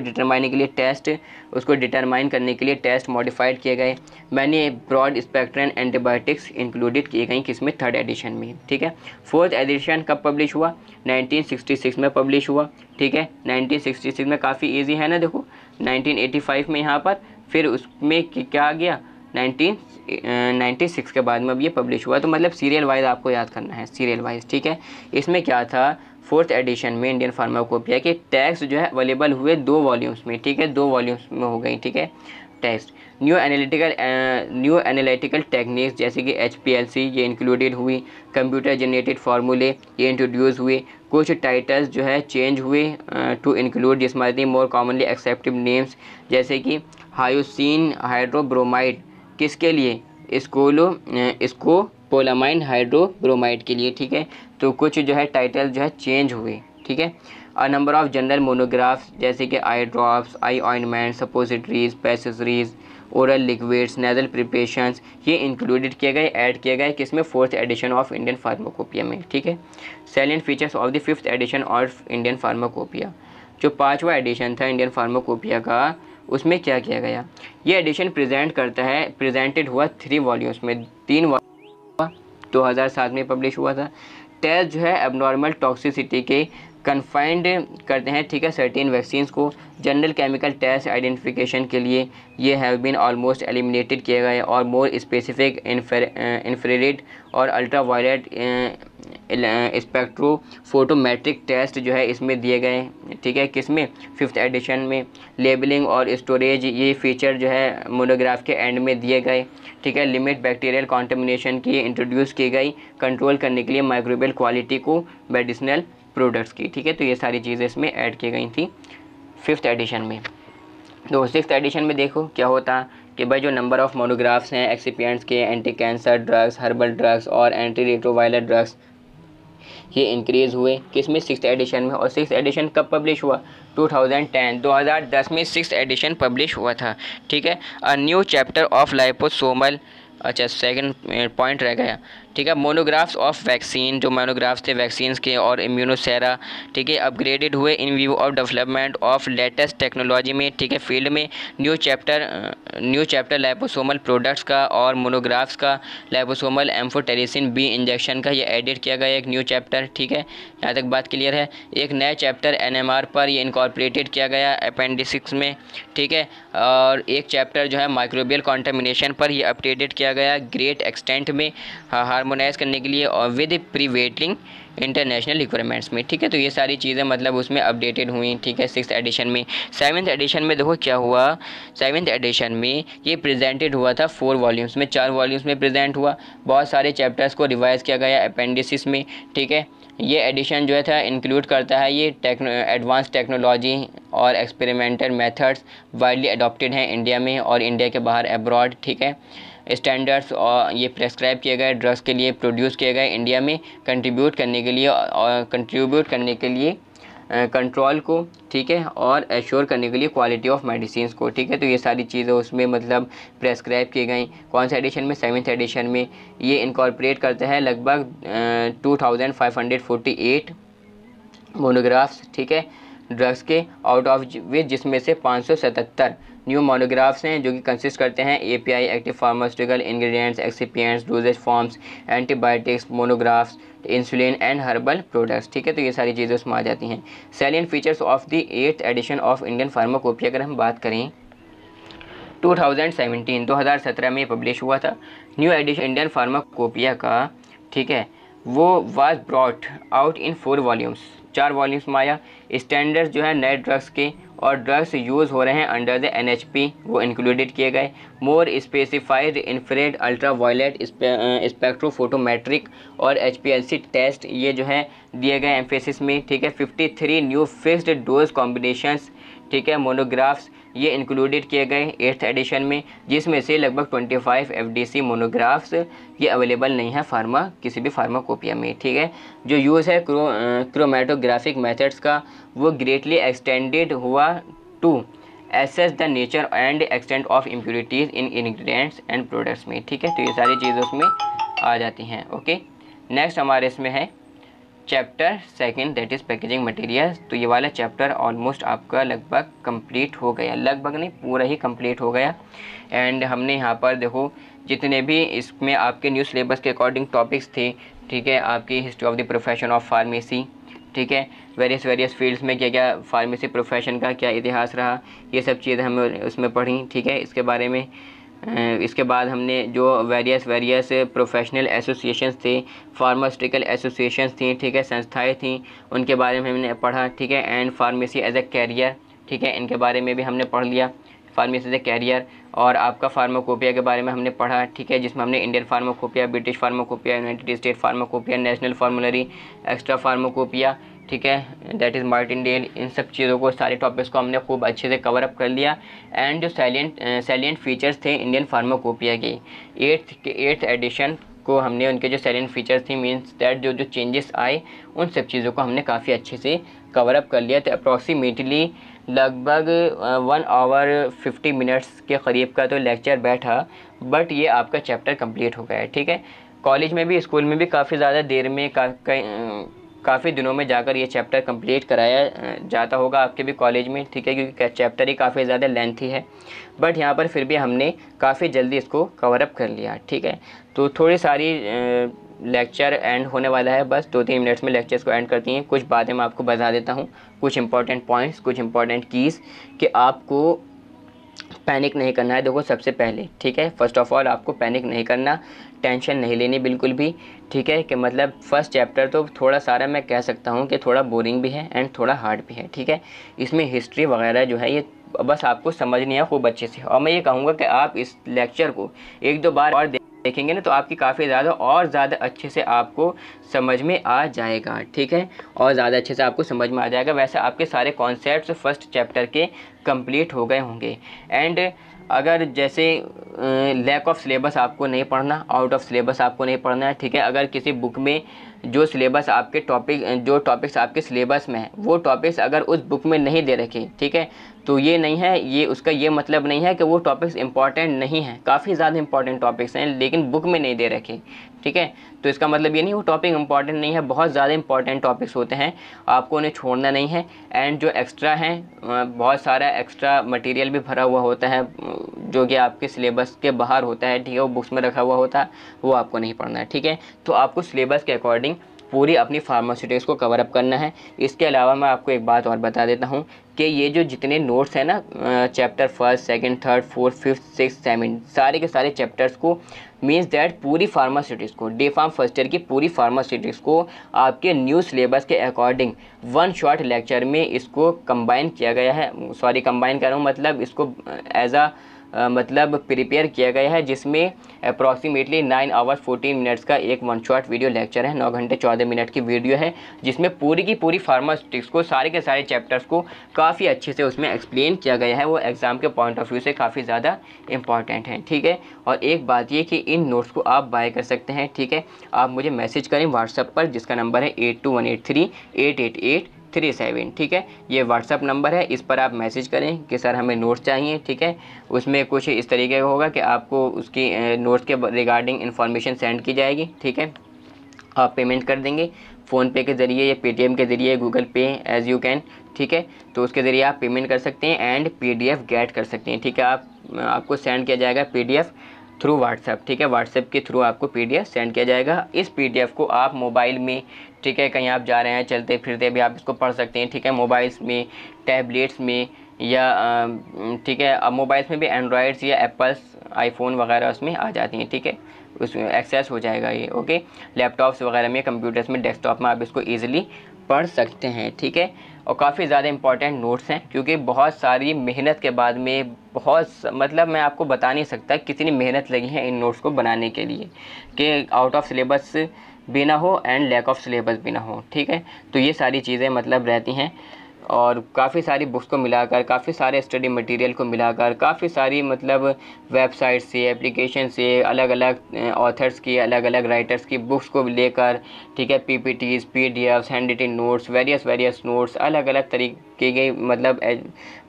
डिटरमाइन करने के लिए टेस्ट मॉडिफाइड किए गए। मैंने ब्रॉड स्पेक्ट्रम एंटीबायोटिक्स इंक्लूडेड किए गई किसमें, थर्ड एडिशन में, ठीक है। फोर्थ एडिशन कब पब्लिश हुआ, 1966 में पब्लिश हुआ, ठीक है। 1966 में काफ़ी ईजी है ना, देखो 1985 में यहाँ पर, फिर उसमें क्या आ गया 1996 के बाद में अब ये पब्लिश हुआ। तो मतलब सीरियल वाइज आपको याद करना है, सीरियल वाइज, ठीक है। इसमें क्या था, फोर्थ एडिशन में इंडियन फार्माकोपिया के टेक्स्ट जो है अवेलेबल हुए 2 वॉल्यूम्स में, ठीक है, 2 वॉल्यूम्स में हो गई, ठीक है, टेस्ट। न्यू एनालिटिकल टेक्निक्स जैसे कि HPLC ये इंक्लूडेड हुई, कंप्यूटर जनरेटेड फार्मूले ये इंट्रोड्यूस हुए, कुछ टाइटल्स जो है चेंज हुए टू इंक्लूड जिस्मानी मोर कॉमनली एक्सेप्टेड नेम्स, जैसे कि हायोसिन हाइड्रोब्रोमाइड किसके लिए, स्कोपोलामाइन हाइड्रोब्रोमाइड के लिए, ठीक है। तो कुछ जो है टाइटल जो है चेंज हुए, ठीक है। A number of general monographs जैसे कि eye drops, eye ointment, suppositories, pessaries, oral liquids, nasal preparations ये इंक्लूडेड किए गए, ऐड किए गए किसमें, fourth edition of Indian pharmacopoeia में, ठीक है। Salient features of the fifth edition of Indian pharmacopoeia, जो 5वां एडिशन था इंडियन फार्माकोपिया का, उसमें क्या किया गया, ये एडिशन प्रेजेंटेड हुआ 3 वॉल्यूम्स में, 3 वॉल्यूम 2007 में पब्लिश हुआ था। टेस्ट जो है एबनॉर्मल टॉक्सिसिटी के कन्फाइंड करते हैं, ठीक है, सर्टेन वैक्सीन्स को। जनरल केमिकल टेस्ट आइडेंटिफिकेशन के लिए ये हैव बीन ऑलमोस्ट एलिमिनेटेड किए गए, और मोर स्पेसिफिक इंफ्रारेड और अल्ट्रावायलेट स्पेक्ट्रोफोटोमेट्रिक टेस्ट जो है इसमें दिए गए, ठीक है, किसमें, फिफ्थ एडिशन में। लेबलिंग और स्टोरेज ये फीचर जो है मोनोग्राफ के एंड में दिए गए, ठीक है। लिमिट बैक्टीरियल कॉन्टेमिनेशन की इंट्रोड्यूस की गई कंट्रोल करने के लिए माइक्रोबियल क्वालिटी को मेडिसिनल प्रोडक्ट्स की, ठीक है। तो ये सारी चीज़ें इसमें ऐड की गई थी फिफ्थ एडिशन में। तो सिक्स्थ एडिशन में देखो क्या होता कि भाई जो नंबर ऑफ मोनोग्राफ्स हैं एक्सिपिएंट्स के, anti cancer drugs, herbal drugs और एंटी रेट्रोवायरल ड्रग्स ये इंक्रीज़ हुए किसमें, सिक्स्थ एडिशन में। और सिक्स्थ एडिशन कब पब्लिश हुआ, 2010 में सिक्स्थ एडिशन पब्लिश हुआ था, ठीक है। A new chapter of liposomal, अच्छा सेकंड पॉइंट रह गया, ठीक है। मोनोग्राफ्स ऑफ वैक्सीन, जो मोनोग्राफ्स थे वैक्सीन्स के और इम्यूनोसेरा, ठीक है, अपग्रेडेड हुए इन view of development of latest technology में, ठीक है, फील्ड में। न्यू चैप्टर लाइपोसोमल प्रोडक्ट्स का और मोनोग्राफ्स का, लाइपोसोमल एम्फोटेरिसिन बी इंजेक्शन का ये एडिट किया गया एक न्यू चैप्टर, ठीक है, यहाँ तक बात क्लियर है। एक नया चैप्टर NMR पर ये इनकॉर्पोरेटेड किया गया अपेंडिक्स में, ठीक है। और एक चैप्टर जो है माइक्रोबियल कॉन्टामिनेशन पर ये अपडेटेड किया गया ग्रेट एक्सटेंट में, हार्मोनाइज करने के लिए और विद प्रीवेटिंग इंटरनेशनल रिक्वायरमेंट्स में, ठीक है। तो ये सारी चीज़ें मतलब उसमें अपडेटेड हुई, ठीक है, सिक्स्थ एडिशन में। सेवन्थ एडिशन में देखो क्या हुआ, सेवन्थ एडिशन में ये प्रेजेंटेड हुआ था 4 वॉल्यूम्स में, 4 वॉल्यूम्स में प्रेजेंट हुआ। बहुत सारे चैप्टर्स को रिवाइज किया गया अपेंडिसिस में, ठीक है। ये एडिशन जो है था इंक्लूड करता है ये एडवांस टेक्नोलॉजी और एक्सपेरिमेंटल मेथड्स वाइडली अडॉप्टेड हैं इंडिया में और इंडिया के बाहर अब्रॉड, ठीक है। स्टैंडर्ड्स और ये प्रेस्क्राइब किए गए ड्रग्स के लिए प्रोड्यूस किए गए इंडिया में कंट्रीब्यूट करने के लिए कंट्रोल को, ठीक है, और एश्योर करने के लिए क्वालिटी ऑफ मेडिसिन को, ठीक है। तो ये सारी चीज़ें उसमें मतलब प्रेस्क्राइब की गई। कौन सा एडिशन में, सेवन्थ एडिशन में। ये इनकॉर्पोरेट करते हैं लगभग 2548 मोनोग्राफ्स, ठीक है, ड्रग्स के, आउट ऑफ विच जिसमें से 577 न्यू मोनोग्राफ्स हैं जो कि कंसिस्ट करते हैं API active pharmaceutical ingredients, excipients, dosages forms, antibiotics, monographs, insulin and herbal products, ठीक है। तो ये सारी चीज़ें उसमें आ जाती हैं। Salient features of the 8th edition of Indian pharmacopoeia अगर हम बात करें 2017 में पब्लिश हुआ था। न्यू एडिशन इंडियन फार्माकोपिया का, ठीक है, वो was brought out in 4 volumes, 4 volumes में आया। स्टैंडर्ड्स जो है नए ड्रग्स के और ड्रग्स यूज़ हो रहे हैं अंडर द NHP वो इंक्लूडेड किए गए। More specified infrared ultra violet spectrophotometric और HPLC टेस्ट ये जो है दिए गए एम्फेसिस में, ठीक है। 53 न्यू फिक्स्ड डोज कॉम्बिनेशंस, ठीक है, मोनोग्राफ्स ये इंक्लूडेड किए गए 8th एडिशन में, जिसमें से लगभग 25 FDC मोनोग्राफ्स ये अवेलेबल नहीं है किसी भी फार्माकोपिया में, ठीक है। जो यूज़ है क्रोमेटोग्राफिक मेथड्स का वो ग्रेटली एक्सटेंडेड हुआ to assess the nature and extent of impurities in ingredients and products में, ठीक है। तो ये सारी चीज़ें उसमें आ जाती हैं। ओके, नेक्स्ट हमारे इसमें है chapter 2 that is packaging material. तो ये वाला चैप्टर ऑलमोस्ट आपका लगभग कंप्लीट हो गया, लगभग नहीं पूरा ही कंप्लीट हो गया। एंड हमने यहाँ पर देखो जितने भी इसमें आपके न्यू सिलेबस के अकॉर्डिंग टॉपिक्स थे, ठीक है, आपकी history of the profession of pharmacy, ठीक है, वेरियस फील्ड्स में क्या क्या फार्मेसी प्रोफेशन का क्या इतिहास रहा, ये सब चीज़ें हमें उसमें पढ़ी, ठीक है, इसके बारे में। इसके बाद हमने जो वेरियस प्रोफेशनल एसोसिएशंस थे, फार्मास्यूटिकल एसोसिएशंस थी, ठीक है, संस्थाएं थी, उनके बारे में हमने पढ़ा, ठीक है। And pharmacy as a career, ठीक है, इनके बारे में भी हमने पढ़ लिया, फार्मेसी एज ए कैरियर। और आपका फार्माकोपिया के बारे में हमने पढ़ा, ठीक है, जिसमें हमने Indian pharmacopoeia, British pharmacopoeia, United State pharmacopoeia, national formulary, extra pharmacopoeia, ठीक है, दैट इज़ मार्टिनडेल, इन सब चीज़ों को सारे टॉपिक्स को हमने खूब अच्छे से कवर अप कर लिया। एंड जो सैलिएंट फीचर्स थे इंडियन फार्माकोपिया के 8th एडिशन को हमने उनके जो सैलिएंट फीचर्स थी मींस दैट जो चेंजेस आए उन सब चीज़ों को हमने काफ़ी अच्छे से कवर अप कर लिया। तो अप्रॉक्सीमेटली लगभग 1 आवर 50 मिनट्स के करीब का तो लेक्चर बैठा, बट ये आपका चैप्टर कंप्लीट हो गया है, ठीक है। कॉलेज में भी स्कूल में भी काफ़ी ज़्यादा देर में काफ़ी दिनों में जाकर ये चैप्टर कंप्लीट कराया जाता होगा आपके भी कॉलेज में, ठीक है, क्योंकि चैप्टर ही काफ़ी ज़्यादा लेंथी है, बट यहाँ पर फिर भी हमने काफ़ी जल्दी इसको कवर अप कर लिया, ठीक है। तो थोड़ी सारी लेक्चर एंड होने वाला है, बस 2-3 मिनट्स में लेक्चर्स को एंड करती हैं। कुछ बातें मैं आपको बता देता हूँ, कुछ इंपॉर्टेंट पॉइंट्स, कुछ इंपॉर्टेंट कीज़ कि आपको पैनिक नहीं करना है। देखो सबसे पहले, ठीक है, फर्स्ट ऑफ ऑल आपको पैनिक नहीं करना, टेंशन नहीं लेनी बिल्कुल भी, ठीक है, कि मतलब फर्स्ट चैप्टर तो थोड़ा सारा मैं कह सकता हूँ कि थोड़ा बोरिंग भी है एंड थोड़ा हार्ड भी है, ठीक है। इसमें हिस्ट्री वगैरह जो है ये बस आपको समझनी है खूब अच्छे से, और मैं ये कहूँगा कि आप इस लेक्चर को 1-2 बार और देखेंगे ना तो आपकी काफ़ी ज़्यादा और ज़्यादा अच्छे से आपको समझ में आ जाएगा, ठीक है, और ज़्यादा अच्छे से आपको समझ में आ जाएगा। वैसे आपके सारे कॉन्सेप्ट्स फर्स्ट चैप्टर के कंप्लीट हो गए होंगे। एंड अगर जैसे लैक ऑफ सिलेबस आपको नहीं पढ़ना, आउट ऑफ सिलेबस आपको नहीं पढ़ना है, ठीक है, अगर किसी बुक में जो सिलेबस आपके जो टॉपिक्स आपके सिलेबस में है वो टॉपिक्स अगर उस बुक में नहीं दे रखे, ठीक है, तो ये नहीं है, ये उसका ये मतलब नहीं है कि वो टॉपिक्स इंपॉर्टेंट नहीं हैं, काफ़ी ज़्यादा इंपॉर्टेंट टॉपिक्स हैं लेकिन बुक में नहीं दे रखे, ठीक है। तो इसका मतलब ये नहीं वो टॉपिक इंपॉर्टेंट नहीं है, बहुत ज़्यादा इंपॉर्टेंट टॉपिक्स होते हैं, आपको उन्हें छोड़ना नहीं है। एंड जो एक्स्ट्रा हैं, बहुत सारा एक्स्ट्रा मटेरियल भी भरा हुआ होता है जो कि आपके सिलेबस के बाहर होता है, ठीक है, वो बुक्स में रखा हुआ होता है, वो आपको नहीं पढ़ना है, ठीक है। तो आपको सिलेबस के अकॉर्डिंग पूरी अपनी फार्मास्यूटिक्स को कवर अप करना है। इसके अलावा मैं आपको एक बात और बता देता हूँ कि ये जो जितने नोट्स हैं ना, चैप्टर 1, 2, 3, 4, 5, 6, 7 सारे के सारे चैप्टर्स को मीन्स दैट पूरी फार्मास्यूटिक्स को, डी फार्म फर्स्ट ईयर की पूरी फार्मास्यूटिक्स को आपके न्यू सिलेबस के अकॉर्डिंग 1 शॉर्ट लेक्चर में इसको कंबाइन किया गया है। सॉरी, कंबाइन कर रहा हूँ, मतलब इसको एज मतलब प्रिपेयर किया गया है, जिसमें अप्रॉक्सीमेटली 9 आवर्स 14 मिनट्स का एक 1 शॉट वीडियो लेक्चर है, 9 घंटे 14 मिनट की वीडियो है, जिसमें पूरी की पूरी फार्मास्यूटिक्स को सारे के सारे चैप्टर्स को काफ़ी अच्छे से उसमें एक्सप्लेन किया गया है। वो एग्ज़ाम के पॉइंट ऑफ व्यू से काफ़ी ज़्यादा इंपॉर्टेंट है, ठीक है। और एक बात ये कि इन नोट्स को आप बाय कर सकते हैं, ठीक है, आप मुझे मैसेज करें व्हाट्सएप पर जिसका नंबर है 8218388837, ठीक है, ये व्हाट्सअप नंबर है, इस पर आप मैसेज करें कि सर हमें नोट्स चाहिए, ठीक है। उसमें कुछ इस तरीके का होगा कि आपको उसकी नोट्स के रिगार्डिंग इन्फॉर्मेशन सेंड की जाएगी, ठीक है, आप पेमेंट कर देंगे फ़ोनपे के ज़रिए या पेटीएम के ज़रिए, गूगल पे एज़ यू कैन, ठीक है। तो उसके ज़रिए आप पेमेंट कर सकते हैं एंड PDF गेट कर सकते हैं, ठीक है। आपको सेंड किया जाएगा PDF थ्रू व्हाट्सएप, ठीक है, व्हाट्सएप के थ्रू आपको PDF सेंड किया जाएगा। इस PDF को आप मोबाइल में, ठीक है, कहीं आप जा रहे हैं चलते फिरते भी आप इसको पढ़ सकते हैं, ठीक है, मोबाइल्स में, टैबलेट्स में या ठीक है, अब मोबाइल्स में भी एंड्रॉयड्स या एप्पल्स आईफोन वगैरह उसमें आ जाती हैं, ठीक है, उसमें एक्सेस हो जाएगा ये, ओके। लैपटॉप्स वगैरह में, कंप्यूटर्स में, डेस्कटॉप में आप इसको ईजिली पढ़ सकते हैं, ठीक है। और काफ़ी ज़्यादा इंपॉर्टेंट नोट्स हैं, क्योंकि बहुत सारी मेहनत के बाद में मतलब मैं आपको बता नहीं सकता कितनी मेहनत लगी है इन नोट्स को बनाने के लिए, कि आउट ऑफ सिलेबस भी ना हो एंड लैक ऑफ सिलेबस भी ना हो, ठीक है। तो ये सारी चीज़ें मतलब रहती हैं, और काफ़ी सारी बुक्स को मिलाकर, काफ़ी सारे स्टडी मटेरियल को मिलाकर, काफ़ी सारी मतलब वेबसाइट से, एप्लीकेशन से, अलग अलग ऑथर्स की, अलग अलग राइटर्स की बुक्स को लेकर, ठीक है, PPTs, PDFs, hand written notes, various notes, अलग अलग तरीके के मतलब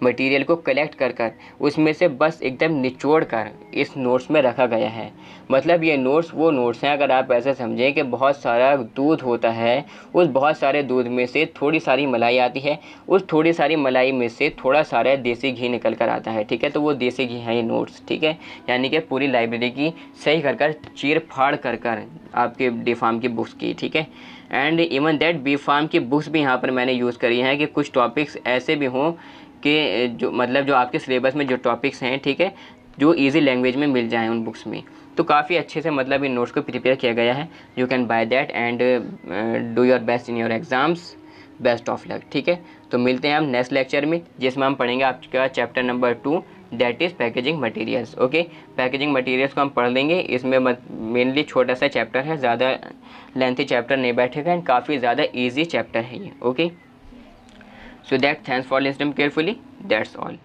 मटेरियल को कलेक्ट कर उसमें से बस एकदम निचोड़ कर इस नोट्स में रखा गया है। मतलब ये नोट्स वो नोट्स हैं, अगर आप ऐसे समझें कि बहुत सारा दूध होता है, उस बहुत सारे दूध में से थोड़ी सारी मलाई आती है, उस थोड़ी सारी मलाई में से थोड़ा सारा देसी घी निकल कर आता है, ठीक है। तो वो देसी घी है ये नोट्स, ठीक है। यानी कि पूरी लाइब्रेरी की सही कर चीर फाड़ कर आपके डी फार्म की बुक्स की, ठीक है। And even that B pharm की बुक्स भी यहाँ पर मैंने यूज़ करी हैं कि कुछ टॉपिक्स ऐसे भी हों कि जो मतलब जो आपके सिलेबस में जो टॉपिक्स हैं, ठीक है, जो ईजी लैंग्वेज में मिल जाएँ उन बुक्स में। तो काफ़ी अच्छे से मतलब इन नोट्स को प्रिपेयर किया गया है। You can by that and do your best in your exams. Best of luck, ठीक है। तो मिलते हैं हम नेक्स्ट लेक्चर में, जिसमें हम पढ़ेंगे आपका chapter number 2, that is packaging materials. Okay, packaging materials को हम पढ़ लेंगे। इसमें मेनली छोटा सा चैप्टर है, ज़्यादा लेंथी चैप्टर नहीं बैठेगा एंड काफ़ी ज़्यादा ईजी चैप्टर है ये। Okay, so that thanks for listening carefully, that's all.